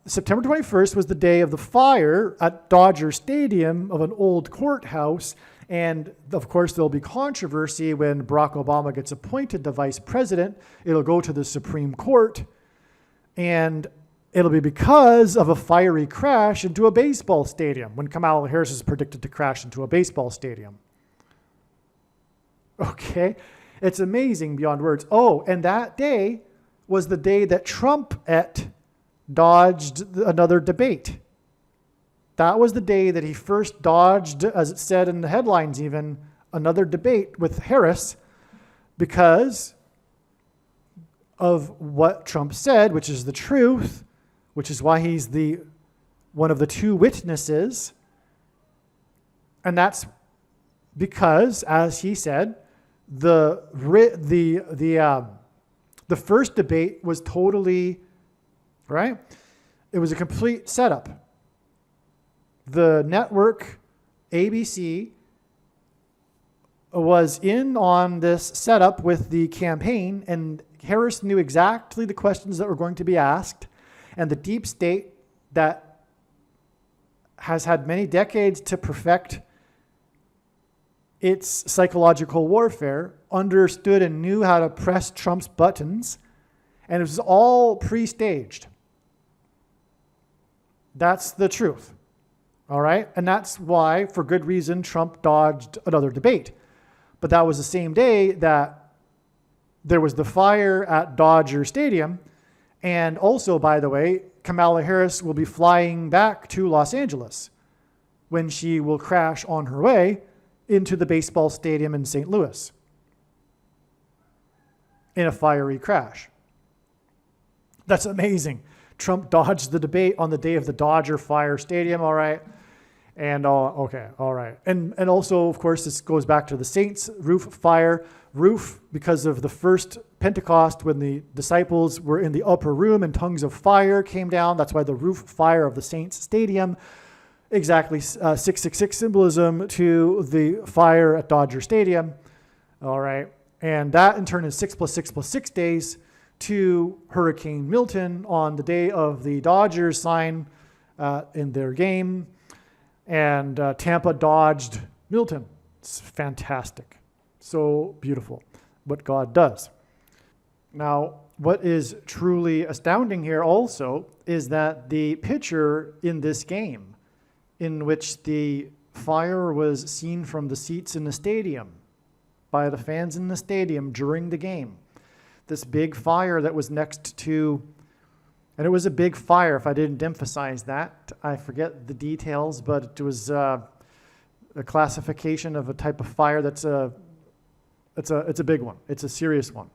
September 21st was the day of the fire at Dodger Stadium of an old courthouse. And of course, there'll be controversy when Barack Obama gets appointed the vice president. It'll go to the Supreme Court. And it'll be because of a fiery crash into a baseball stadium, when Kamala Harris is predicted to crash into a baseball stadium. Okay? It's amazing beyond words. Oh, and that day was the day that Trump dodged another debate. That was the day that he first dodged, as it said in the headlines even, another debate with Harris because of what Trump said, which is the truth, which is why he's one of the two witnesses. And that's because, as he said, the first debate was totally, right? It was a complete setup. The network, ABC, was in on this setup with the campaign, and Harris knew exactly the questions that were going to be asked, and the deep state that has had many decades to perfect its psychological warfare understood and knew how to press Trump's buttons, and it was all pre-staged. That's the truth. All right. And that's why, for good reason, Trump dodged another debate. But that was the same day that there was the fire at Dodger Stadium. And also, by the way, Kamala Harris will be flying back to Los Angeles when she will crash on her way into the baseball stadium in St. Louis in a fiery crash. That's amazing. Trump dodged the debate on the day of the Dodger Fire Stadium, all right? And, okay, all right. And also, of course, this goes back to the Saints' roof fire. Roof, because of the first Pentecost when the disciples were in the upper room and tongues of fire came down. That's why the roof fire of the Saints Stadium. Exactly 666 symbolism to the fire at Dodger Stadium. All right. And that in turn is 6 + 6 + 6 days to Hurricane Milton on the day of the Dodgers sign in their game. And Tampa dodged Milton. It's fantastic. So beautiful what God does. Now, what is truly astounding here also is that the pitcher in this game, in which the fire was seen from the seats in the stadium by the fans in the stadium during the game, this big fire that was next to, and it was a big fire, if I didn't emphasize that. I forget the details, but it was a classification of a type of fire that's it's a big one. It's a serious one.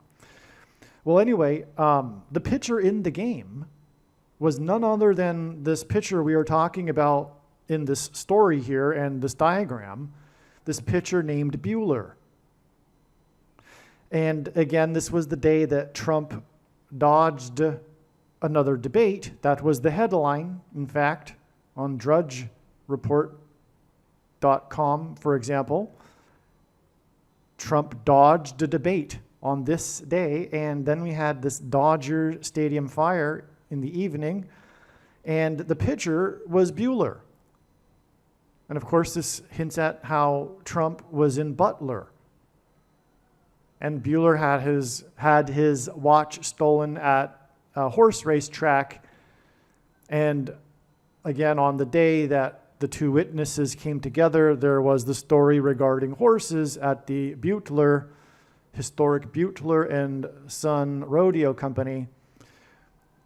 Well, anyway, the pitcher in the game was none other than this pitcher we are talking about in this story here and this diagram, this pitcher named Buehler. And again, this was the day that Trump dodged another debate. That was the headline, in fact, on drudgereport.com, for example. Trump dodged a debate on this day, and then we had this Dodger Stadium fire in the evening, and the pitcher was Buehler. And of course, this hints at how Trump was in Butler. And Buehler had his watch stolen at a horse race track. And again, on the day that the two witnesses came together, there was the story regarding horses at the Buehler, historic Buehler and Son Rodeo Company.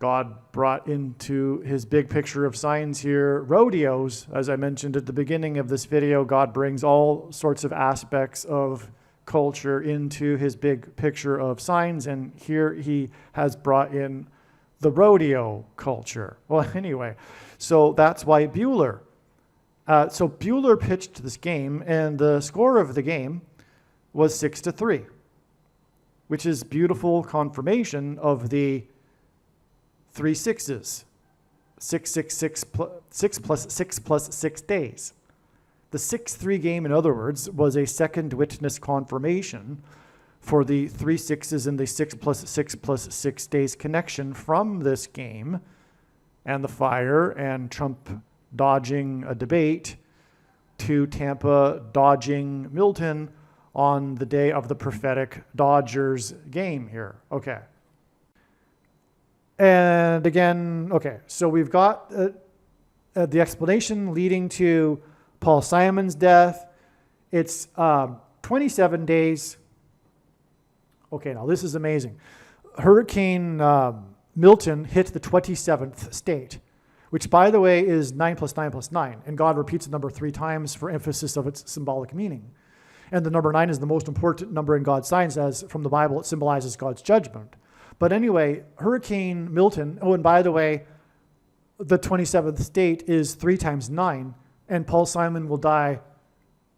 God brought into his big picture of signs here rodeos. As I mentioned at the beginning of this video, God brings all sorts of aspects of culture into his big picture of signs, and here he has brought in the rodeo culture. Well, anyway, so that's why Buehler. So Buehler pitched this game, and the score of the game was 6-3, which is beautiful confirmation of the 3 6s, 6 plus 6 plus 6 days. The 6-3 game, in other words, was a second witness confirmation for the 3 6s and the 6 plus 6 plus 6 days connection from this game and the fire and Trump dodging a debate to Tampa dodging Milton on the day of the prophetic Dodgers game here. Okay. And again, okay, so we've got the explanation leading to Paul Simon's death. It's 27 days. Okay, now this is amazing. Hurricane Milton hit the 27th state, which, by the way, is 9 plus 9 plus 9. And God repeats the number 3 times for emphasis of its symbolic meaning. And the number 9 is the most important number in God's signs, as from the Bible it symbolizes God's judgment. But anyway, Hurricane Milton, oh, and by the way, the 27th state is 3 times 9, and Paul Simon will die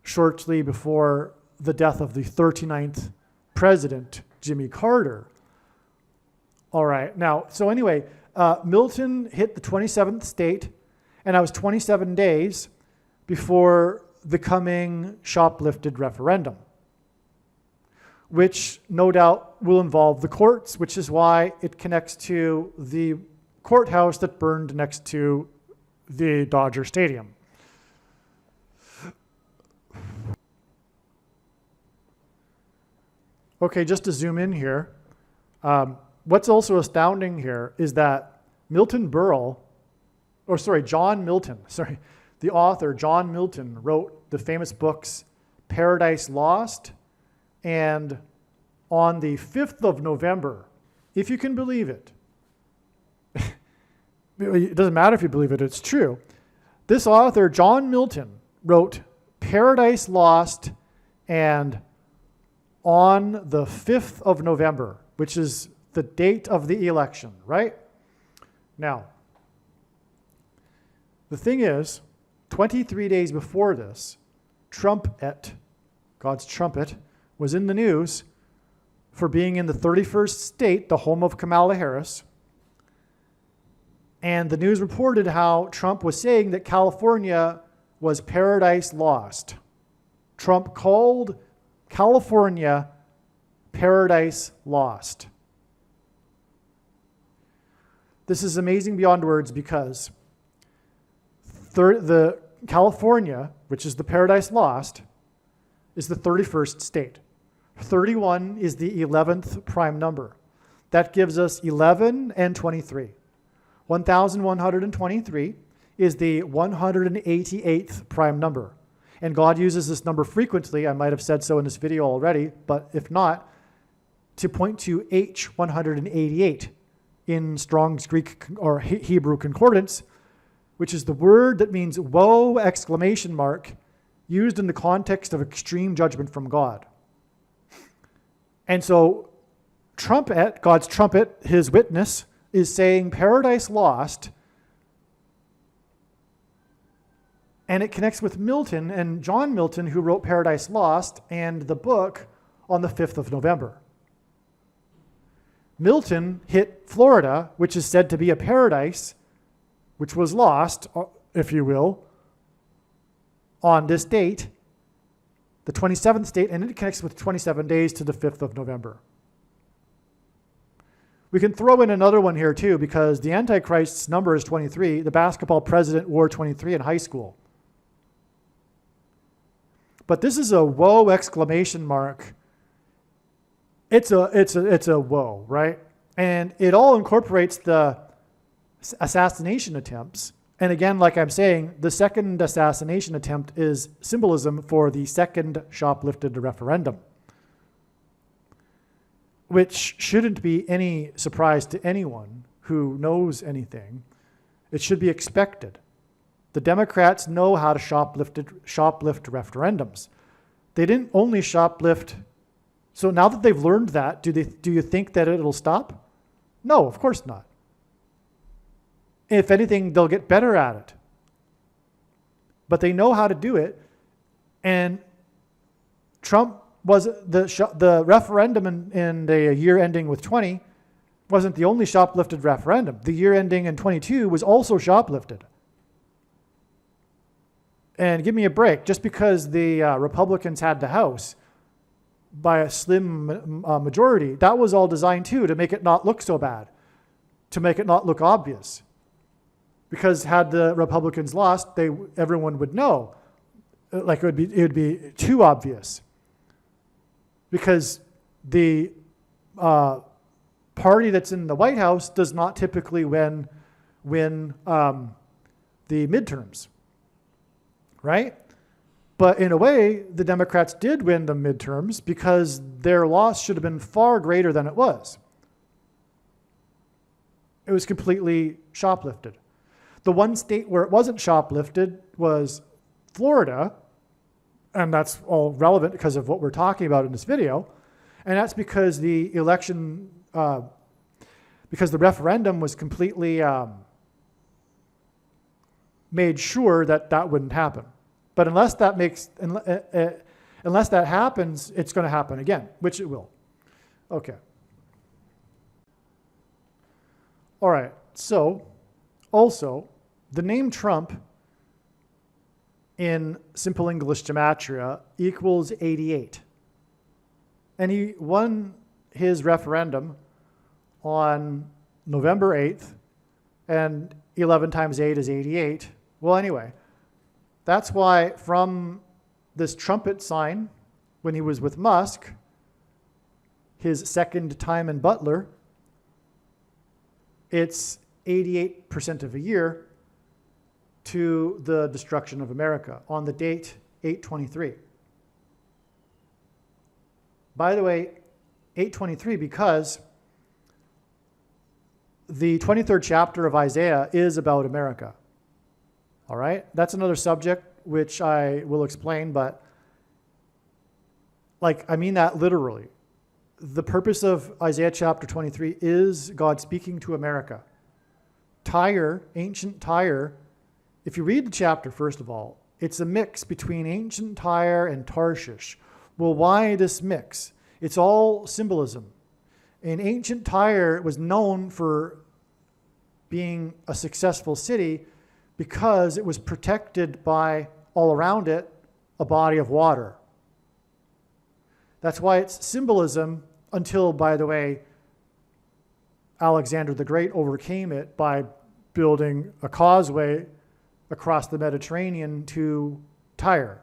shortly before the death of the 39th president, Jimmy Carter. All right, now, so anyway, Milton hit the 27th state, and that was 27 days before the coming shoplifted referendum, which no doubt will involve the courts, which is why it connects to the courthouse that burned next to the Dodger Stadium. Okay, just to zoom in here, what's also astounding here is that John Milton, The author, John Milton, wrote the famous books Paradise Lost and On the 5th of November, if you can believe it. It doesn't matter if you believe it, it's true. This author, John Milton, wrote Paradise Lost and On the 5th of November, which is the date of the election, right? Now, the thing is, 23 days before this, Trumpet, God's trumpet, was in the news for being in the 31st state, the home of Kamala Harris. And the news reported how Trump was saying that California was paradise lost. Trump called California paradise lost. This is amazing beyond words because the California, which is the paradise lost, is the 31st state. 31 is the 11th prime number. That gives us 11 and 23. 1,123 is the 188th prime number. And God uses this number frequently. I might have said so in this video already, but if not, to point to H188 in Strong's Greek or Hebrew concordance, which is the word that means woe, exclamation mark, used in the context of extreme judgment from God. And so trumpet, God's trumpet, his witness, is saying paradise lost, and it connects with Milton and John Milton, who wrote Paradise Lost and the book on the 5th of November. Milton hit Florida, which is said to be a paradise, which was lost, if you will, on this date, the 27th date, and it connects with 27 days to the 5th of November. We can throw in another one here too, because the Antichrist's number is 23. The basketball president wore 23 in high school. But this is a woe exclamation mark. It's a woe, right? And it all incorporates the assassination attempts. And again, like I'm saying, the second assassination attempt is symbolism for the second shoplifted referendum, which shouldn't be any surprise to anyone who knows anything. It should be expected. The Democrats know how to shoplift referendums. They didn't only shoplift. So now that they've learned that, do you think that it'll stop? No, of course not. If anything, they'll get better at it. But they know how to do it. And Trump was the referendum in the year ending with 20 wasn't the only shoplifted referendum. The year ending in 22 was also shoplifted. And give me a break. Just because the Republicans had the House by a slim majority, that was all designed too to make it not look so bad, to make it not look obvious. Because had the Republicans lost, everyone would know. Like it would be too obvious. Because the party that's in the White House does not typically win the midterms, right? But in a way, the Democrats did win the midterms because their loss should have been far greater than it was. It was completely shoplifted. The one state where it wasn't shoplifted was Florida, and that's all relevant because of what we're talking about in this video. And that's because the election, because the referendum was completely made sure that that wouldn't happen. But unless that happens, it's going to happen again, which it will. Okay. All right. So, also, the name Trump in simple English gematria equals 88. And he won his referendum on November 8th, and 11 times 8 is 88. Well, anyway, that's why from this trumpet sign, when he was with Musk, his second time in Butler, it's 88% of a year. to the destruction of America on the date 823. By the way, 823 because the 23rd chapter of Isaiah is about America. All right? That's another subject which I will explain, but I mean that literally. The purpose of Isaiah chapter 23 is God speaking to America. Tyre, ancient Tyre, if you read the chapter, first of all, it's a mix between ancient Tyre and Tarshish. Well, why this mix? It's all symbolism. And ancient Tyre was known for being a successful city because it was protected by, all around it, a body of water. That's why it's symbolism until, by the way, Alexander the Great overcame it by building a causeway across the Mediterranean to Tyre.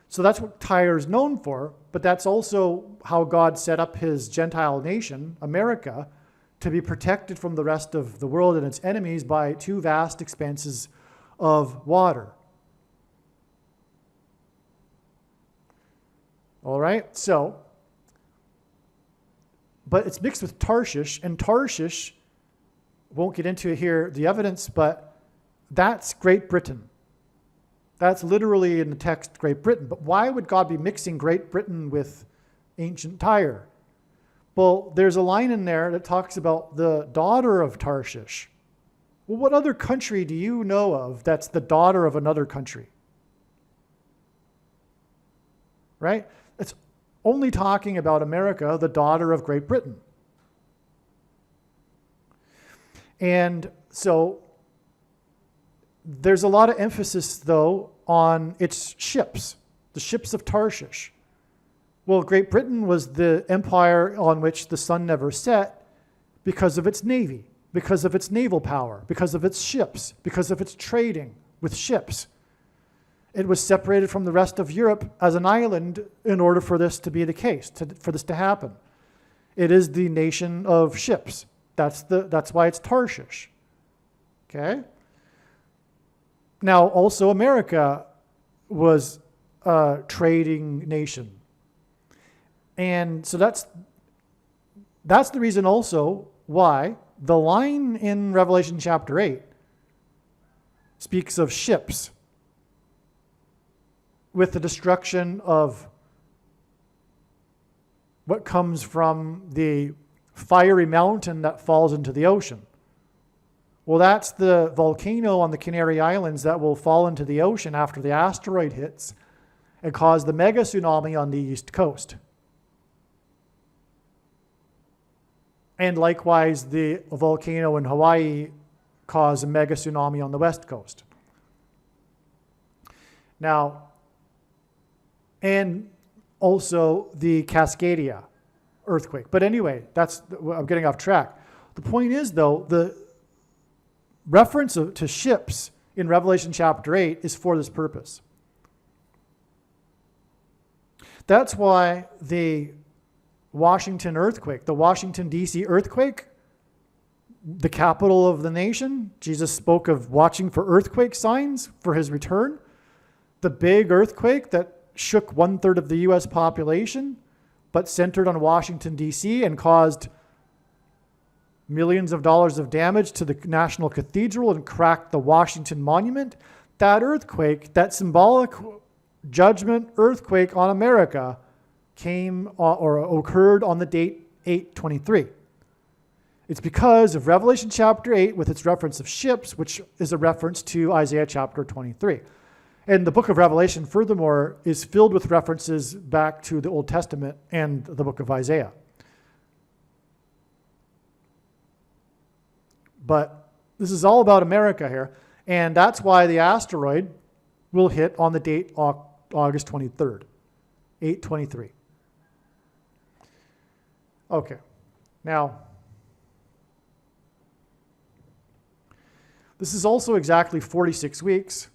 So that's what Tyre is known for, but that's also how God set up his Gentile nation, America, to be protected from the rest of the world and its enemies by two vast expanses of water. All right, so, but it's mixed with Tarshish, and Tarshish, won't get into here the evidence, but that's Great Britain. That's literally in the text Great Britain. But why would God be mixing Great Britain with ancient Tyre? Well, there's a line in there that talks about the daughter of Tarshish. Well, what other country do you know of that's the daughter of another country? Right? It's only talking about America, the daughter of Great Britain. And so there's a lot of emphasis, though, on its ships, the ships of Tarshish. Well, Great Britain was the empire on which the sun never set because of its navy, because of its naval power, because of its ships, because of its trading with ships. It was separated from the rest of Europe as an island in order for this to be the case, for this to happen. It is the nation of ships. That's why it's Tarshish. Okay? Now, also America was a trading nation. And so that's the reason also why the line in Revelation chapter 8 speaks of ships with the destruction of what comes from the fiery mountain that falls into the ocean. Well, that's the volcano on the Canary Islands that will fall into the ocean after the asteroid hits and cause the mega tsunami on the east coast. And likewise, the volcano in Hawaii caused a mega tsunami on the west coast. Now, and also the Cascadia earthquake. But anyway, I'm getting off track. The point is, though, the reference to ships in Revelation chapter 8 is for this purpose. That's why the Washington earthquake, the Washington, D.C. earthquake, the capital of the nation, Jesus spoke of watching for earthquake signs for his return. The big earthquake that shook 1/3 of the U.S. population, but centered on Washington, D.C. and caused millions of dollars of damage to the National Cathedral and cracked the Washington Monument. That earthquake, that symbolic judgment earthquake on America came or occurred on the date 8/23. It's because of Revelation chapter 8 with its reference of ships, which is a reference to Isaiah chapter 23. And the book of Revelation, furthermore, is filled with references back to the Old Testament and the book of Isaiah. But this is all about America here, and that's why the asteroid will hit on the date August 23rd, 8/23. Okay, now, this is also exactly 46 weeks,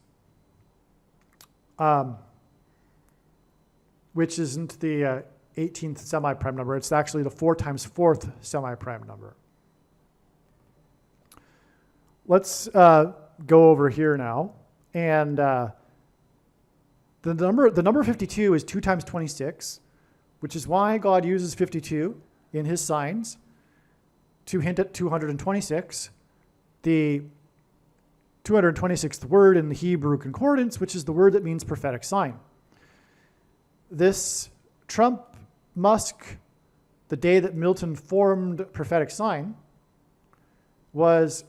which isn't the 18th semi-prime number. It's actually the 4 times 4th semi-prime number. Let's go over here now. And the number 52 is 2 times 26, which is why God uses 52 in his signs to hint at 226, the 226th word in the Hebrew concordance, which is the word that means prophetic sign. This Trump, Musk, the day that Milton formed prophetic sign was,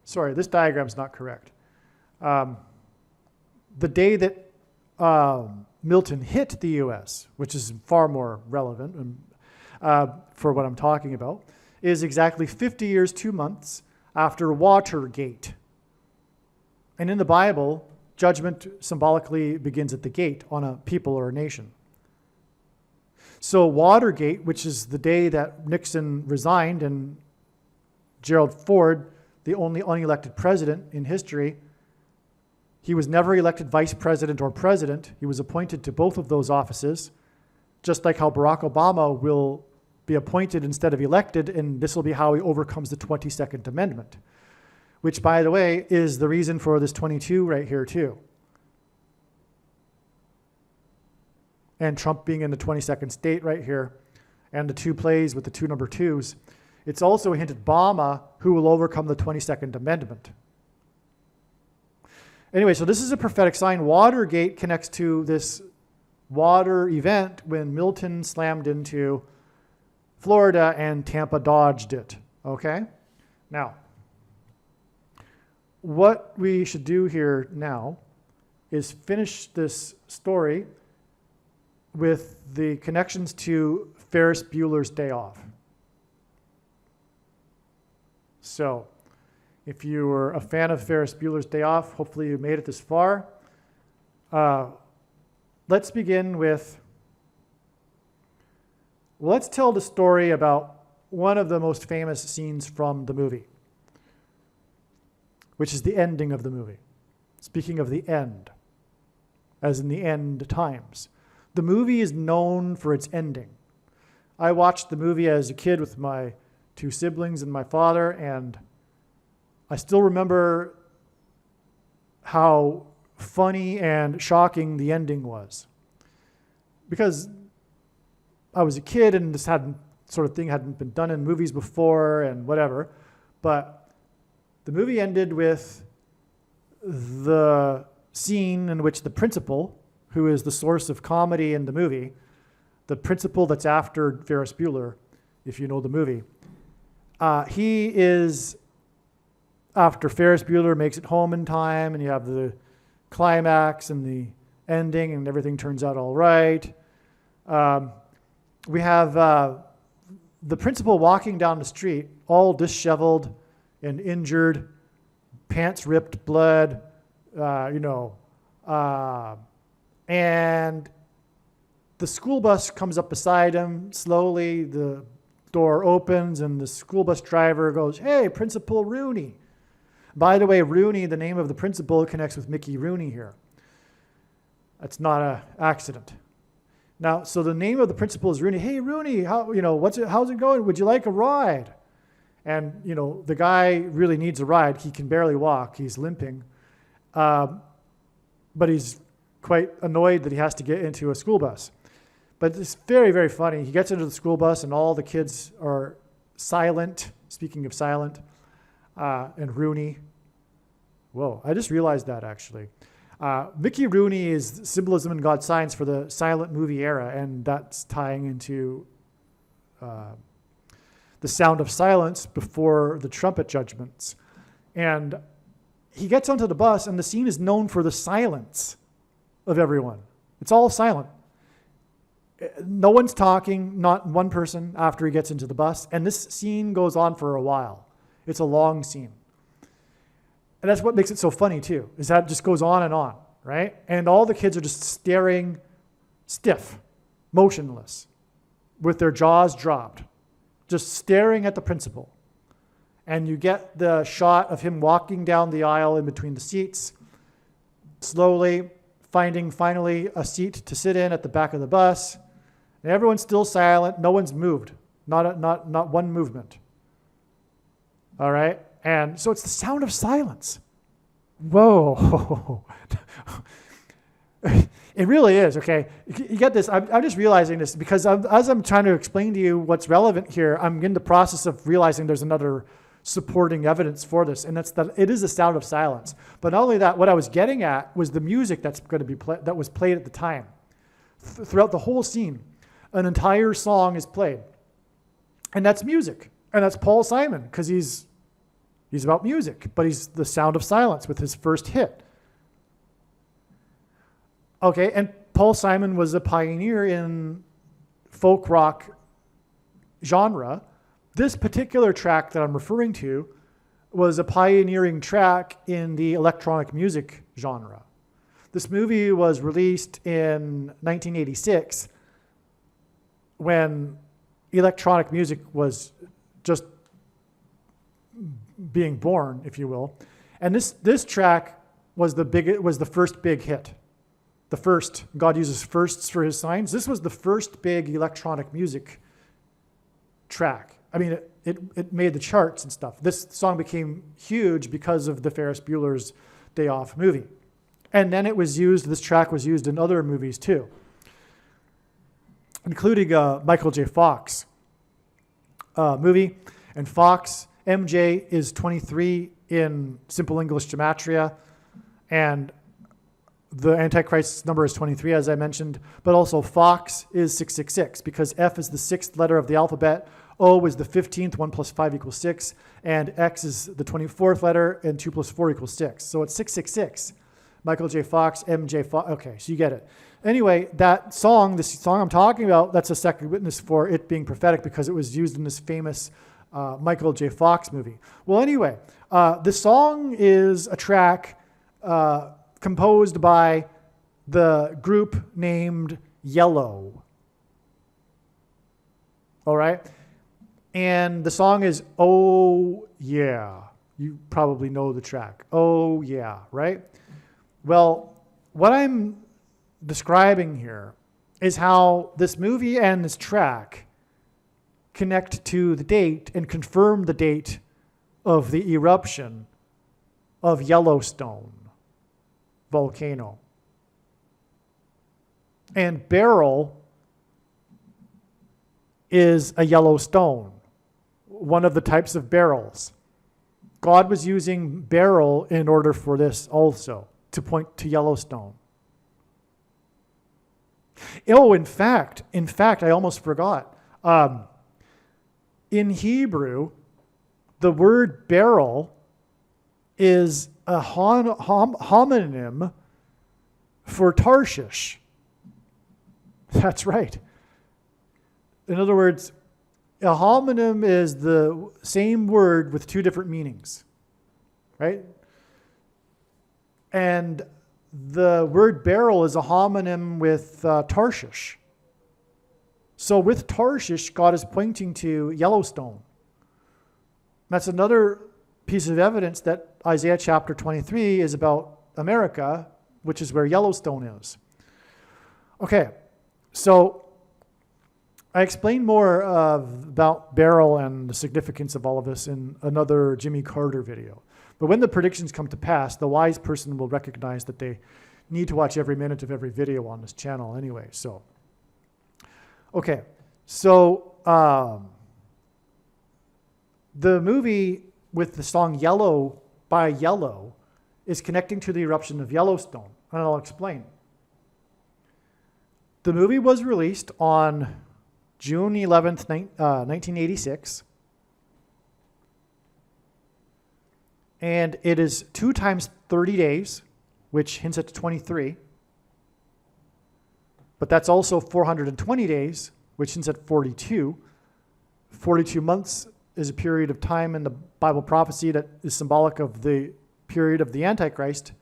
sorry, this diagram's not correct. The day that Milton hit the U.S., which is far more relevant for what I'm talking about, is exactly 50 years, 2 months after Watergate. And in the Bible, judgment symbolically begins at the gate on a people or a nation. So Watergate, which is the day that Nixon resigned and Gerald Ford, the only unelected president in history, he was never elected vice president or president. He was appointed to both of those offices, just like how Barack Obama will be appointed instead of elected, and this will be how he overcomes the 22nd Amendment, which, by the way, is the reason for this 22 right here, too. And Trump being in the 22nd state right here, and the 2 plays with the 2 number 2s. It's also a hint at Obama, who will overcome the 22nd Amendment. Anyway, so this is a prophetic sign. Watergate connects to this water event when Milton slammed into Florida and Tampa dodged it, okay? Now, what we should do here now is finish this story with the connections to Ferris Bueller's Day Off. So, if you were a fan of Ferris Bueller's Day Off, hopefully you made it this far. Let's begin with, let's tell the story about one of the most famous scenes from the movie, which is the ending of the movie. Speaking of the end, as in the end times. The movie is known for its ending. I watched the movie as a kid with my 2 siblings and my father, and I still remember how funny and shocking the ending was. Because I was a kid and this sort of thing hadn't been done in movies before and whatever. But the movie ended with the scene in which the principal, who is the source of comedy in the movie, the principal that's after Ferris Bueller, if you know the movie, he is, after Ferris Bueller makes it home in time, and you have the climax and the ending, and everything turns out all right. We have the principal walking down the street, all disheveled and injured, pants ripped, blood, and the school bus comes up beside him slowly. The door opens, and the school bus driver goes, "Hey, Principal Rooney." By the way, Rooney, the name of the principal, connects with Mickey Rooney here. That's not an accident. Now, so the name of the principal is Rooney. "Hey, Rooney, how's it going? Would you like a ride?" And, the guy really needs a ride. He can barely walk. He's limping. But he's quite annoyed that he has to get into a school bus. But it's very, very funny. He gets into the school bus, and all the kids are silent. Speaking of silent, and Rooney. Whoa, I just realized that, actually. Mickey Rooney is symbolism in God's signs for the silent movie era, and that's tying into the sound of silence before the trumpet judgments. And he gets onto the bus, and the scene is known for the silence of everyone. It's all silent. No one's talking, not one person, after he gets into the bus. And this scene goes on for a while. It's a long scene. And that's what makes it so funny, too, is that it just goes on, right? And all the kids are just staring stiff, motionless, with their jaws dropped, just staring at the principal. And you get the shot of him walking down the aisle in between the seats, slowly finding finally a seat to sit in at the back of the bus. And everyone's still silent. No one's moved. Not one movement. All right? And so it's the sound of silence. Whoa. It really is, okay? You get this. I'm just realizing this because as I'm trying to explain to you what's relevant here, I'm in the process of realizing there's another supporting evidence for this, and that's that it is the sound of silence. But not only that, what I was getting at was the music that's going to be that was played at the time. Throughout the whole scene, an entire song is played. And that's music. And that's Paul Simon, because he's about music, but he's the sound of silence with his first hit. Okay, and Paul Simon was a pioneer in folk rock genre. This particular track that I'm referring to was a pioneering track in the electronic music genre. This movie was released in 1986 when electronic music was just being born, if you will. And this track was the first big hit. The first. God uses firsts for his signs. This was the first big electronic music track. I mean, it made the charts and stuff. This song became huge because of the Ferris Bueller's Day Off movie. And then this track was used in other movies too, including Michael J. Fox movie. And Fox, MJ is 23 in Simple English Gematria, and the Antichrist's number is 23, as I mentioned, but also Fox is 666 because F is the 6th letter of the alphabet, O is the 15th, 1 plus 5 equals 6, and X is the 24th letter, and 2 plus 4 equals 6. So it's 666. Michael J. Fox, MJ Fox. Okay, so you get it. Anyway, this song I'm talking about, that's a second witness for it being prophetic because it was used in this famous Michael J. Fox movie. Well, anyway, the song is a track composed by the group named Yellow. All right? And the song is Oh Yeah. You probably know the track. Oh Yeah, right? Well, what I'm describing here is how this movie and this track connect to the date and confirm the date of the eruption of Yellowstone volcano. And beryl is a yellow stone, one of the types of beryls. God was using beryl in order for this also, to point to Yellowstone. Oh, in fact, I almost forgot. In Hebrew, the word beryl is a homonym for Tarshish. That's right. In other words, a homonym is the same word with two different meanings, right? And the word beryl is a homonym with Tarshish. So with Tarshish, God is pointing to Yellowstone. That's another piece of evidence that Isaiah chapter 23 is about America, which is where Yellowstone is. Okay, so I explained more about beryl and the significance of all of this in another Jimmy Carter video. But when the predictions come to pass, the wise person will recognize that they need to watch every minute of every video on this channel anyway. So, okay, so the movie with the song Yellow by Yellow is connecting to the eruption of Yellowstone, and I'll explain. The movie was released on June 11th, 1986. And it is 2 times 30 days, which hints at 23. But that's also 420 days, which hints at 42. 42 months is a period of time in the Bible prophecy that is symbolic of the period of the Antichrist.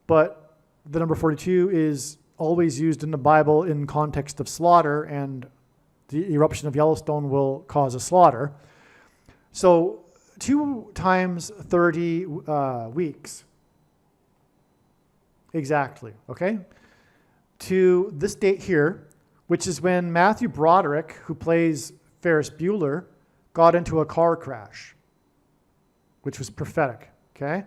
But the number 42 is always used in the Bible in context of slaughter, and the eruption of Yellowstone will cause a slaughter. So 2 times 30 weeks. Exactly, okay? To this date here, which is when Matthew Broderick, who plays Ferris Bueller, got into a car crash. which was prophetic, okay?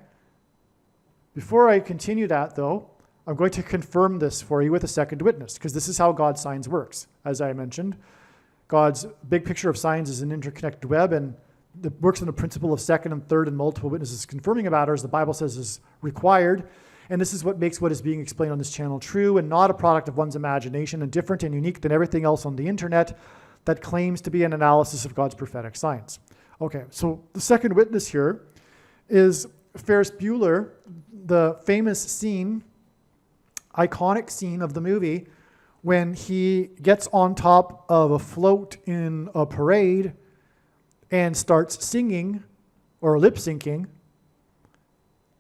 Before I continue that, though, I'm going to confirm this for you with a second witness, because this is how God's signs works. As I mentioned, God's big picture of signs is an interconnected web, and it works on the principle of second and third and multiple witnesses confirming a matter, as the Bible says is required. And this is what makes what is being explained on this channel true and not a product of one's imagination and different and unique than everything else on the internet that claims to be an analysis of God's prophetic signs. Okay, so the second witness here is Ferris Bueller, the famous scene, iconic scene of the movie when he gets on top of a float in a parade and starts singing or lip syncing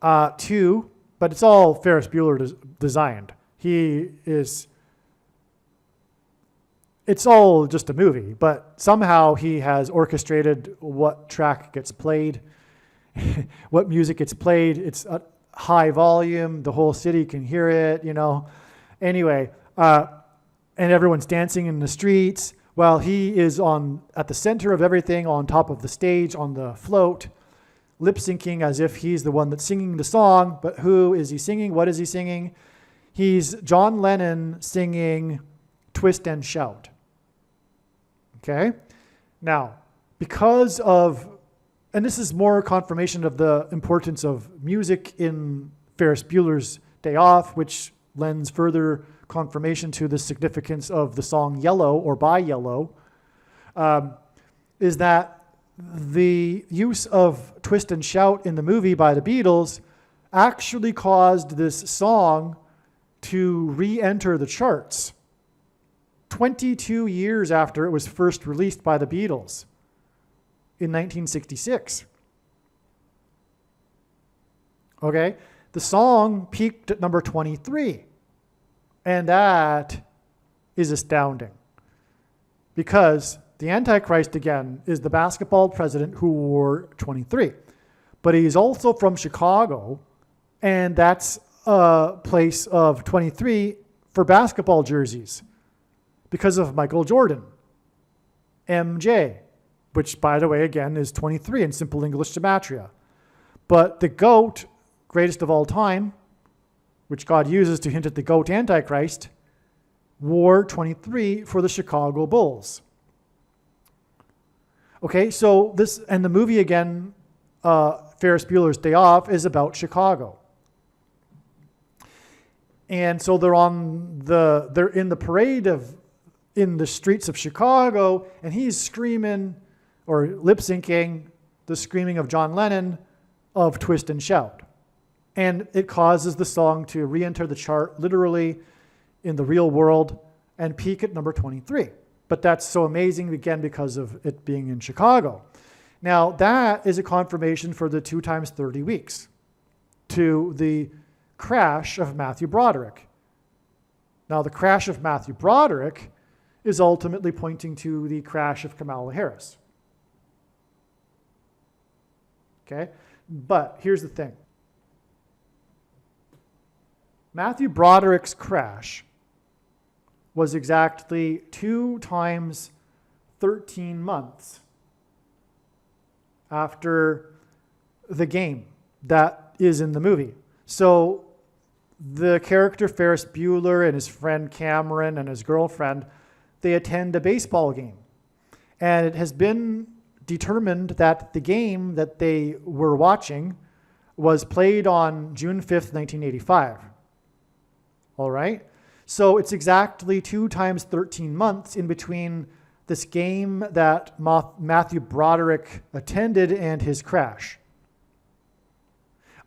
but it's all Ferris Bueller designed. It's all just a movie, but somehow he has orchestrated what track gets played, what music gets played. It's a high volume. The whole city can hear it, Anyway, and everyone's dancing in the streets while he is at the center of everything, on top of the stage, on the float, lip syncing as if he's the one that's singing the song. But who is he singing? What is he singing? He's John Lennon singing Twist and Shout. Okay? Now, and this is more confirmation of the importance of music in Ferris Bueller's Day Off, which lends further confirmation to the significance of the song Yellow or By Yellow, is that the use of Twist and Shout in the movie by the Beatles actually caused this song to re-enter the charts 22 years after it was first released by the Beatles in 1966. Okay, the song peaked at number 23, and that is astounding because the Antichrist, again, is the basketball president who wore 23. But he's also from Chicago, and that's a place of 23 for basketball jerseys because of Michael Jordan, MJ, which, by the way, again, is 23 in simple English gematria. But the GOAT, greatest of all time, which God uses to hint at the GOAT Antichrist, wore 23 for the Chicago Bulls. Okay, so the movie again, Ferris Bueller's Day Off, is about Chicago. And so they're in the parade in the streets of Chicago, and he's screaming or lip syncing the screaming of John Lennon of Twist and Shout. And it causes the song to re-enter the chart literally in the real world and peak at number 23. But that's so amazing, again, because of it being in Chicago. Now, that is a confirmation for the 2 times 30 weeks to the crash of Matthew Broderick. Now, the crash of Matthew Broderick is ultimately pointing to the crash of Kamala Harris. Okay? But here's the thing. Matthew Broderick's crash was exactly 2 times 13 months after the game that is in the movie. So the character Ferris Bueller and his friend Cameron and his girlfriend, they attend a baseball game. And it has been determined that the game that they were watching was played on June 5th, 1985. All right? So it's exactly 2 times 13 months in between this game that Matthew Broderick attended and his crash.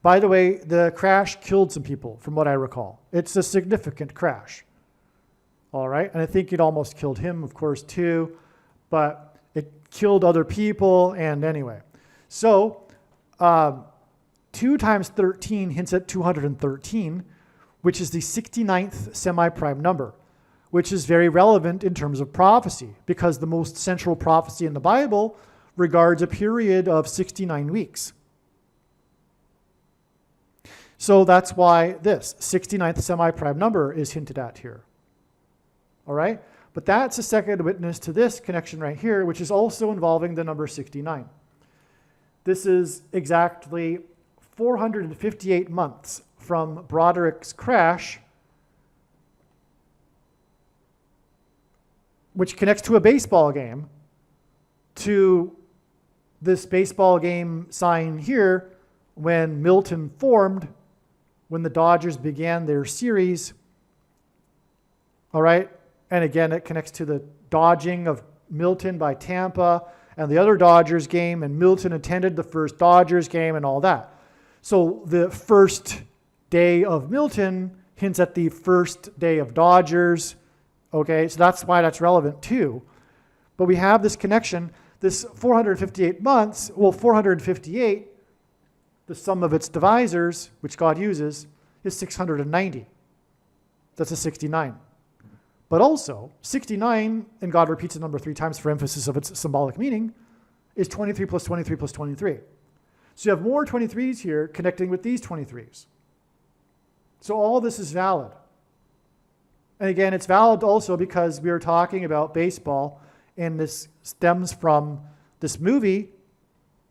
By the way, the crash killed some people, from what I recall. It's a significant crash. All right? And I think it almost killed him, of course, too. But it killed other people, and anyway. So 2 times 13 hints at 213, which is the 69th semi-prime number, which is very relevant in terms of prophecy, because the most central prophecy in the Bible regards a period of 69 weeks. So that's why this 69th semi-prime number is hinted at here. All right? But that's a second witness to this connection right here, which is also involving the number 69. This is exactly 458 months from Broderick's crash, which connects to a baseball game, to this baseball game sign here when Milton formed, when the Dodgers began their series. All right? And again, it connects to the dodging of Milton by Tampa and the other Dodgers game, and Milton attended the first Dodgers game and all that. So the first day of Milton hints at the first day of Dodgers. Okay, so that's why that's relevant too. But we have this connection, this 458 months, well, 458, the sum of its divisors, which God uses, is 690. That's a 69. But also, 69, and God repeats the number 3 times for emphasis of its symbolic meaning, is 23 plus 23 plus 23. So you have more 23s here connecting with these 23s. So all this is valid. And again, it's valid also because we are talking about baseball, and this stems from this movie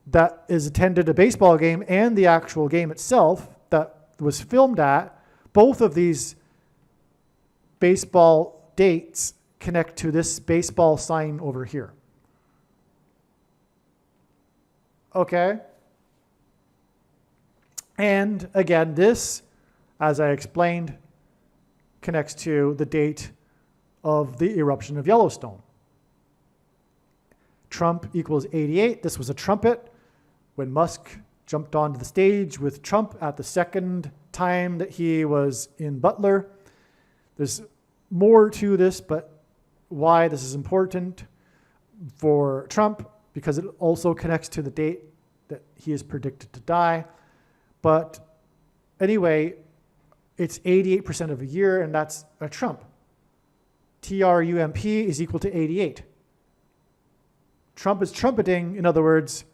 that is attended a baseball game and the actual game itself that was filmed at. Both of these baseball dates connect to this baseball sign over here. Okay? And again, this, as I explained, connects to the date of the eruption of Yellowstone. Trump equals 88. This was a trumpet when Musk jumped onto the stage with Trump at the second time that he was in Butler. There's more to this, but why this is important for Trump, because it also connects to the date that he is predicted to die. But anyway, it's 88% of a year, and that's a Trump. TRUMP is equal to 88. Trump is trumpeting, in other words,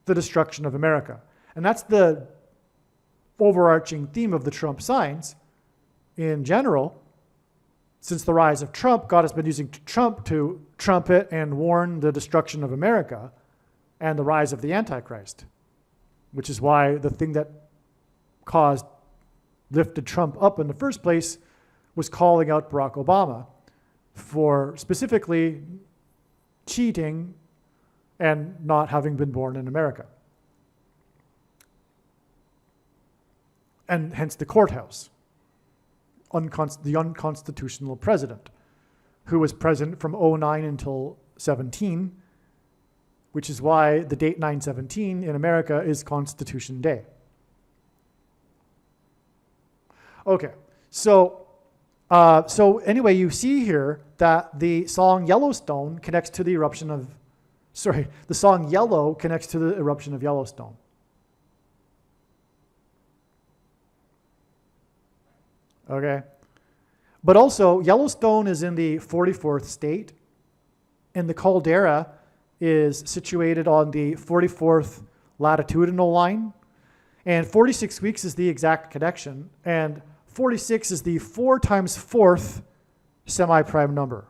the destruction of America. And that's the overarching theme of the Trump signs in general. Since the rise of Trump, God has been using Trump to trumpet and warn the destruction of America and the rise of the Antichrist, which is why the thing that lifted Trump up in the first place was calling out Barack Obama for specifically cheating and not having been born in America. And hence the courthouse. The unconstitutional president, who was president from 2009 until 17, which is why the date 9/17 in America is Constitution Day. Okay, so anyway, you see here that the song Yellowstone connects to the eruption of, the song Yellow connects to the eruption of Yellowstone. Okay. But also, Yellowstone is in the 44th state, and the caldera is situated on the 44th latitudinal line, and 46 weeks is the exact connection, and 46 is the 4 times 4th semi-prime number.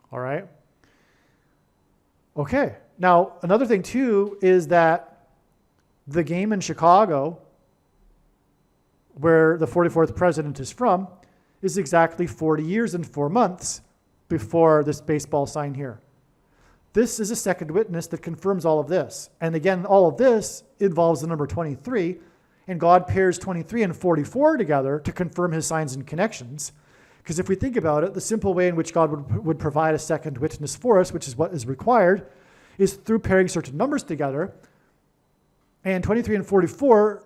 All right? Okay. Now, another thing, too, is that the game in Chicago, where the 44th president is from, is exactly 40 years and 4 months before this baseball sign here. This is a second witness that confirms all of this. And again, all of this involves the number 23, and God pairs 23 and 44 together to confirm his signs and connections. Because if we think about it, the simple way in which God would provide a second witness for us, which is what is required, is through pairing certain numbers together. And 23 and 44,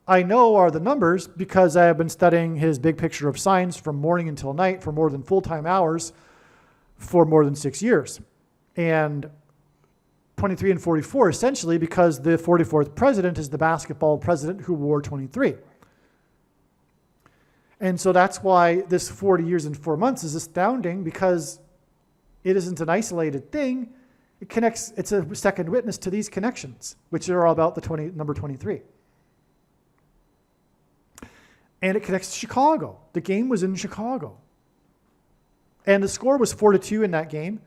I know are the numbers because I have been studying his big picture of signs from morning until night for more than full-time hours for more than 6 years. And 23 and 44 essentially because the 44th president is the basketball president who wore 23. And so that's why this 40 years and 4 months is astounding, because it isn't an isolated thing. It connects, it's a second witness to these connections, which are all about the number 23. And it connects to Chicago. The game was in Chicago. And the score was 4-2 in that game.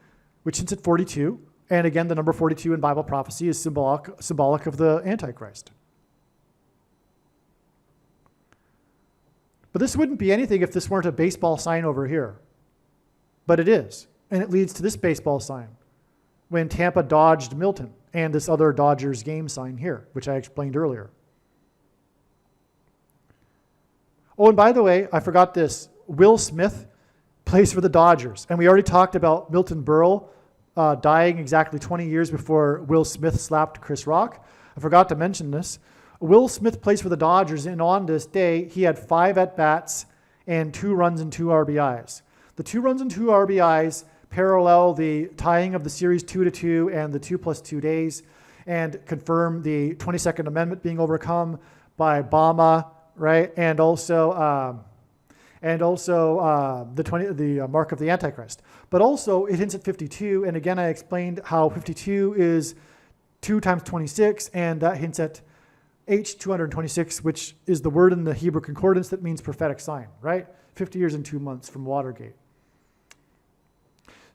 which hints at 42. And again, the number 42 in Bible prophecy is symbolic of the Antichrist. But this wouldn't be anything if this weren't a baseball sign over here. But it is. And it leads to this baseball sign when Tampa dodged Milton, and this other Dodgers game sign here, which I explained earlier. Oh, and by the way, I forgot this. Will Smith plays for the Dodgers. And we already talked about Milton Berle dying exactly 20 years before Will Smith slapped Chris Rock. I forgot to mention this. Will Smith plays for the Dodgers, and on this day, he had 5 at-bats and 2 runs and 2 RBIs. The 2 runs and 2 RBIs parallel the tying of the series 2-2 and the 2+2 days, and confirm the 22nd Amendment being overcome by Obama, right? And also the mark of the Antichrist. But also it hints at 52, and again I explained how 52 is 2 times 26, and that hints at H226, which is the word in the Hebrew concordance that means prophetic sign, right? 50 years and 2 months from Watergate.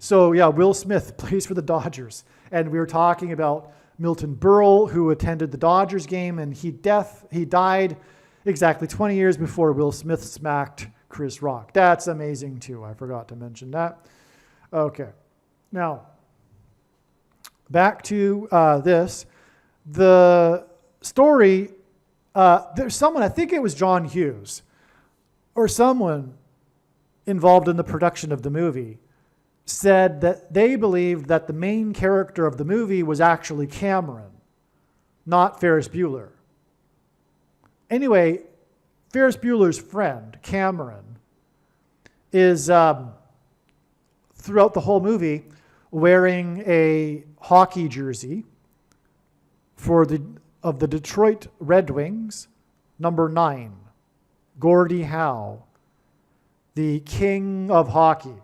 So yeah, Will Smith plays for the Dodgers. And we were talking about Milton Berle, who attended the Dodgers game, and he died exactly 20 years before Will Smith smacked Chris Rock. That's amazing too. I forgot to mention that. Okay. Now, back to this. The story, there's someone, I think it was John Hughes, or someone involved in the production of the movie, said that they believed that the main character of the movie was actually Cameron, not Ferris Bueller. Anyway, Ferris Bueller's friend, Cameron, is throughout the whole movie wearing a hockey jersey of the Detroit Red Wings, number 9, Gordie Howe, the king of hockey.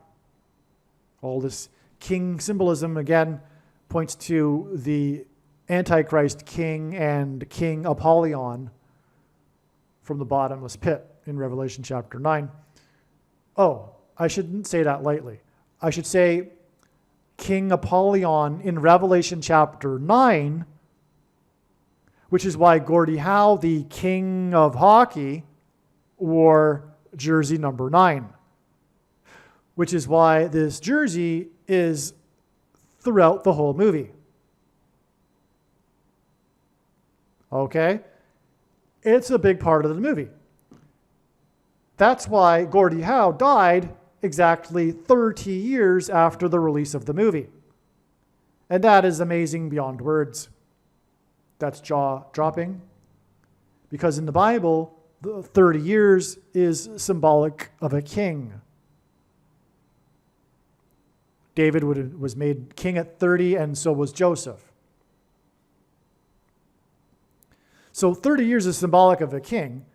All this king symbolism, again, points to the Antichrist king and King Apollyon from the bottomless pit in Revelation chapter 9. Oh, I shouldn't say that lightly. I should say King Apollyon in Revelation chapter 9, which is why Gordie Howe, the king of hockey, wore jersey number 9. Which is why this jersey is throughout the whole movie. Okay? It's a big part of the movie. That's why Gordie Howe died exactly 30 years after the release of the movie. And that is amazing beyond words. That's jaw-dropping. Because in the Bible, the 30 years is symbolic of a king. David was made king at 30, and so was Joseph. So 30 years is symbolic of a king.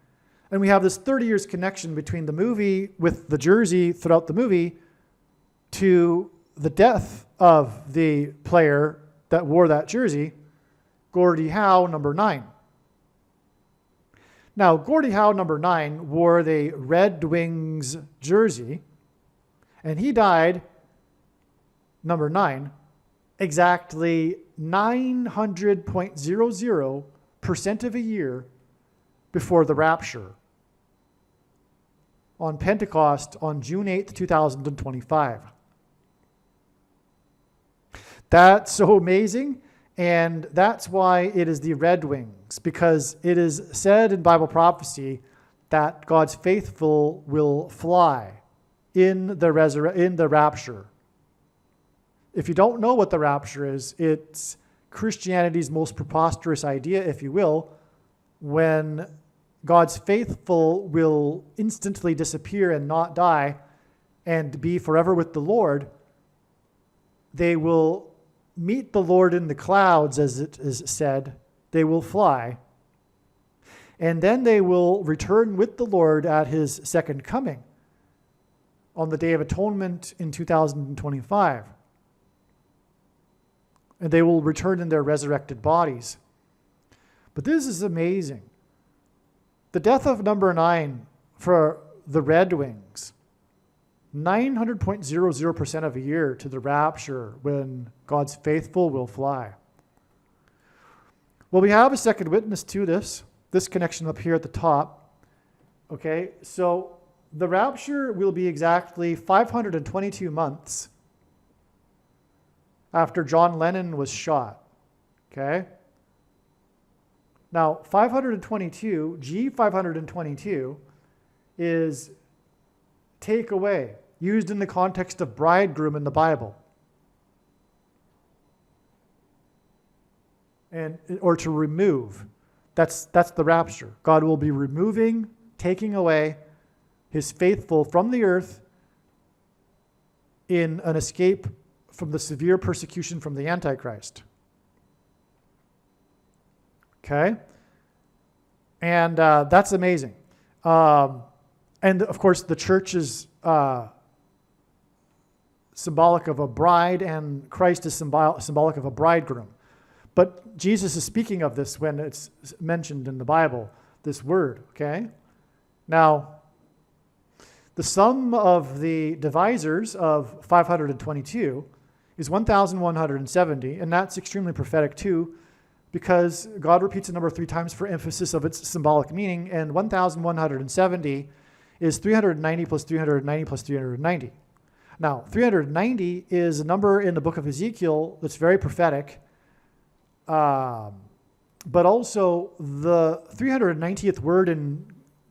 And we have this 30 years connection between the movie with the jersey throughout the movie to the death of the player that wore that jersey, Gordie Howe, number 9. Now, Gordie Howe, number 9, wore the Red Wings jersey, and he died, number 9, exactly 900.00% of a year before the rapture on Pentecost on June 8th, 2025. That's so amazing, and that's why it is the Red Wings, because it is said in Bible prophecy that God's faithful will fly in the rapture. If you don't know what the rapture is, it's Christianity's most preposterous idea, if you will, when God's faithful will instantly disappear and not die and be forever with the Lord. They will meet the Lord in the clouds, as it is said. They will fly. And then they will return with the Lord at his second coming on the Day of Atonement in 2025. And they will return in their resurrected bodies. But this is amazing. The death of number 9 for the Red Wings 900.00% of a year to the rapture when God's faithful will fly. Well, we have a second witness to this connection up here at the top. Okay, so the rapture will be exactly 522 months after John Lennon was shot. Okay? Now, 522, G522, is take away, used in the context of bridegroom in the Bible. Or to remove. That's the rapture. God will be removing, taking away his faithful from the earth in an escape from the severe persecution from the Antichrist. Okay? And that's amazing. And of course, the church is symbolic of a bride, and Christ is symbolic of a bridegroom. But Jesus is speaking of this when it's mentioned in the Bible, this word, okay? Now, the sum of the divisors of 522 is 1,170, and that's extremely prophetic too, because God repeats a number 3 times for emphasis of its symbolic meaning, and 1,170 is 390 plus 390 plus 390. Now, 390 is a number in the book of Ezekiel that's very prophetic, but also the 390th word in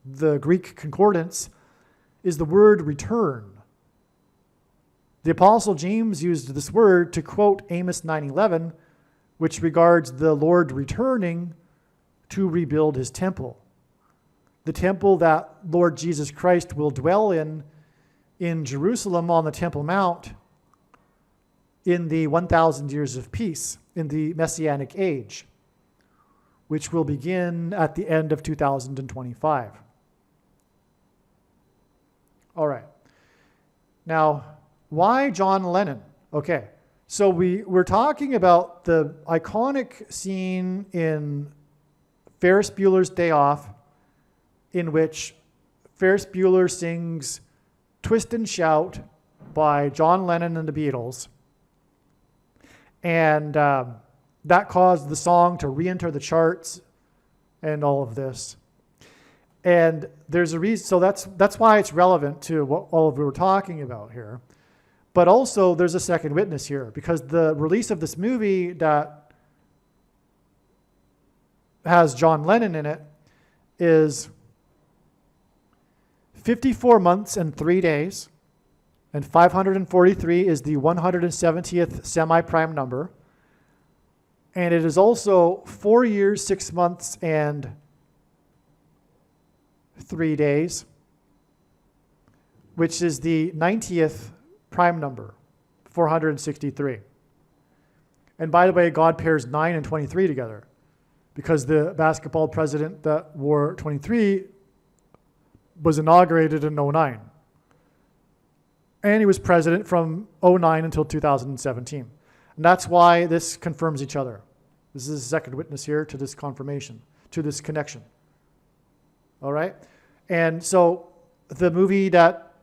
the Greek concordance is the word return. The Apostle James used this word to quote Amos 9:11, which regards the Lord returning to rebuild his temple. The temple that Lord Jesus Christ will dwell in Jerusalem on the Temple Mount in the 1,000 years of peace, in the Messianic age, which will begin at the end of 2025. All right. Now, why John Lennon? Okay, so we're talking about the iconic scene in Ferris Bueller's Day Off, in which Ferris Bueller sings Twist and Shout by John Lennon and the Beatles. And that caused the song to re-enter the charts and all of this. And there's a reason, so that's why it's relevant to what all of we were talking about here. But also there's a second witness here, because the release of this movie that has John Lennon in it is 54 months and 3 days, and 543 is the 170th semi-prime number. And it is also 4 years, 6 months, and 3 days, which is the 90th prime number, 463. And by the way, God pairs 9 and 23 together, because the basketball president that wore 23 was inaugurated in 2009. And he was president from 2009 until 2017. And that's why this confirms each other. This is a second witness here to this confirmation, to this connection. All right? And so the movie that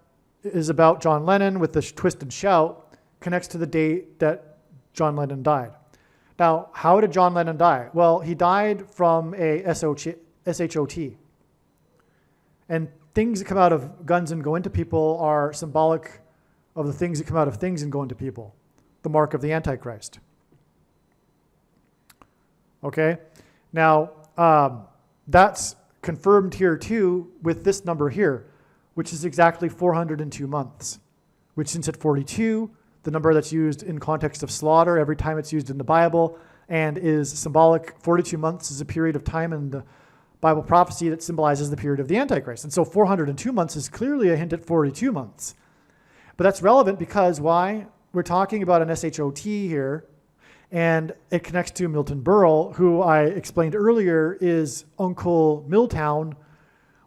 is about John Lennon with the twist and shout connects to the date that John Lennon died. Now, how did John Lennon die? Well, he died from a SHOT. And things that come out of guns and go into people are symbolic of the things that come out of things and go into people. The mark of the Antichrist. Okay? Now, that's confirmed here too with this number here, which is exactly 402 months, which since at 42, the number that's used in context of slaughter every time it's used in the Bible, and is symbolic. 42 months is a period of time in the Bible prophecy that symbolizes the period of the Antichrist. And so 402 months is clearly a hint at 42 months. But that's relevant because why? We're talking about an SHOT here, and it connects to Milton Berle, who I explained earlier is Uncle Milltown,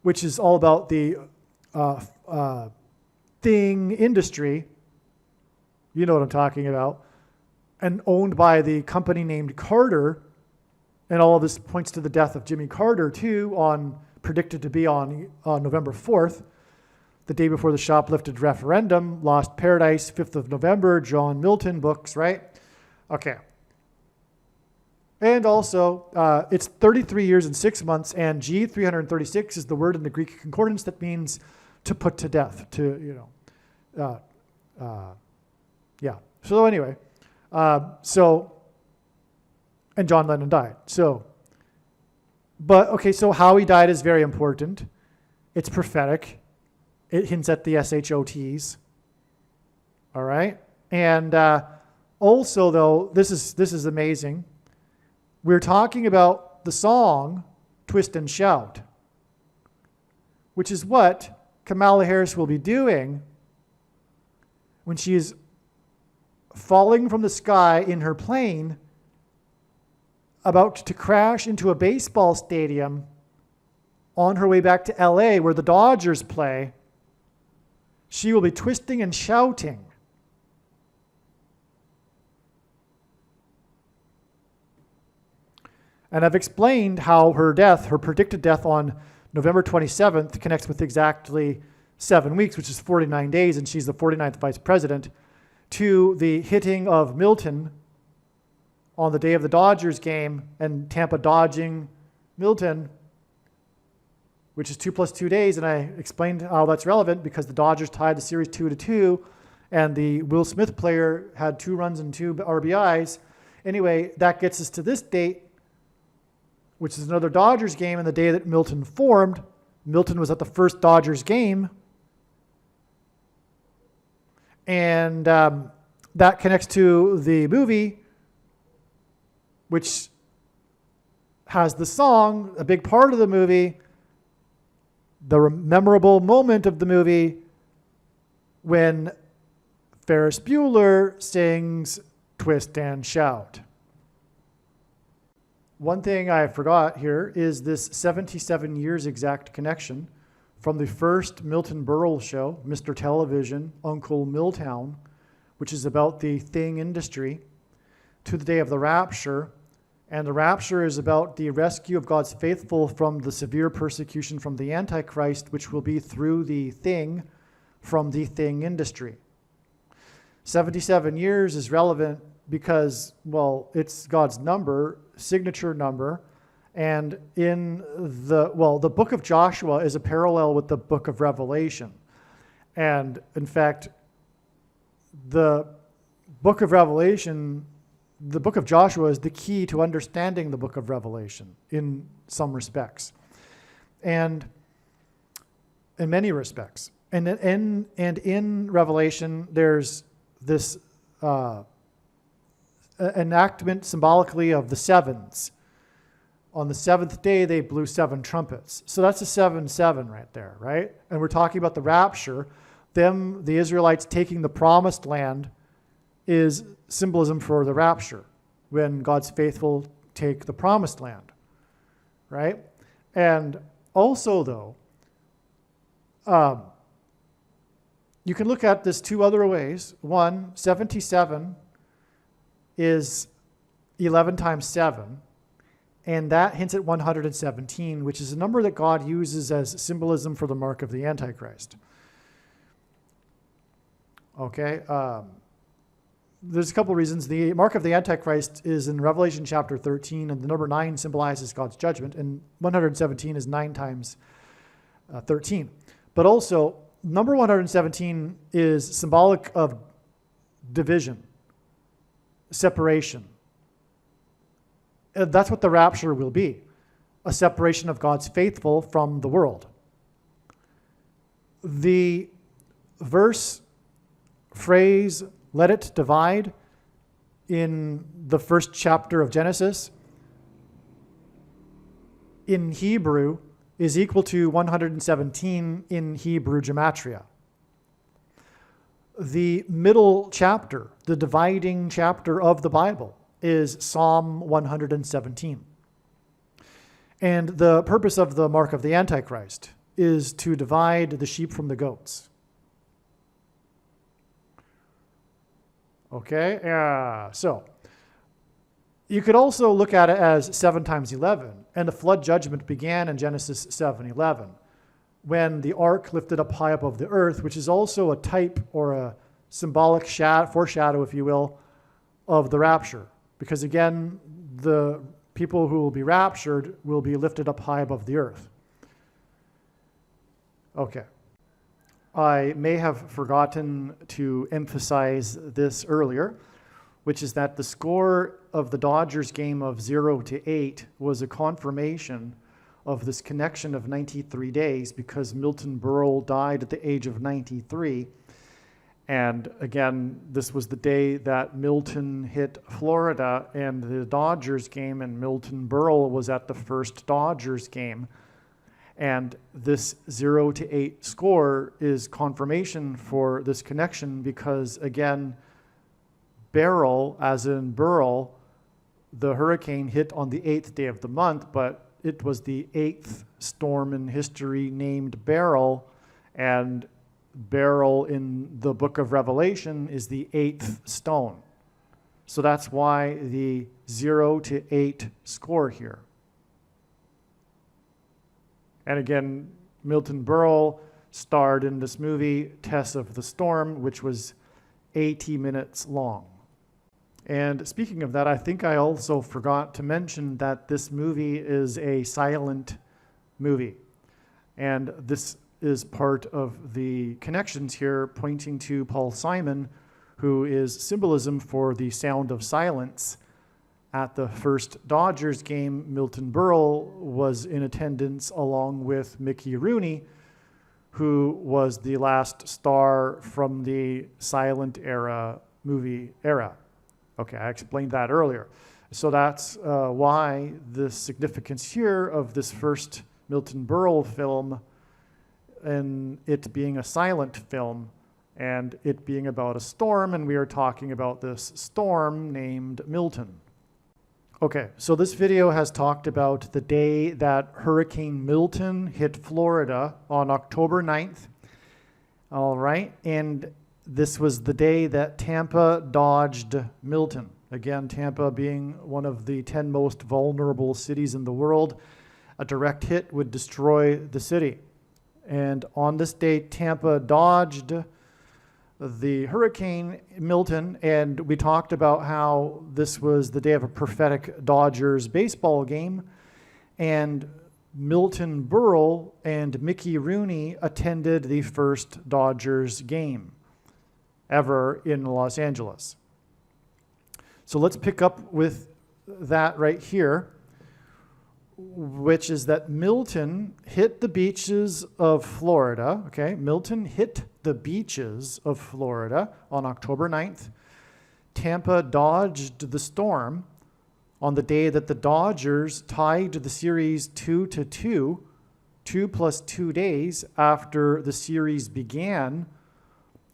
which is all about the thing industry. You know what I'm talking about. And owned by the company named Carter. And all of this points to the death of Jimmy Carter, too, predicted to be on November 4th. The Day Before the Shoplifted Referendum, Lost Paradise, 5th of November, John Milton books, right? Okay. And also, it's 33 years and 6 months, and G, 336, is the word in the Greek concordance that means to put to death, yeah. So anyway, and John Lennon died. So how he died is very important. It's prophetic. It hints at the SHOTs. All right? And also, though, this is amazing. We're talking about the song Twist and Shout, which is what Kamala Harris will be doing when she is falling from the sky in her plane, about to crash into a baseball stadium on her way back to LA where the Dodgers play. She will be twisting and shouting. And I've explained how her predicted death on November 27th connects with exactly 7 weeks, which is 49 days, and she's the 49th vice president, to the hitting of Milton on the day of the Dodgers game and Tampa dodging Milton, which is 2 + 2 days. And I explained how that's relevant because the Dodgers tied the series 2-2, and the Will Smith player had 2 runs and 2 RBIs. Anyway, that gets us to this date, which is another Dodgers game, and the day that Milton formed. Milton was at the first Dodgers game. And that connects to the movie, which has the song, a big part of the movie, the memorable moment of the movie when Ferris Bueller sings Twist and Shout. One thing I forgot here is this 77 years exact connection from the first Milton Berle show, Mr. Television, Uncle Milltown, which is about the thing industry, to the day of the rapture. And the rapture is about the rescue of God's faithful from the severe persecution from the Antichrist, which will be through the thing from the thing industry. 77 years is relevant because, well, it's God's number, signature number. And in the book of Joshua is a parallel with the book of Revelation. And in fact, the book of Revelation, the book of Joshua is the key to understanding the book of Revelation in some respects. And in many respects. And in Revelation, there's this enactment symbolically of the sevens. On the 7th day, they blew 7 trumpets. So that's a 7-7 right there, right? And we're talking about the rapture. Them, the Israelites taking the promised land, is symbolism for the rapture, when God's faithful take the promised land, right? And also, though, you can look at this 2 other ways. One, 77 is 11 times 7. And that hints at 117, which is a number that God uses as symbolism for the mark of the Antichrist. Okay, there's a couple reasons. The mark of the Antichrist is in Revelation chapter 13, and the number 9 symbolizes God's judgment, and 117 is 9 times 13. But also, number 117 is symbolic of division, separation. That's what the rapture will be, a separation of God's faithful from the world. The phrase, let it divide, in the first chapter of Genesis, in Hebrew, is equal to 117 in Hebrew gematria. The middle chapter, the dividing chapter of the Bible, is Psalm 117. And the purpose of the mark of the Antichrist is to divide the sheep from the goats. Okay, so you could also look at it as 7 times 11, and the flood judgment began in Genesis 7:11. when the ark lifted up high above the earth, which is also a type or a symbolic foreshadow, if you will, of the rapture. Because again, the people who will be raptured will be lifted up high above the earth. Okay. I may have forgotten to emphasize this earlier, which is that the score of the Dodgers game of 0-8 was a confirmation of this connection of 93 days because Milton Berle died at the age of 93. And again, this was the day that Milton hit Florida and the Dodgers game, and Milton Berle was at the first Dodgers game. And this 0-8 score is confirmation for this connection because, again, Beryl, as in Burl, the hurricane hit on the 8th day of the month, but it was the 8th storm in history named Beryl, and Beryl in the book of Revelation is the 8th stone. So that's why the 0-8 score here. And again, Milton Berle starred in this movie, Tess of the Storm, which was 80 minutes long. And speaking of that, I think I also forgot to mention that this movie is a silent movie. And this is part of the connections here pointing to Paul Simon, who is symbolism for the sound of silence. At the first Dodgers game, Milton Berle was in attendance along with Mickey Rooney, who was the last star from the silent era movie era. Okay, I explained that earlier. So that's why the significance here of this first Milton Berle film and it being a silent film and it being about a storm, and we are talking about this storm named Milton. Okay, so this video has talked about the day that Hurricane Milton hit Florida on October 9th. All right, and this was the day that Tampa dodged Milton. Again, Tampa being one of the 10 most vulnerable cities in the world. A direct hit would destroy the city. And on this day, Tampa dodged the Hurricane Milton, and we talked about how this was the day of a prophetic Dodgers baseball game, and Milton Berle and Mickey Rooney attended the first Dodgers game ever in Los Angeles. So let's pick up with that right here, which is that Milton hit the beaches of Florida. Okay, Milton hit the beaches of Florida on October 9th. Tampa dodged the storm on the day that the Dodgers tied the series 2-2, 2 plus 2 days after the series began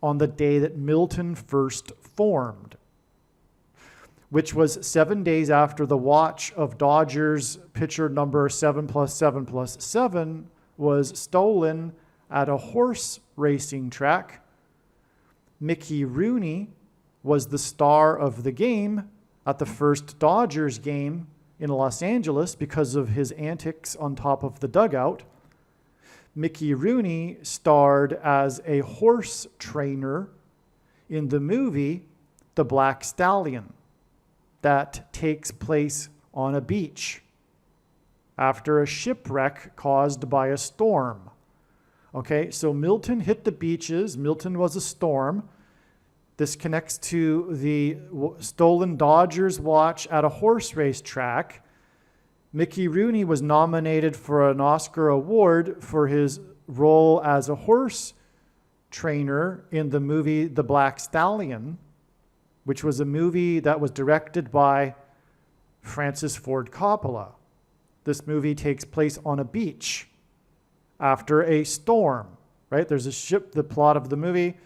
on the day that Milton first formed, which was 7 days after the watch of Dodgers pitcher number 7+7+7 was stolen at a horse racing track. Mickey Rooney was the star of the game at the first Dodgers game in Los Angeles because of his antics on top of the dugout. Mickey Rooney starred as a horse trainer in the movie The Black Stallion that takes place on a beach after a shipwreck caused by a storm. Okay, so Milton hit the beaches. Milton was a storm. This connects to the stolen Dodgers watch at a horse race track. Mickey Rooney was nominated for an Oscar award for his role as a horse trainer in the movie The Black Stallion, which was a movie that was directed by Francis Ford Coppola. This movie takes place on a beach after a storm, right? There's a ship, the plot of the movie,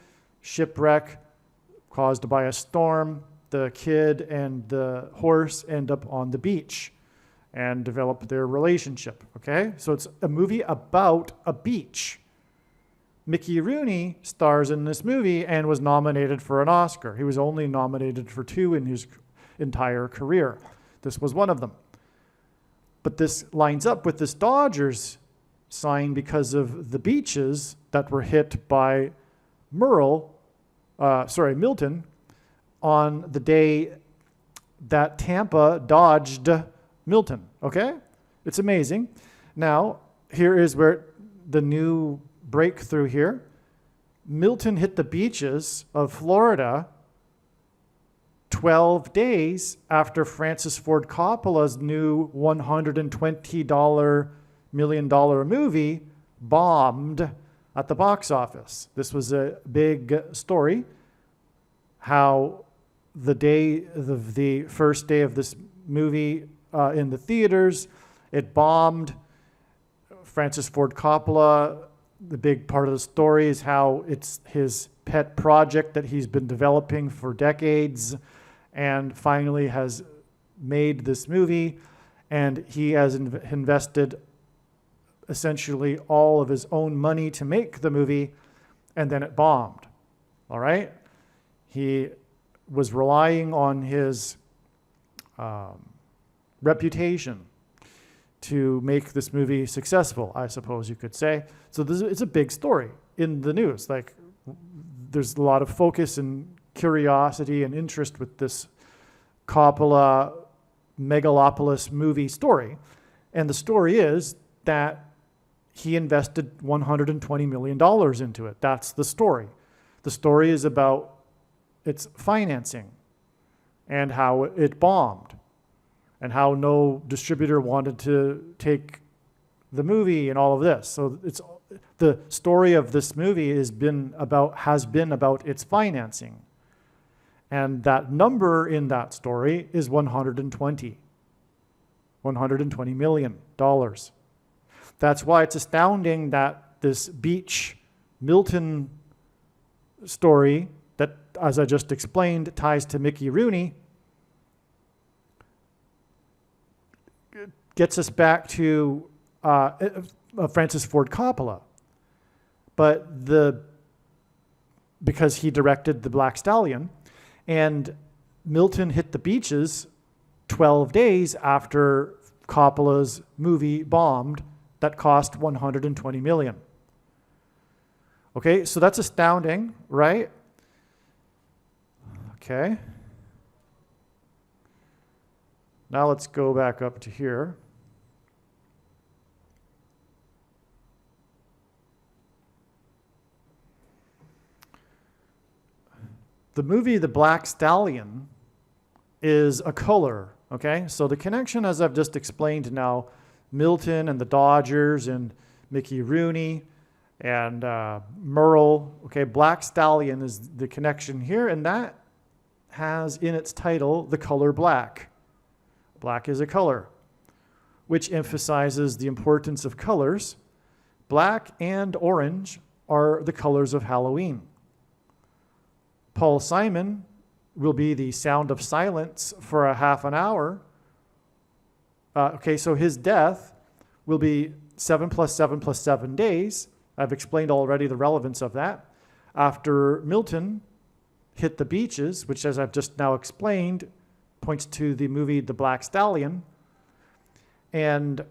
shipwreck caused by a storm. The kid and the horse end up on the beach and develop their relationship, okay? So it's a movie about a beach. Mickey Rooney stars in this movie and was nominated for an Oscar. He was only nominated for 2 in his entire career. This was one of them. But this lines up with this Dodgers sign because of the beaches that were hit by Milton on the day that Tampa dodged Milton, okay? It's amazing. Now, here is where the new breakthrough here. Milton hit the beaches of Florida 12 days after Francis Ford Coppola's new $120 million movie bombed at the box office. This was a big story, how the first day of this movie in the theaters, it bombed. Francis Ford Coppola, the big part of the story is how it's his pet project that he's been developing for decades and finally has made this movie, and he has invested essentially all of his own money to make the movie, and then it bombed. All right? He was relying on his reputation to make this movie successful, I suppose you could say. So it's a big story in the news. Like, there's a lot of focus and curiosity and interest with this Coppola megalopolis movie story. And the story is that he invested $120 million into it. That's the story. The story is about its financing and how it bombed and how no distributor wanted to take the movie and all of this. So it's the story of this movie has been about its financing. And that number in that story is $120 million. That's why it's astounding that this beach Milton story that, as I just explained, ties to Mickey Rooney, gets us back to Francis Ford Coppola. But because he directed The Black Stallion, and Milton hit the beaches 12 days after Coppola's movie bombed that cost $120 million. Okay, so that's astounding, right? Okay. Now let's go back up to here. The movie The Black Stallion is a color, okay? So the connection, as I've just explained now, Milton and the Dodgers and Mickey Rooney and Merle, okay? Black Stallion is the connection here, and that has in its title the color black. Black is a color, which emphasizes the importance of colors. Black and orange are the colors of Halloween. Paul Simon will be the sound of silence for a half an hour. So his death will be 7 + 7 + 7 days. I've explained already the relevance of that. After Milton hit the beaches, which, as I've just now explained, points to the movie The Black Stallion. And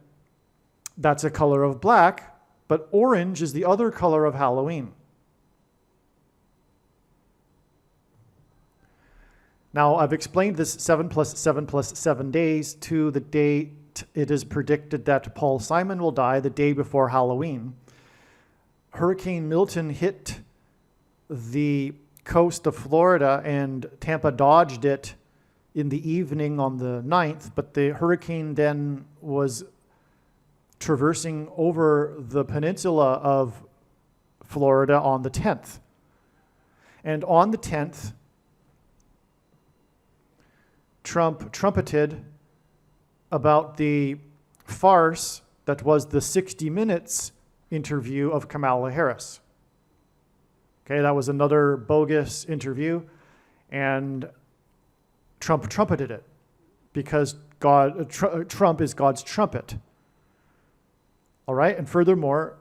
that's a color of black, but orange is the other color of Halloween. Now, I've explained this 7 + 7 + 7 days to the date it is predicted that Paul Simon will die, the day before Halloween. Hurricane Milton hit the coast of Florida and Tampa dodged it in the evening on the 9th, but the hurricane then was traversing over the peninsula of Florida on the 10th. And on the 10th, Trump trumpeted about the farce that was the 60 Minutes interview of Kamala Harris. Okay, that was another bogus interview, and Trump trumpeted it because Trump is God's trumpet. All right, and furthermore,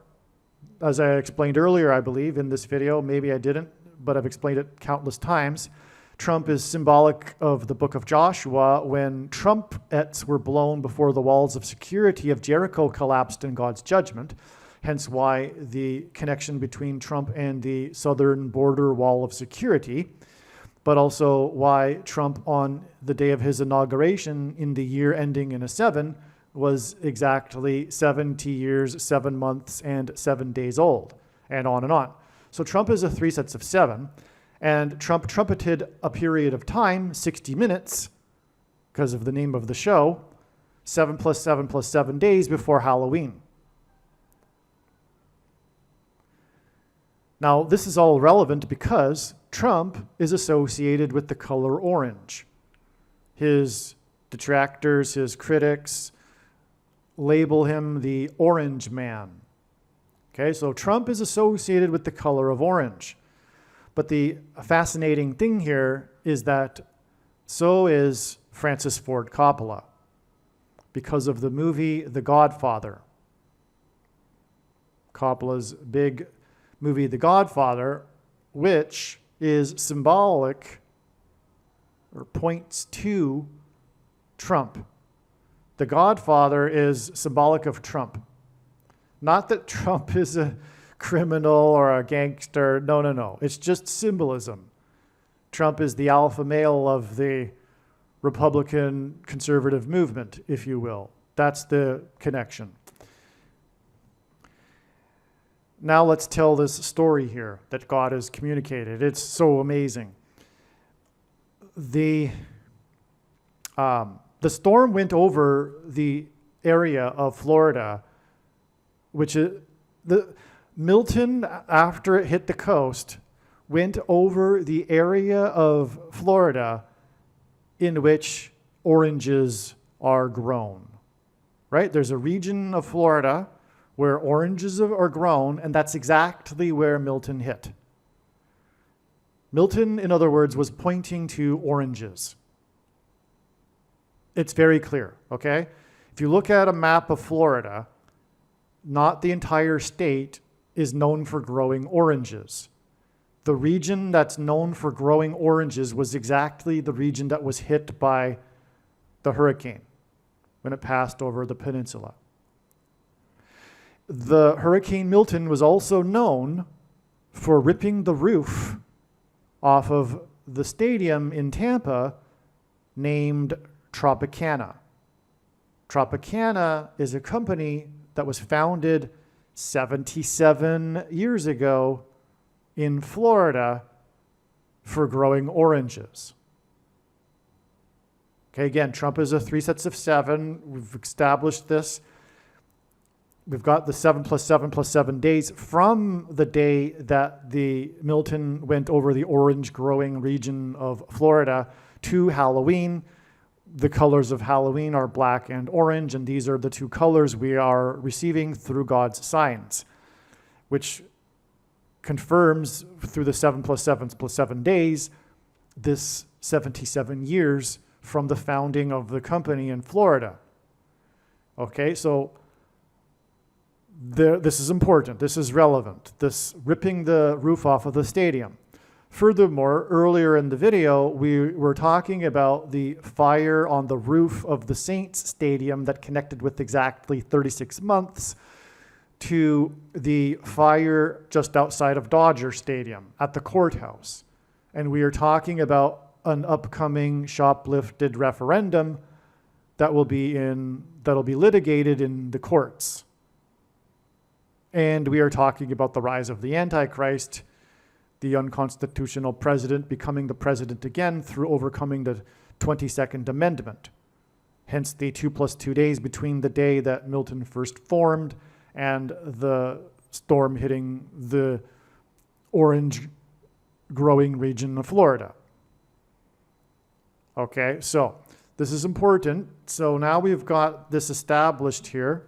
as I explained earlier, I believe, in this video, maybe I didn't, but I've explained it countless times, Trump is symbolic of the book of Joshua when trumpets were blown before the walls of security of Jericho collapsed in God's judgment. hence why the connection between Trump and the southern border wall of security, but also why Trump on the day of his inauguration in the year ending in a 7 was exactly 70 years, 7 months, and 7 days old, and on and on. So Trump is a 3 sets of 7, and Trump trumpeted a period of time, 60 minutes, because of the name of the show, 7 plus 7 plus 7 days before Halloween. Now, this is all relevant because Trump is associated with the color orange. His detractors, his critics, label him the Orange Man. Okay, so Trump is associated with the color of orange. But the fascinating thing here is that so is Francis Ford Coppola because of the movie The Godfather. Coppola's big movie The Godfather, which is symbolic or points to Trump. The Godfather is symbolic of Trump. Not that Trump is a criminal or a gangster. No, no, no. It's just symbolism. Trump is the alpha male of the Republican conservative movement, if you will. That's the connection. Now let's tell this story here that God has communicated. It's so amazing. The storm went over the area of Florida, which is Milton, after it hit the coast, went over the area of Florida in which oranges are grown, right? There's a region of Florida where oranges are grown, and that's exactly where Milton hit. Milton, in other words, was pointing to oranges. It's very clear, okay? If you look at a map of Florida, not the entire state is known for growing oranges. The region that's known for growing oranges was exactly the region that was hit by the hurricane when it passed over the peninsula. The Hurricane Milton was also known for ripping the roof off of the stadium in Tampa named Tropicana. Tropicana is a company that was founded 77 years ago in Florida for growing oranges. Okay, again, Trump is a 3 sets of 7. We've established this. We've got the 7 plus 7 plus 7 days from the day that the Milton went over the orange growing region of Florida to Halloween. The colors of Halloween are black and orange, and these are the 2 colors we are receiving through God's signs, which confirms through the 7 plus 7 plus 7 days this 77 years from the founding of the company in Florida. Okay, so this is important. This is relevant. This ripping the roof off of the stadium. Furthermore, earlier in the video, we were talking about the fire on the roof of the Saints Stadium that connected with exactly 36 months to the fire just outside of Dodger Stadium at the courthouse. And we are talking about an upcoming shoplifted referendum that will be litigated in the courts. And we are talking about the rise of the Antichrist, the unconstitutional president becoming the president again through overcoming the 22nd Amendment. Hence the 2 plus 2 days between the day that Milton first formed and the storm hitting the orange growing region of Florida. Okay, so this is important. So now we've got this established here.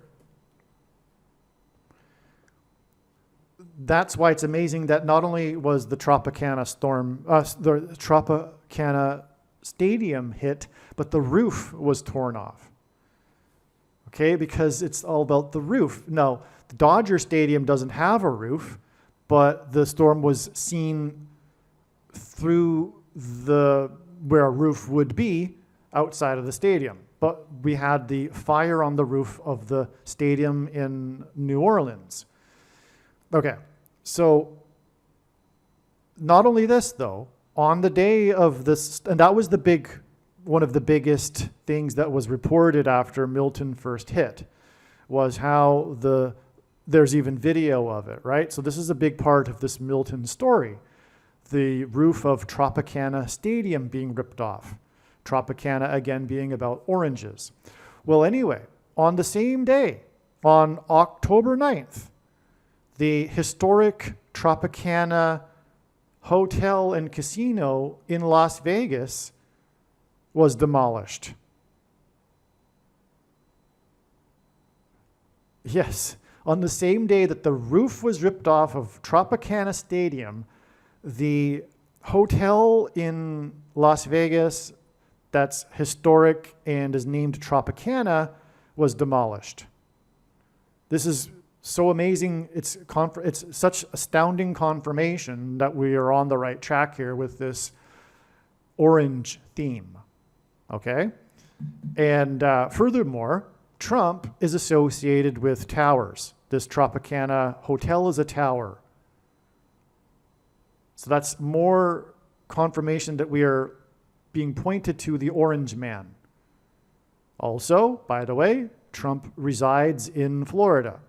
That's why it's amazing that not only was the Tropicana storm, the Tropicana Stadium hit, but the roof was torn off. Okay, because it's all about the roof. No, the Dodger Stadium doesn't have a roof, but the storm was seen through where a roof would be outside of the stadium. But we had the fire on the roof of the stadium in New Orleans. Okay, so not only this though, on the day of this, and that was one of the biggest things that was reported after Milton first hit, was how there's even video of it, right? So this is a big part of this Milton story. The roof of Tropicana Stadium being ripped off. Tropicana again being about oranges. Well, anyway, on the same day, on October 9th, the historic Tropicana Hotel and Casino in Las Vegas was demolished. Yes, on the same day that the roof was ripped off of Tropicana Stadium, the hotel in Las Vegas that's historic and is named Tropicana was demolished. This is so amazing. It's such astounding confirmation that we are on the right track here with this orange theme. Okay? And furthermore, Trump is associated with towers. This Tropicana Hotel is a tower. So that's more confirmation that we are being pointed to the Orange Man. Also, by the way, Trump resides in Florida,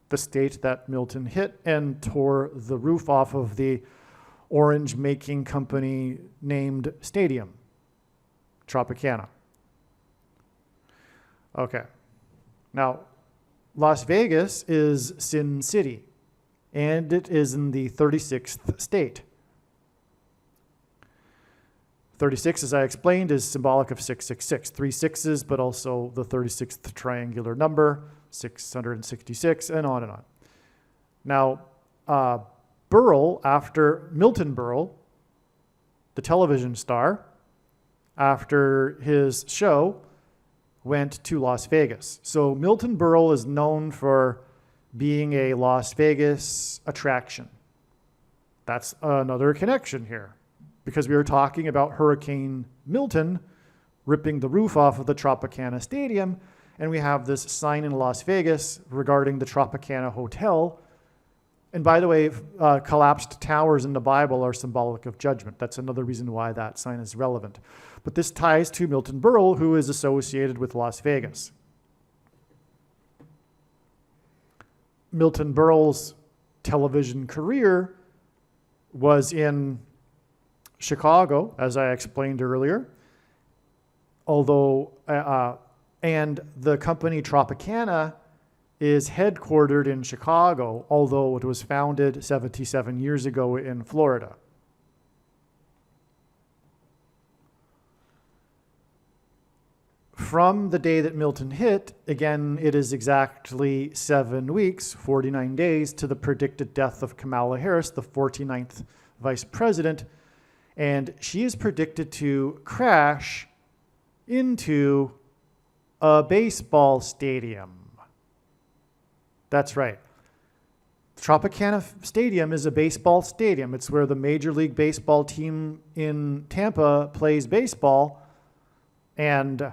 the state that Milton hit and tore the roof off of the orange-making company named Stadium, Tropicana. Okay. Now, Las Vegas is Sin City, and it is in the 36th state. 36, as I explained, is symbolic of 666. 3 sixes, but also the 36th triangular number, 666, and on and on. Now, Milton Berle, the television star, after his show, went to Las Vegas. So Milton Berle is known for being a Las Vegas attraction. That's another connection here, because we were talking about Hurricane Milton ripping the roof off of the Tropicana Stadium, and we have this sign in Las Vegas regarding the Tropicana Hotel. And by the way, collapsed towers in the Bible are symbolic of judgment. That's another reason why that sign is relevant. But this ties to Milton Berle, who is associated with Las Vegas. Milton Berle's television career was in Chicago, as I explained earlier, and the company Tropicana is headquartered in Chicago, although it was founded 77 years ago in Florida. From the day that Milton hit, again, it is exactly 7 weeks, 49 days, to the predicted death of Kamala Harris, the 49th vice president, and she is predicted to crash into a baseball stadium. That's right. Tropicana Stadium is a baseball stadium. It's where the Major League Baseball team in Tampa plays baseball, and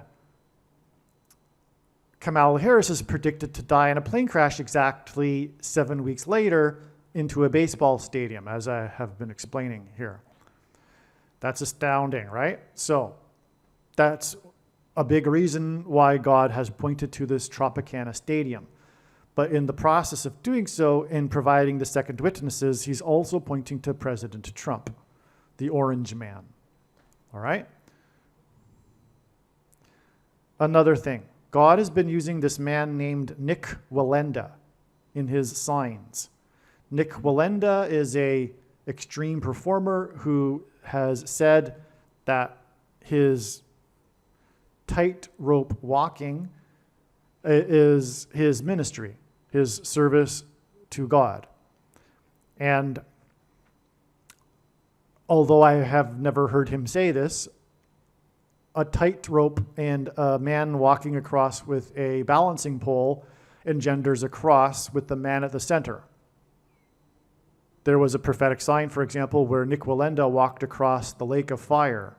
Kamala Harris is predicted to die in a plane crash exactly 7 weeks later into a baseball stadium, as I have been explaining here. That's astounding, right? So that's a big reason why God has pointed to this Tropicana Stadium. But in the process of doing so, in providing the second witnesses, he's also pointing to President Trump, the Orange Man. All right? Another thing. God has been using this man named Nick Wallenda in his signs. Nick Wallenda is an extreme performer who has said that his tightrope walking is his ministry, his service to God. And although I have never heard him say this, a tightrope and a man walking across with a balancing pole engenders a cross with the man at the center. There was a prophetic sign, for example, where Nick Wallenda walked across the lake of fire.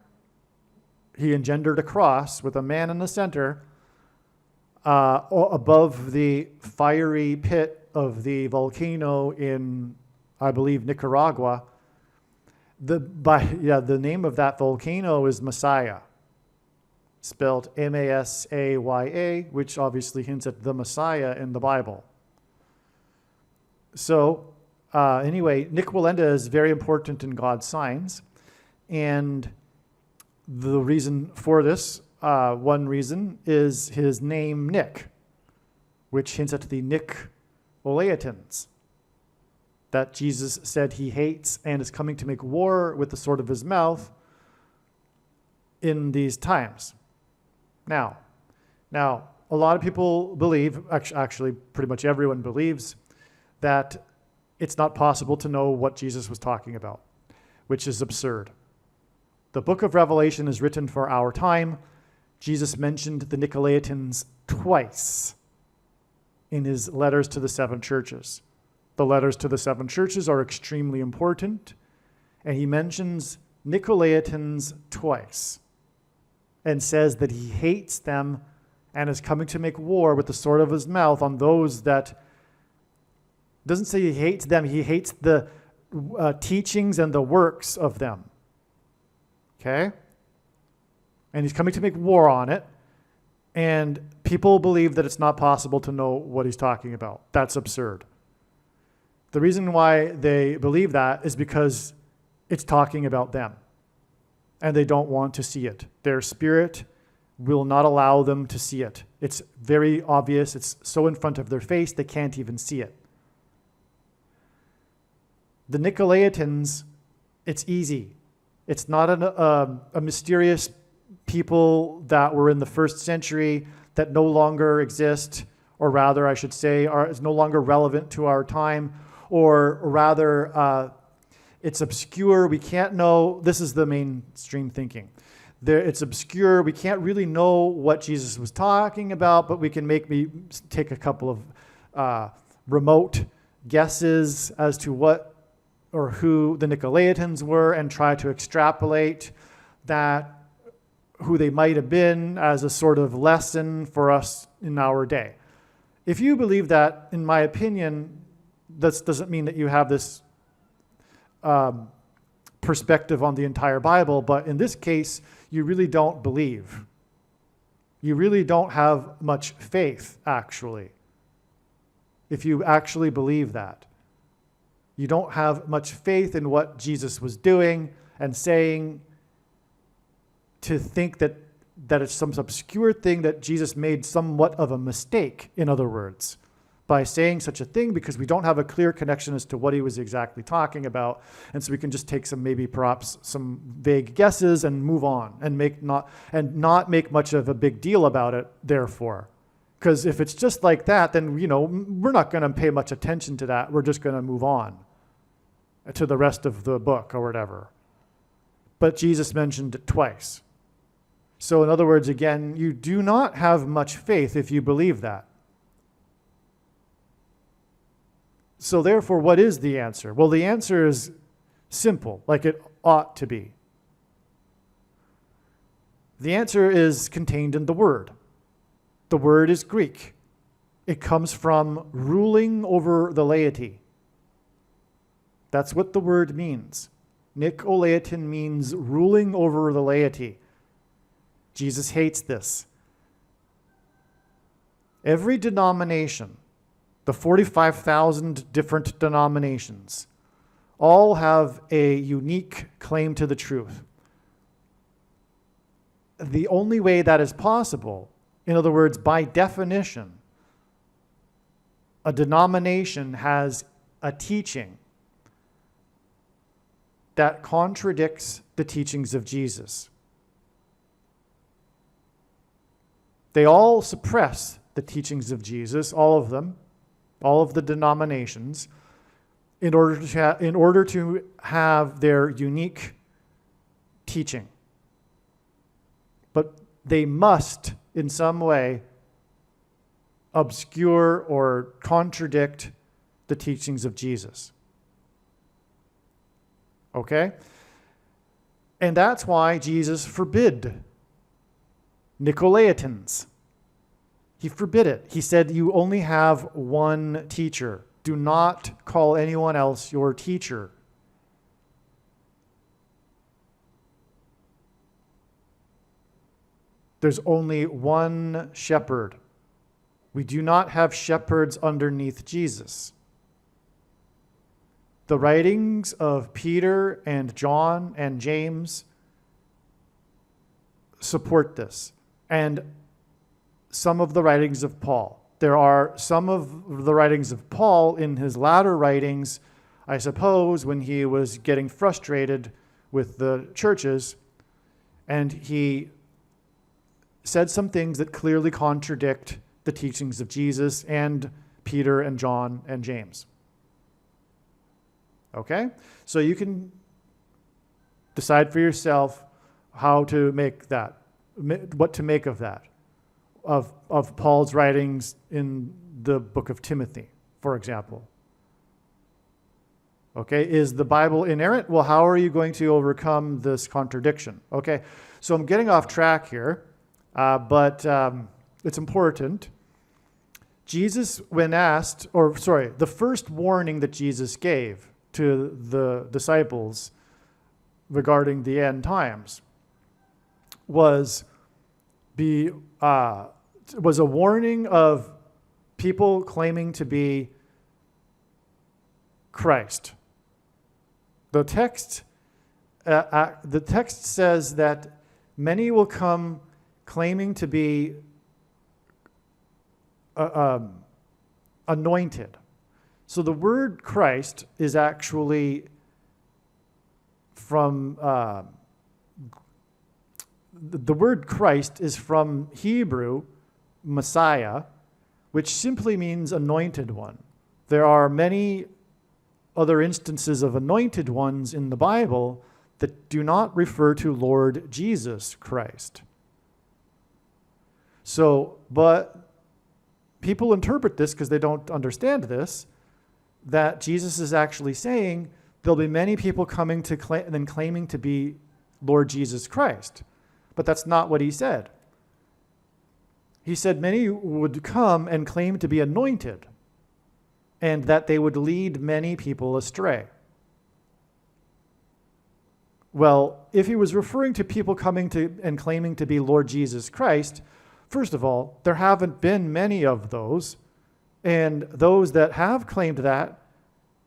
He engendered a cross with a man in the center, above the fiery pit of the volcano in, I believe, Nicaragua. The name of that volcano is Messiah, spelled Masaya, which obviously hints at the Messiah in the Bible. So anyway, Nick Wallenda is very important in God's signs. And the reason for this, one reason, is his name Nick, which hints at the Nicolaitans, that Jesus said he hates and is coming to make war with the sword of his mouth in these times. Now, a lot of people believe, actually pretty much everyone believes, that it's not possible to know what Jesus was talking about, which is absurd. The book of Revelation is written for our time. Jesus mentioned the Nicolaitans twice in his letters to the 7 churches. The letters to the 7 churches are extremely important, and he mentions Nicolaitans twice and says that he hates them and is coming to make war with the sword of his mouth on those that, doesn't say he hates them, he hates the teachings and the works of them. Okay? And he's coming to make war on it. And people believe that it's not possible to know what he's talking about. That's absurd. The reason why they believe that is because it's talking about them. And they don't want to see it. Their spirit will not allow them to see it. It's very obvious. It's so in front of their face, they can't even see it. The Nicolaitans, it's easy. It's not a mysterious people that were in the first century that no longer exist, or rather, I should say, is no longer relevant to our time, or rather, it's obscure. We can't know. This is the mainstream thinking. It's obscure. We can't really know what Jesus was talking about, but we can take a couple of remote guesses as to what or who the Nicolaitans were and try to extrapolate that, who they might have been, as a sort of lesson for us in our day. If you believe that, in my opinion, that doesn't mean that you have this perspective on the entire Bible, but in this case, you really don't believe. You really don't have much faith, actually, if you actually believe that. You don't have much faith in what Jesus was doing and saying, to think that it's some obscure thing that Jesus made somewhat of a mistake, in other words, by saying such a thing, because we don't have a clear connection as to what he was exactly talking about. And so we can just take perhaps some vague guesses and move on and not make much of a big deal about it, therefore. Because if it's just like that, then, we're not going to pay much attention to that. We're just going to move on to the rest of the book or whatever. But Jesus mentioned it twice. So in other words, again, you do not have much faith if you believe that. So therefore, what is the answer? Well, the answer is simple, like it ought to be. The answer is contained in the word. The word is Greek. It comes from ruling over the laity. That's what the word means. Nicolaitan means ruling over the laity. Jesus hates this. Every denomination, the 45,000 different denominations, all have a unique claim to the truth. The only way that is possible, in other words, by definition, a denomination has a teaching that contradicts the teachings of Jesus. They all suppress the teachings of Jesus, all of them, all of the denominations, in order to have their unique teaching. But they must, in some way, obscure or contradict the teachings of Jesus. Okay? And that's why Jesus forbid Nicolaitans. He forbid it. He said, you only have one teacher. Do not call anyone else your teacher. There's only one shepherd. We do not have shepherds underneath Jesus. The writings of Peter and John and James support this, and some of the writings of Paul. There are some of the writings of Paul in his latter writings, I suppose, when he was getting frustrated with the churches, and he said some things that clearly contradict the teachings of Jesus and Peter and John and James. Okay? So you can decide for yourself how to make that, what to make of that, of Paul's writings in the book of Timothy, for example. Okay, is the Bible inerrant? Well, how are you going to overcome this contradiction? Okay, so I'm getting off track here, but it's important. Jesus, when asked, the first warning that Jesus gave to the disciples regarding the end times was a warning of people claiming to be Christ. The text says that many will come claiming to be anointed. So the word Christ is actually from the word Christ is from Hebrew Messiah, which simply means anointed one. There are many other instances of anointed ones in the Bible that do not refer to Lord Jesus Christ. So, but people interpret this because they don't understand this, that Jesus is actually saying there'll be many people coming to claiming to be Lord Jesus Christ. But that's not what he said. He said many would come and claim to be anointed, and that they would lead many people astray. Well, if he was referring to people coming to and claiming to be Lord Jesus Christ, first of all, there haven't been many of those, and those that have claimed that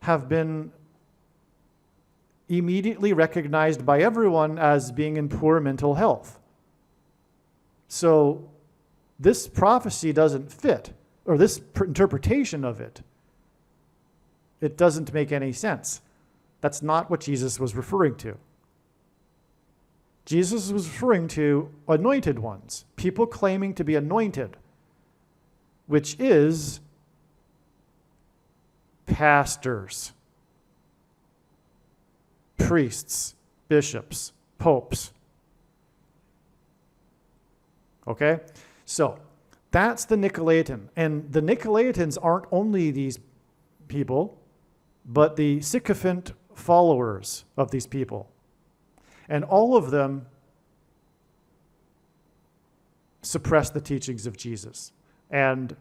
have been immediately recognized by everyone as being in poor mental health. So this prophecy doesn't fit, or this interpretation of it, it doesn't make any sense. That's not what Jesus was referring to. Jesus was referring to anointed ones, people claiming to be anointed, which is pastors, priests, bishops, popes. Okay? So that's the Nicolaitans. And the Nicolaitans aren't only these people, but the sycophant followers of these people. And all of them suppress the teachings of Jesus. And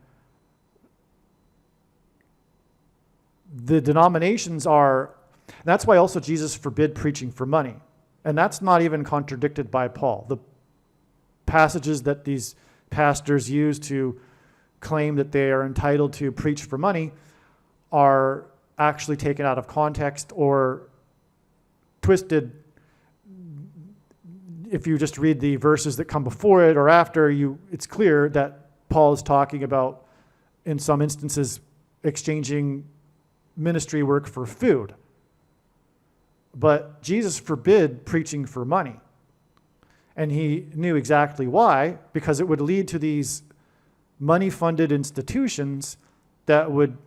the denominations are, that's why also Jesus forbid preaching for money. And that's not even contradicted by Paul. The passages that these pastors use to claim that they are entitled to preach for money are actually taken out of context or twisted. If you just read the verses that come before it or after, it's clear that Paul is talking about, in some instances, exchanging ministry work for food. But Jesus forbid preaching for money. And he knew exactly why, because it would lead to these money-funded institutions that would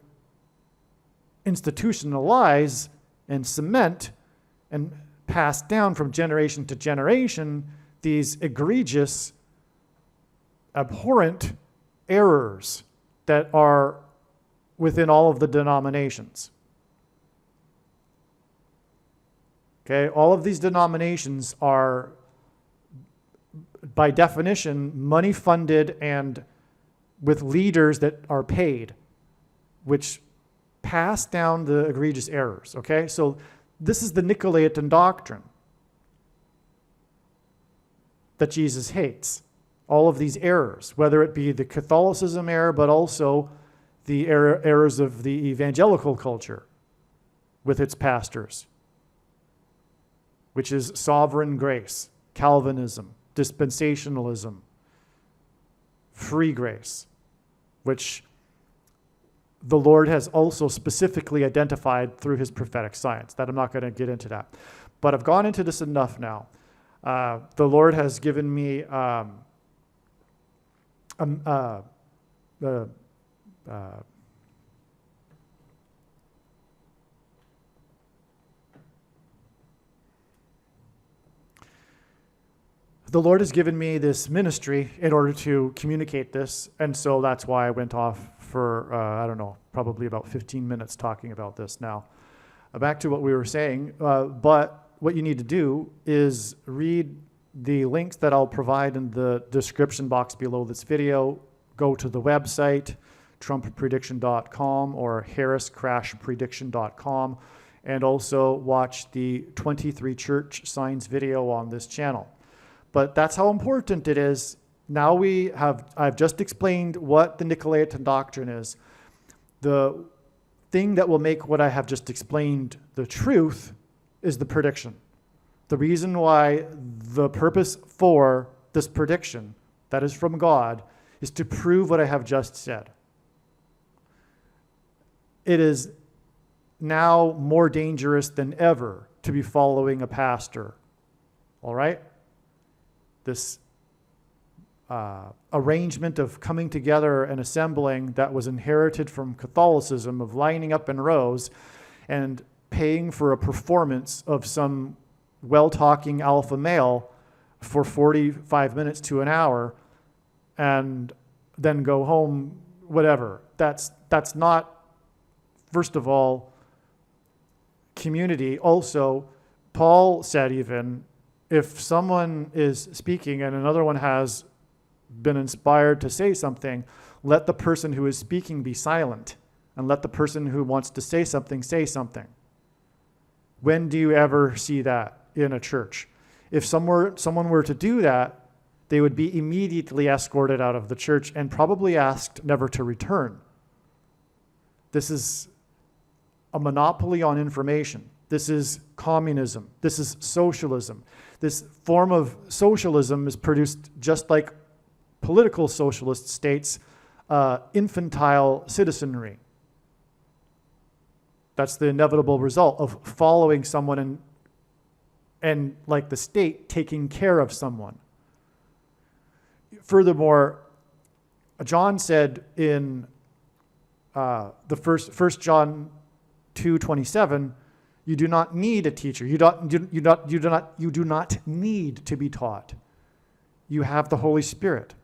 institutionalize and cement and pass down from generation to generation these egregious, abhorrent errors that are within all of the denominations. Okay, all of these denominations are, by definition, money-funded and with leaders that are paid, which pass down the egregious errors, okay? So this is the Nicolaitan doctrine that Jesus hates. All of these errors, whether it be the Catholicism error, but also the errors of the evangelical culture with its pastors, which is sovereign grace, Calvinism, dispensationalism, free grace, which the Lord has also specifically identified through his prophetic science. That I'm not going to get into that. But I've gone into this enough now. The Lord has given me the Lord has given me this ministry in order to communicate this, and so that's why I went off for, I don't know, probably about 15 minutes talking about this now. Back to what we were saying, but what you need to do is read the links that I'll provide in the description box below this video. Go to the website, trumpprediction.com or harriscrashprediction.com, and also watch the 23 church signs video on this channel. But that's how important it is. Now I've just explained what the Nicolaitan doctrine is. The thing that will make what I have just explained the truth is the prediction. The reason why, the purpose for this prediction that is from God is to prove what I have just said. It is now more dangerous than ever to be following a pastor. All right? This arrangement of coming together and assembling that was inherited from Catholicism, of lining up in rows and paying for a performance of some well-talking alpha male for 45 minutes to an hour and then go home, whatever. That's not, first of all, community. Also, Paul said even, if someone is speaking and another one has been inspired to say something, let the person who is speaking be silent and let the person who wants to say something say something. When do you ever see that in a church? If someone were to do that, they would be immediately escorted out of the church and probably asked never to return. This is a monopoly on information. This is communism. This is socialism. This form of socialism is produced just like political socialist states, infantile citizenry. That's the inevitable result of following someone and like the state, taking care of someone. Furthermore, John said in the first John 2:27, you do not need a teacher. You do not need to be taught. You have the Holy Spirit.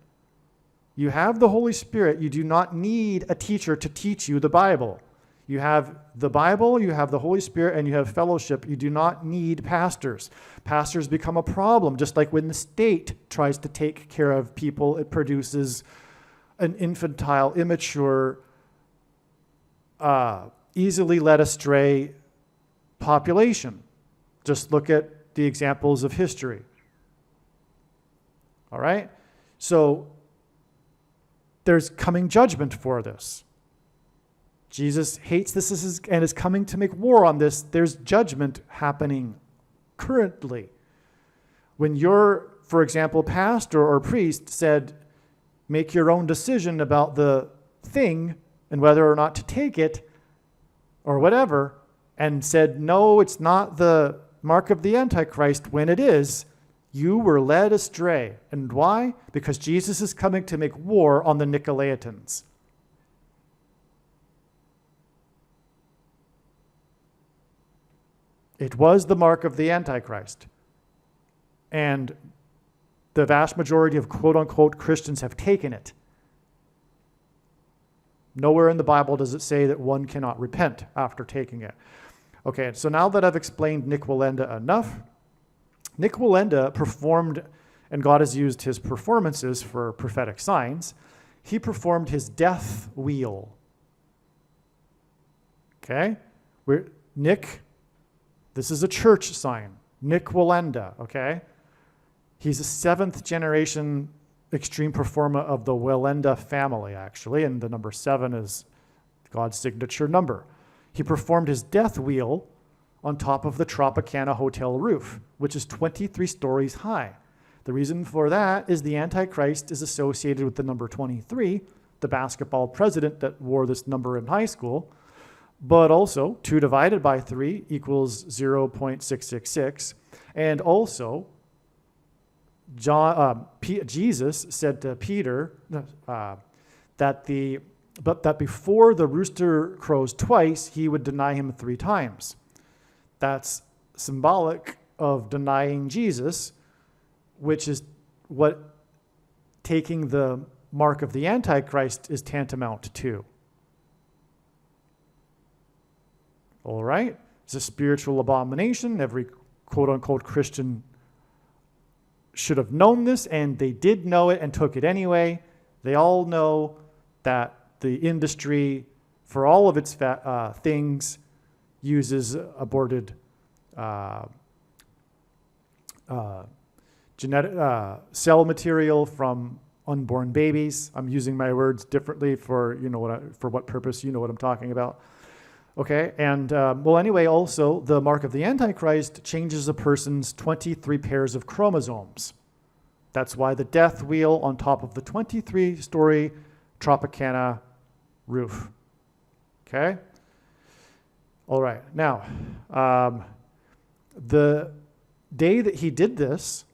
You have the Holy Spirit. You do not need a teacher to teach you the Bible. You have the Bible, you have the Holy Spirit, and you have fellowship. You do not need pastors. Pastors become a problem, just like when the state tries to take care of people, it produces an infantile, immature, easily led astray population. Just look at the examples of history. All right? So there's coming judgment for this. Jesus hates this and is coming to make war on this. There's judgment happening currently. When your, for example, pastor or priest said, make your own decision about the thing and whether or not to take it or whatever, and said, no, it's not the mark of the Antichrist when it is, you were led astray. And why? Because Jesus is coming to make war on the Nicolaitans. It was the mark of the Antichrist. And the vast majority of quote-unquote Christians have taken it. Nowhere in the Bible does it say that one cannot repent after taking it. Okay, so now that I've explained Nick Wallenda enough, Nick Wallenda performed, and God has used his performances for prophetic signs. he performed his death wheel. Okay? Nick, this is a church sign. Nick Wallenda, okay? He's a 7th generation extreme performer of the Wallenda family, actually, and the number 7 is God's signature number. He performed his death wheel on top of the Tropicana Hotel roof, which is 23 stories high. The reason for that is the Antichrist is associated with the number 23, the basketball president that wore this number in high school, but also 2 divided by 3 equals 0.666, and also Jesus said to Peter that before the rooster crows twice, he would deny him 3 times. That's symbolic of denying Jesus, which is what taking the mark of the Antichrist is tantamount to. All right? It's a spiritual abomination. Every quote-unquote Christian should have known this, and they did know it and took it anyway. They all know that the industry, for all of its things, uses aborted genetic cell material from unborn babies. I'm using my words differently for for what purpose. You know what I'm talking about. Okay, and anyway, also the mark of the Antichrist changes a person's 23 pairs of chromosomes. That's why the death wheel on top of the 23-story Tropicana roof. Okay? All right, now, the day that he did this,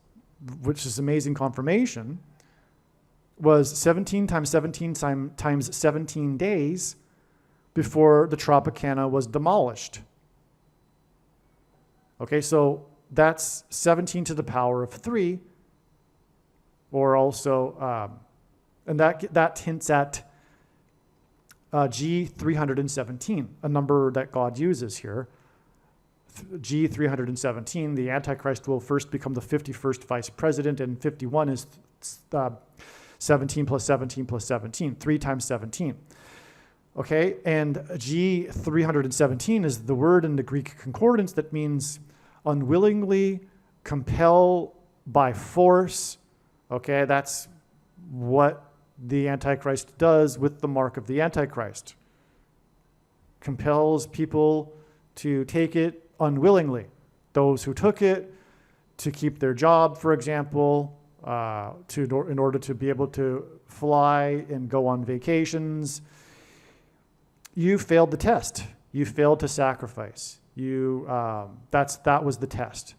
which is amazing confirmation, was 17 times 17 times 17 days before the Tropicana was demolished. Okay, so that's 17 to the power of 3, or also, and that hints at G317, a number that God uses here. G317, the Antichrist will first become the 51st vice president, and 51 is 17 plus 17 plus 17, 3 times 17. Okay, and G317 is the word in the Greek concordance that means unwillingly, compel by force. Okay, that's what the Antichrist does with the mark of the Antichrist. Compels people to take it unwillingly. Those who took it to keep their job, for example, in order to be able to fly and go on vacations. You failed the test. You failed to sacrifice. That was the test.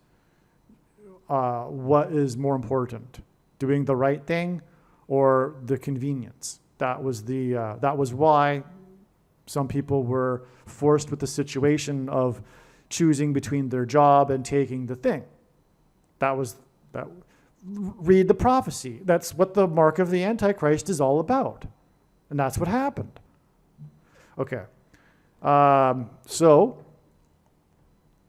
What is more important, doing the right thing or the convenience? That was why some people were forced with the situation of choosing between their job and taking the thing. Read the prophecy. That's what the mark of the Antichrist is all about, and that's what happened. Okay, so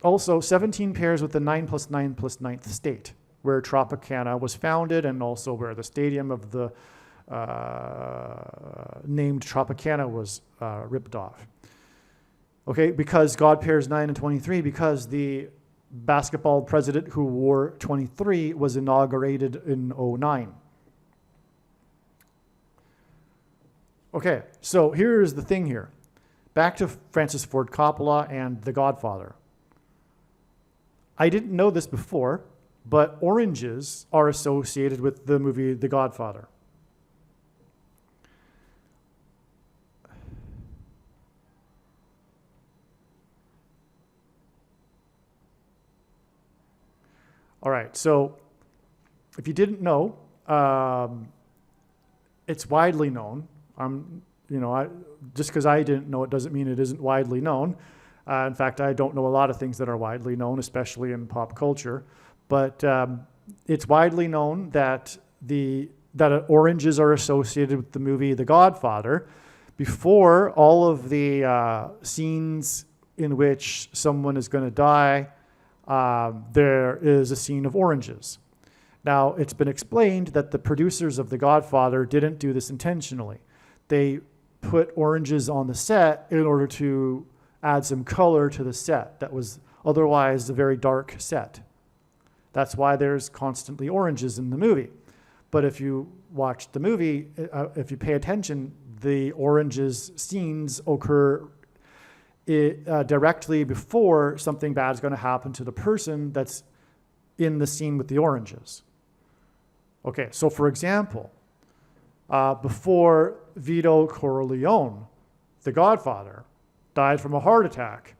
also 17 pairs with the 9 plus 9 plus 9th state, where Tropicana was founded, and also where the stadium of the named Tropicana was ripped off. Okay, because God pairs 9 and 23, because the basketball president who wore 23 was inaugurated in 2009. Okay, so here's the thing here. Back to Francis Ford Coppola and The Godfather. I didn't know this before, but oranges are associated with the movie The Godfather. All right, so if you didn't know, it's widely known. Just because I didn't know it doesn't mean it isn't widely known. In fact, I don't know a lot of things that are widely known, especially in pop culture. But it's widely known that oranges are associated with the movie The Godfather. Before all of the scenes in which someone is going to die, there is a scene of oranges. Now, it's been explained that the producers of The Godfather didn't do this intentionally. They put oranges on the set in order to add some color to the set that was otherwise a very dark set. That's why there's constantly oranges in the movie. But if you watch the movie, if you pay attention, the oranges scenes occur directly before something bad is going to happen to the person that's in the scene with the oranges. Okay, so for example, before Vito Corleone, the Godfather, died from a heart attack,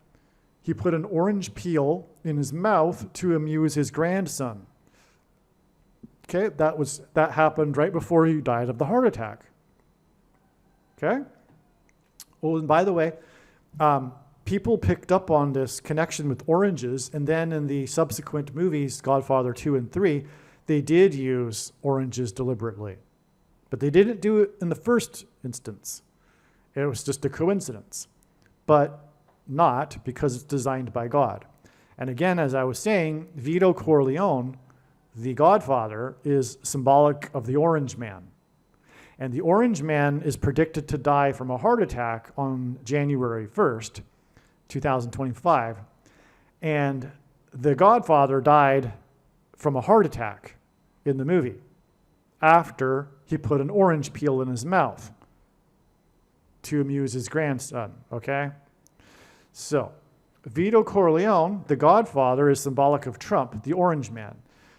he put an orange peel in his mouth to amuse his grandson. Okay, that happened right before he died of the heart attack. Okay? Oh, and by the way, people picked up on this connection with oranges, and then in the subsequent movies, Godfather 2 and 3, they did use oranges deliberately. But they didn't do it in the first instance. It was just a coincidence. But not because it's designed by God. And again, as I was saying, Vito Corleone, the Godfather, is symbolic of the Orange Man. And the Orange Man is predicted to die from a heart attack on January 1st, 2025. And the Godfather died from a heart attack in the movie after he put an orange peel in his mouth to amuse his grandson, okay? So, Vito Corleone, the Godfather, is symbolic of Trump, the Orange Man.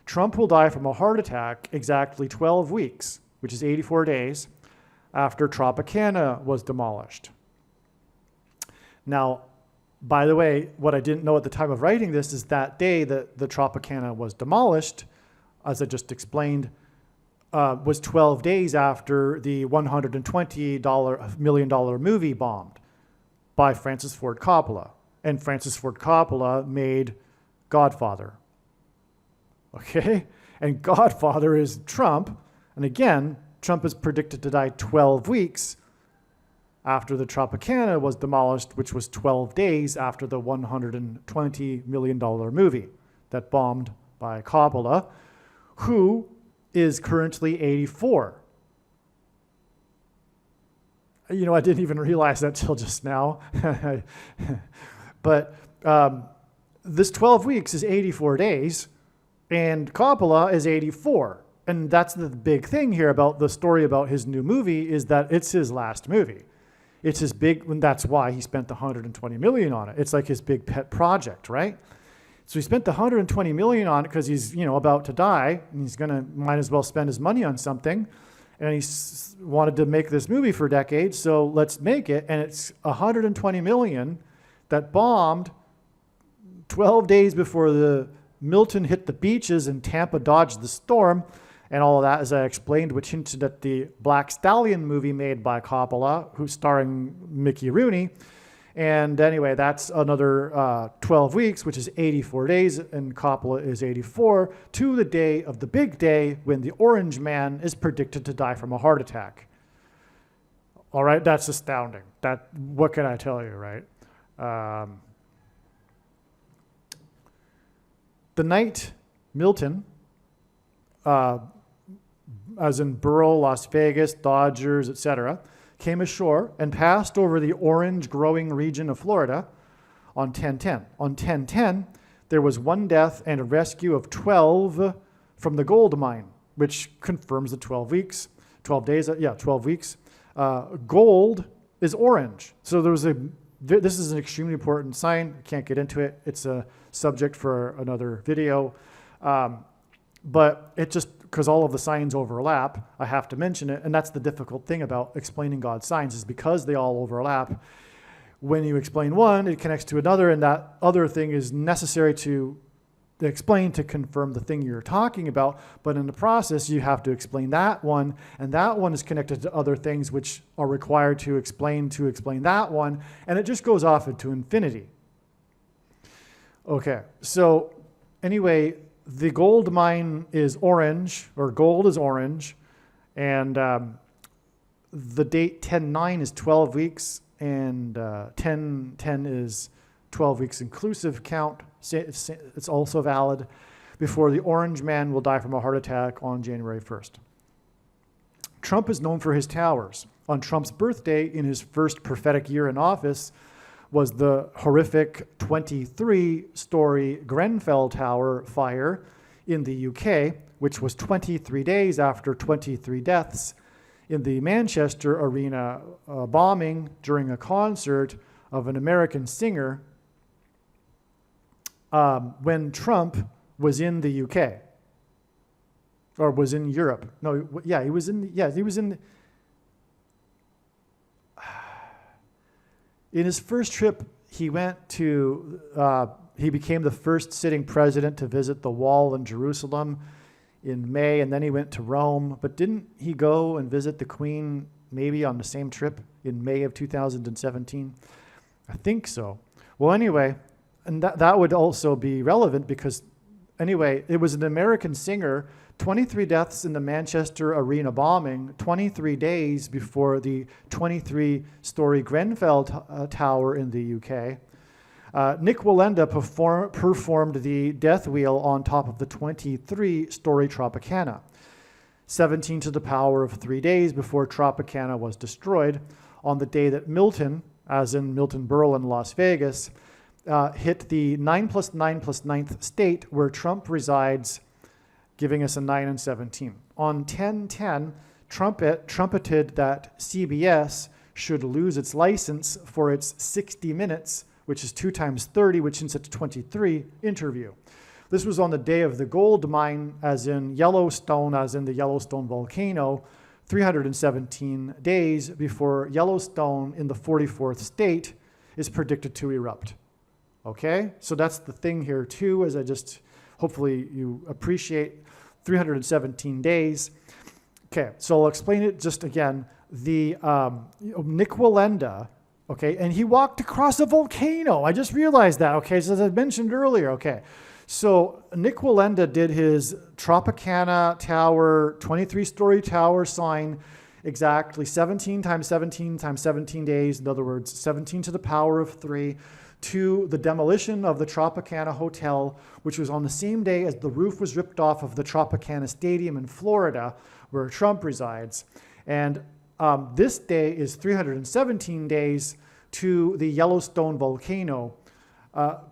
Trump will die from a heart attack exactly 12 weeks, which is 84 days, after Tropicana was demolished. Now, by the way, what I didn't know at the time of writing this is that day that the Tropicana was demolished, as I just explained, was 12 days after the $120 million movie bombed by Francis Ford Coppola. And Francis Ford Coppola made Godfather. Okay? And Godfather is Trump. And again, Trump is predicted to die 12 weeks after the Tropicana was demolished, which was 12 days after the $120 million movie that bombed by Coppola, who is currently 84. You know, I didn't even realize that till just now. But this 12 weeks is 84 days, and Coppola is 84. And that's the big thing here about the story about his new movie, is that it's his last movie. It's his big, and that's why he spent the $120 million on it. It's like his big pet project, right? So he spent the $120 million on it because he's, about to die, and he's might as well spend his money on something. And he wanted to make this movie for decades, so let's make it. And it's $120 million that bombed 12 days before the Milton hit the beaches and Tampa dodged the storm. And all of that, as I explained, which hinted at the Black Stallion movie made by Coppola, who's starring Mickey Rooney. And anyway, that's another 12 weeks, which is 84 days, and Coppola is 84, to the day of the big day when the Orange Man is predicted to die from a heart attack. All right, that's astounding. What can I tell you, right? The night Milton, as in Burl, Las Vegas, Dodgers, etc., came ashore and passed over the orange growing region of Florida on 10/10. On 10/10, there was one death and a rescue of 12 from the gold mine, which confirms the 12 weeks, 12 days, 12 weeks. Gold is orange. So this is an extremely important sign. I can't get into it. It's a subject for another video. But it just, because all of the signs overlap, I have to mention it. And that's the difficult thing about explaining God's signs, is because they all overlap. When you explain one, it connects to another, and that other thing is necessary to explain to confirm the thing you're talking about. But in the process, you have to explain that one, and that one is connected to other things which are required to explain that one, and it just goes off into infinity. Okay, so anyway, the gold mine is orange, or gold is orange, and the date 10/9 is 12 weeks, and 10/10 is 12 weeks inclusive count. It's also valid. before the orange man will die from a heart attack on January 1st. Trump is known for his towers. On Trump's birthday, in his first prophetic year in office, was the horrific 23-story Grenfell Tower fire in the UK, which was 23 days after 23 deaths in the Manchester Arena bombing during a concert of an American singer when Trump was in the UK, or was in Europe. No, yeah, he was in. Yeah, he was in. In his first trip, he went to. He became the first sitting president to visit the Wall in Jerusalem in May, and then he went to Rome. But didn't he go and visit the Queen maybe on the same trip in May of 2017? I think so. Well, anyway, and that would also be relevant because, anyway, it was an American singer, 23 deaths in the Manchester Arena bombing, 23 days before the 23-story Grenfell Tower in the UK. Nick Wallenda performed the death wheel on top of the 23-story Tropicana, 17 to the power of 3 days before Tropicana was destroyed on the day that Milton, as in Milton Berle in Las Vegas, hit the 9+9+9th state where Trump resides, giving us a 9 and 17. On 10/10, trumpeted that CBS should lose its license for its 60 Minutes, which is 2 times 30, which is a 23 interview. This was on the day of the gold mine, as in Yellowstone, as in the Yellowstone volcano, 317 days before Yellowstone in the 44th state is predicted to erupt. Okay, so that's the thing here too, as I just, hopefully you appreciate 317 days. Okay, so I'll explain it just again. The Nick Wallenda, okay, and he walked across a volcano. I just realized that, okay, so as I mentioned earlier, okay. So Nick Wallenda did his Tropicana Tower, 23-story tower sign, exactly 17 times 17 times 17 days, in other words, 17 to the power of 3, to the demolition of the Tropicana Hotel, which was on the same day as the roof was ripped off of the Tropicana Stadium in Florida, where Trump resides. And this day is 317 days to the Yellowstone volcano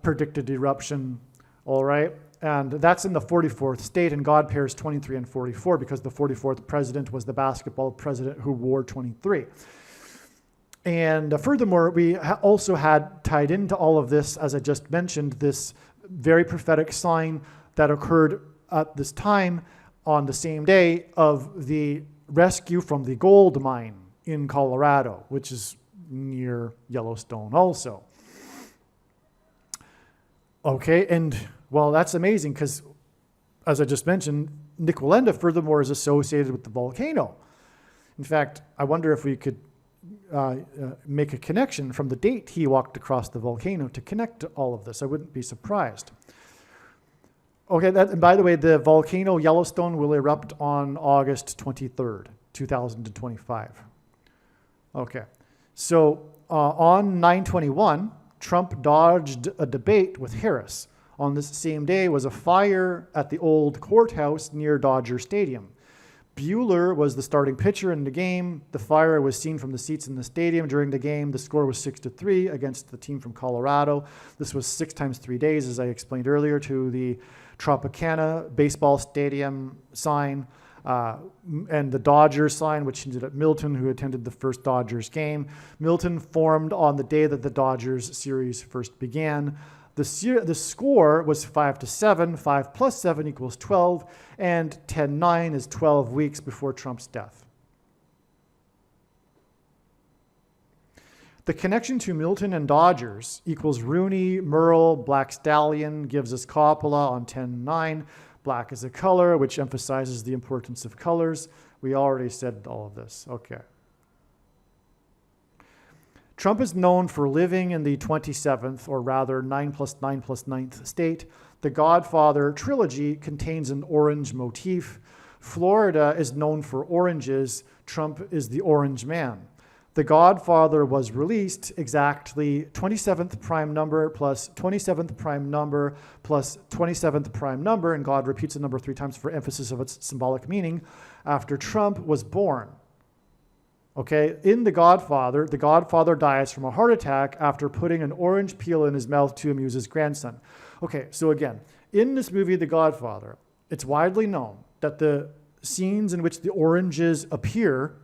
predicted eruption, all right? And that's in the 44th state, and God pairs 23 and 44 because the 44th president was the basketball president who wore 23. And furthermore, we also had tied into all of this, as I just mentioned, this very prophetic sign that occurred at this time on the same day of the rescue from the gold mine in Colorado, which is near Yellowstone also. Okay, and well, that's amazing because, as I just mentioned, Nick Wallenda furthermore is associated with the volcano. In fact, I wonder if we could make a connection from the date he walked across the volcano to connect to all of this. I wouldn't be surprised. Okay, and by the way, the volcano Yellowstone will erupt on August 23rd, 2025. Okay, so on 9/21, Trump dodged a debate with Harris. On this same day was a fire at the old courthouse near Dodger Stadium. Buehler was the starting pitcher in the game. The fire was seen from the seats in the stadium during the game. The score was 6-3 against the team from Colorado. This was 6 times 3 days, as I explained earlier, to the Tropicana baseball stadium sign and the Dodgers sign, which ended at Milton, who attended the first Dodgers game. Milton formed on the day that the Dodgers series first began. The score was 5-7. 5 plus 7 equals 12, and 10-9 is 12 weeks before Trump's death. The connection to Milton and Dodgers equals Rooney, Merle, Black Stallion gives us Coppola on 10-9. Black is a color, which emphasizes the importance of colors. We already said all of this. Okay. Trump is known for living in the 27th, or rather 9+9+9th state. The Godfather trilogy contains an orange motif. Florida is known for oranges. Trump is the orange man. The Godfather was released exactly 27th prime number plus 27th prime number plus 27th prime number, and God repeats the number 3 times for emphasis of its symbolic meaning, after Trump was born. Okay, in The Godfather dies from a heart attack after putting an orange peel in his mouth to amuse his grandson. Okay, so again, in this movie, The Godfather, it's widely known that the scenes in which the oranges appear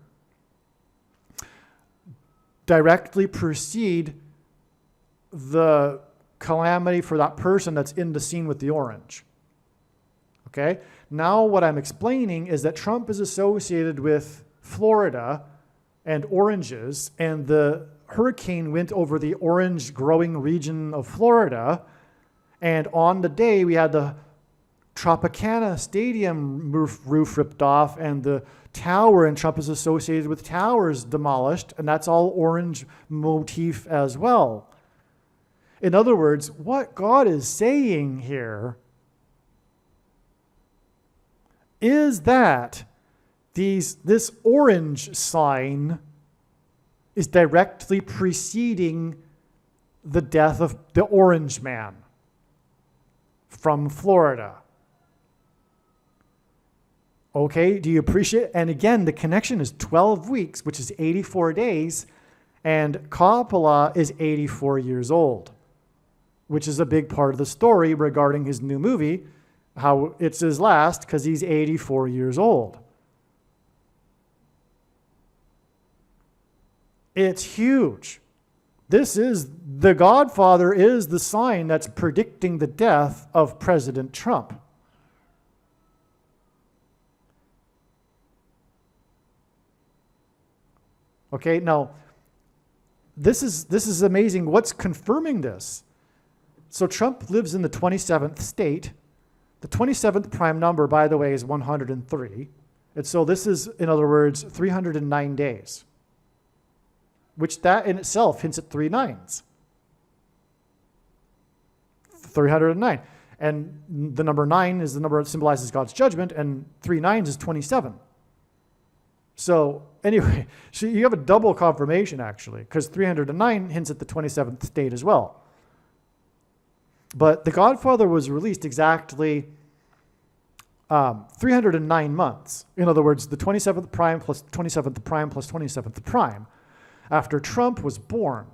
directly precede the calamity for that person that's in the scene with the orange. Okay? Now what I'm explaining is that Trump is associated with Florida and oranges, and the hurricane went over the orange growing region of Florida, and on the day we had the Tropicana Stadium roof ripped off, and the tower, and Trump is associated with towers, demolished, and that's all orange motif as well. In other words, what God is saying here is that this orange sign is directly preceding the death of the orange man from Florida. Okay, do you appreciate? And again, the connection is 12 weeks, which is 84 days, and Coppola is 84 years old, which is a big part of the story regarding his new movie, how it's his last, because he's 84 years old. It's huge. The Godfather is the sign that's predicting the death of President Trump. Okay, now, this is amazing. What's confirming this? So Trump lives in the 27th state. The 27th prime number, by the way, is 103. And so this is, in other words, 309 days, which that in itself hints at 3 nines. 309. And the number 9 is the number that symbolizes God's judgment, and 3 nines is 27. So anyway, so you have a double confirmation, actually, because 309 hints at the 27th state as well. But The Godfather was released exactly 309 months. In other words, the 27th prime plus 27th prime plus 27th prime after Trump was born.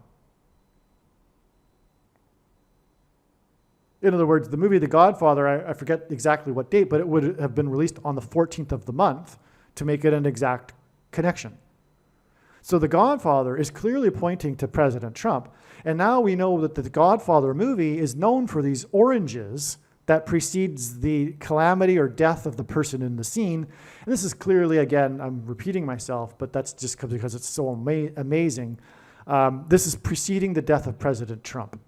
In other words, the movie The Godfather, I forget exactly what date, but it would have been released on the 14th of the month to make it an exact connection. So The Godfather is clearly pointing to President Trump. And now we know that the Godfather movie is known for these oranges that precedes the calamity or death of the person in the scene. And this is clearly, again, I'm repeating myself, but that's just because it's so amazing. This is preceding the death of President Trump.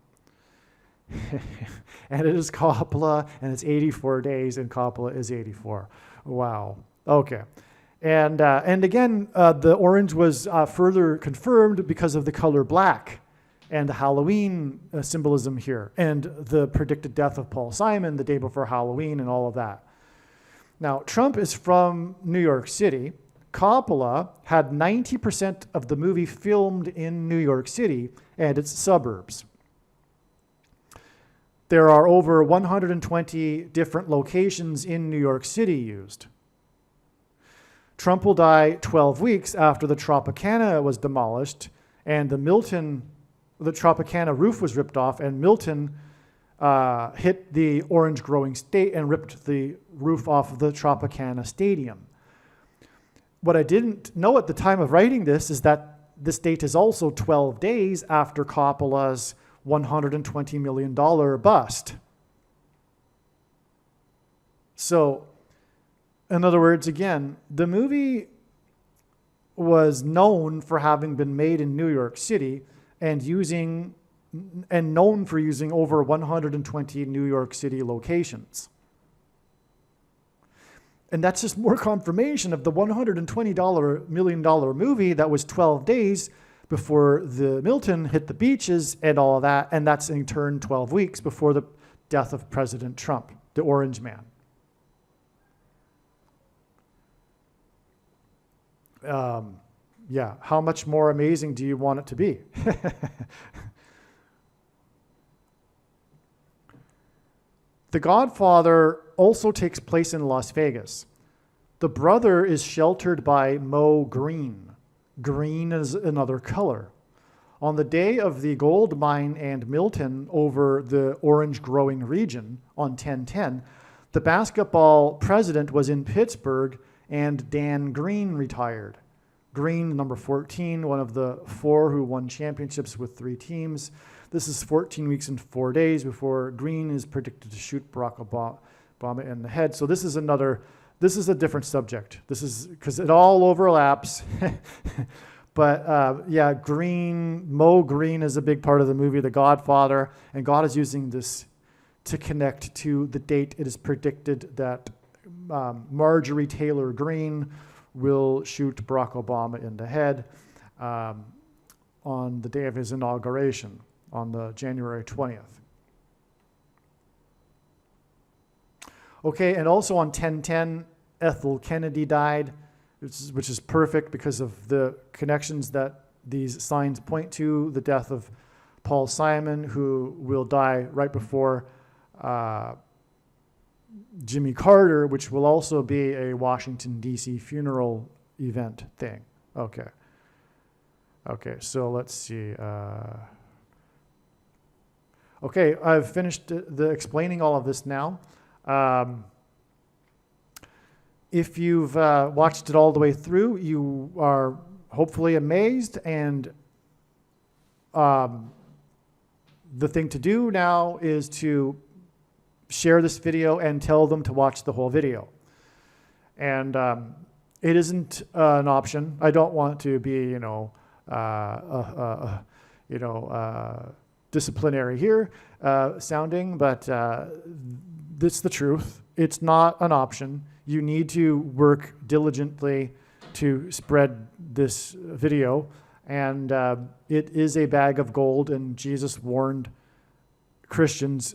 And it is Coppola, and it's 84 days, and Coppola is 84. Wow. Okay. And again, the orange was further confirmed because of the color black and the Halloween symbolism here, and the predicted death of Paul Simon the day before Halloween and all of that. Now, Trump is from New York City. Coppola had 90% of the movie filmed in New York City and its suburbs. There are over 120 different locations in New York City used. Trump will die 12 weeks after the Tropicana was demolished and the Tropicana roof was ripped off, and Milton hit the orange growing state and ripped the roof off of the Tropicana Stadium. What I didn't know at the time of writing this is that this date is also 12 days after Coppola's $120 million bust. So, in other words, again, the movie was known for having been made in New York City and known for using over 120 New York City locations. And that's just more confirmation of the $120 million movie that was 12 days before the Milton hit the beaches and all of that, and that's in turn 12 weeks before the death of President Trump, the Orange Man. Yeah, how much more amazing do you want it to be? The Godfather also takes place in Las Vegas. The brother is sheltered by Mo Green. Green is another color. On the day of the gold mine and Milton over the orange growing region on 10/10, the basketball president was in Pittsburgh and Dan Green retired. Green, number 14, one of the 4 who won championships with 3 teams. This is 14 weeks and 4 days before Green is predicted to shoot Barack Obama in the head. So this is a different subject. This is because it all overlaps. But yeah, Mo Green is a big part of the movie, The Godfather, and God is using this to connect to the date it is predicted that Marjorie Taylor Greene will shoot Barack Obama in the head on the day of his inauguration, on the January 20th. Okay, and also on 10/10, Ethel Kennedy died, which is perfect because of the connections that these signs point to. The death of Paul Simon, who will die right before Jimmy Carter, which will also be a Washington, D.C. funeral event thing. Okay. Okay, so let's see. Okay, I've finished explaining all of this now. If you've watched it all the way through, you are hopefully amazed, and the thing to do now is to share this video and tell them to watch the whole video. And it isn't an option. I don't want to be, disciplinary here sounding, but this is the truth. It's not an option. You need to work diligently to spread this video, and it is a bag of gold, and Jesus warned Christians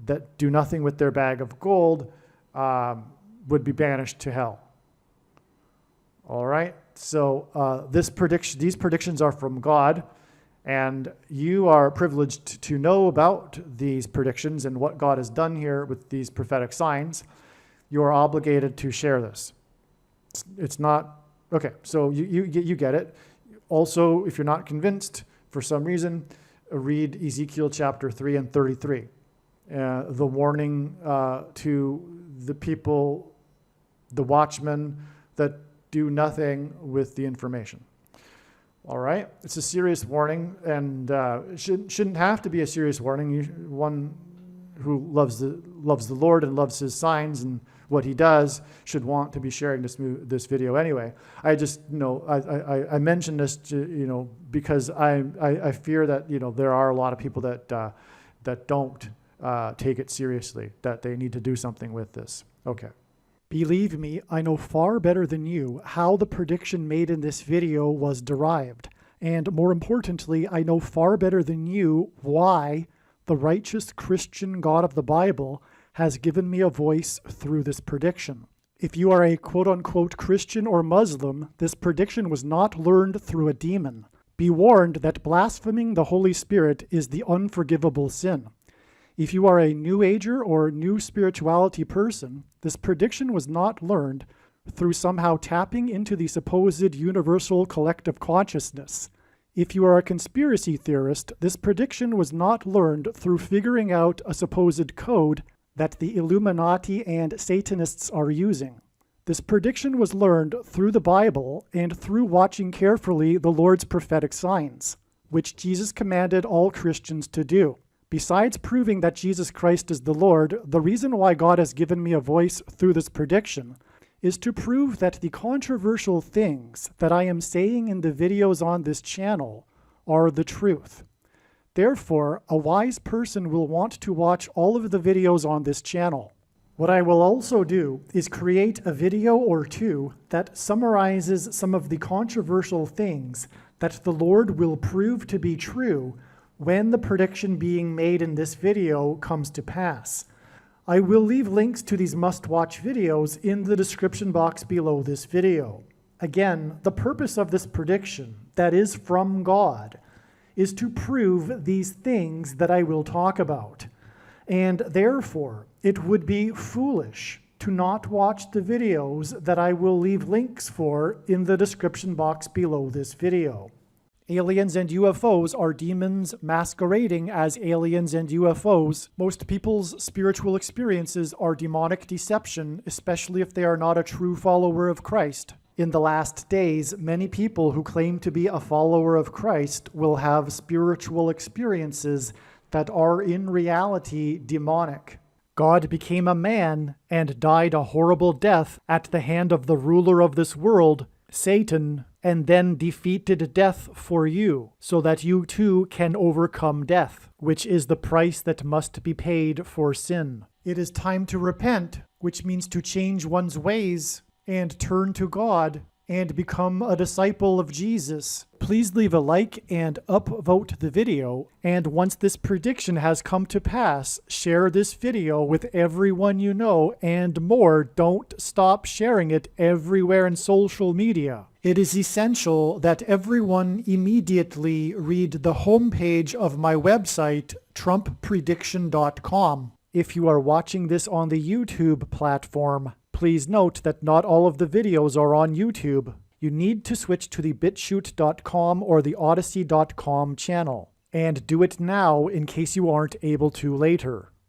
that do nothing with their bag of gold would be banished to hell. All right, so these predictions are from God, and you are privileged to know about these predictions and what God has done here with these prophetic signs. You are obligated to share this. It's not, okay, so you get it. Also, if you're not convinced for some reason, read Ezekiel chapter 3 and 33. The warning to the people, the watchmen that do nothing with the information. All right, it's a serious warning, and shouldn't have to be a serious warning. One who loves the Lord and loves His signs and what He does should want to be sharing this video anyway. I just I mention this to because I fear that there are a lot of people that don't take it seriously, that they need to do something with this. Okay. Believe me, I know far better than you how the prediction made in this video was derived. And more importantly, I know far better than you why the righteous Christian God of the Bible has given me a voice through this prediction. If you are a quote-unquote Christian or Muslim, this prediction was not learned through a demon. Be warned that blaspheming the Holy Spirit is the unforgivable sin. If you are a New Ager or New Spirituality person, this prediction was not learned through somehow tapping into the supposed universal collective consciousness. If you are a conspiracy theorist, this prediction was not learned through figuring out a supposed code that the Illuminati and Satanists are using. This prediction was learned through the Bible and through watching carefully the Lord's prophetic signs, which Jesus commanded all Christians to do. Besides proving that Jesus Christ is the Lord, the reason why God has given me a voice through this prediction is to prove that the controversial things that I am saying in the videos on this channel are the truth. Therefore, a wise person will want to watch all of the videos on this channel. What I will also do is create a video or two that summarizes some of the controversial things that the Lord will prove to be true when the prediction being made in this video comes to pass. I will leave links to these must-watch videos in the description box below this video. Again, the purpose of this prediction, that is from God, is to prove these things that I will talk about. And therefore, it would be foolish to not watch the videos that I will leave links for in the description box below this video. Aliens and UFOs are demons masquerading as aliens and UFOs. Most people's spiritual experiences are demonic deception, especially if they are not a true follower of Christ. In the last days, many people who claim to be a follower of Christ will have spiritual experiences that are in reality demonic. God became a man and died a horrible death at the hand of the ruler of this world, Satan, and then defeated death for you, so that you too can overcome death, which is the price that must be paid for sin. It is time to repent, which means to change one's ways and turn to God and become a disciple of Jesus. Please leave a like and upvote the video, and once this prediction has come to pass, share this video with everyone you know, and more, don't stop sharing it everywhere in social media. It is essential that everyone immediately read the homepage of my website, TrumpPrediction.com. If you are watching this on the YouTube platform, please note that not all of the videos are on YouTube. You need to switch to the BitChute.com or the Odyssey.com channel. And do it now in case you aren't able to later.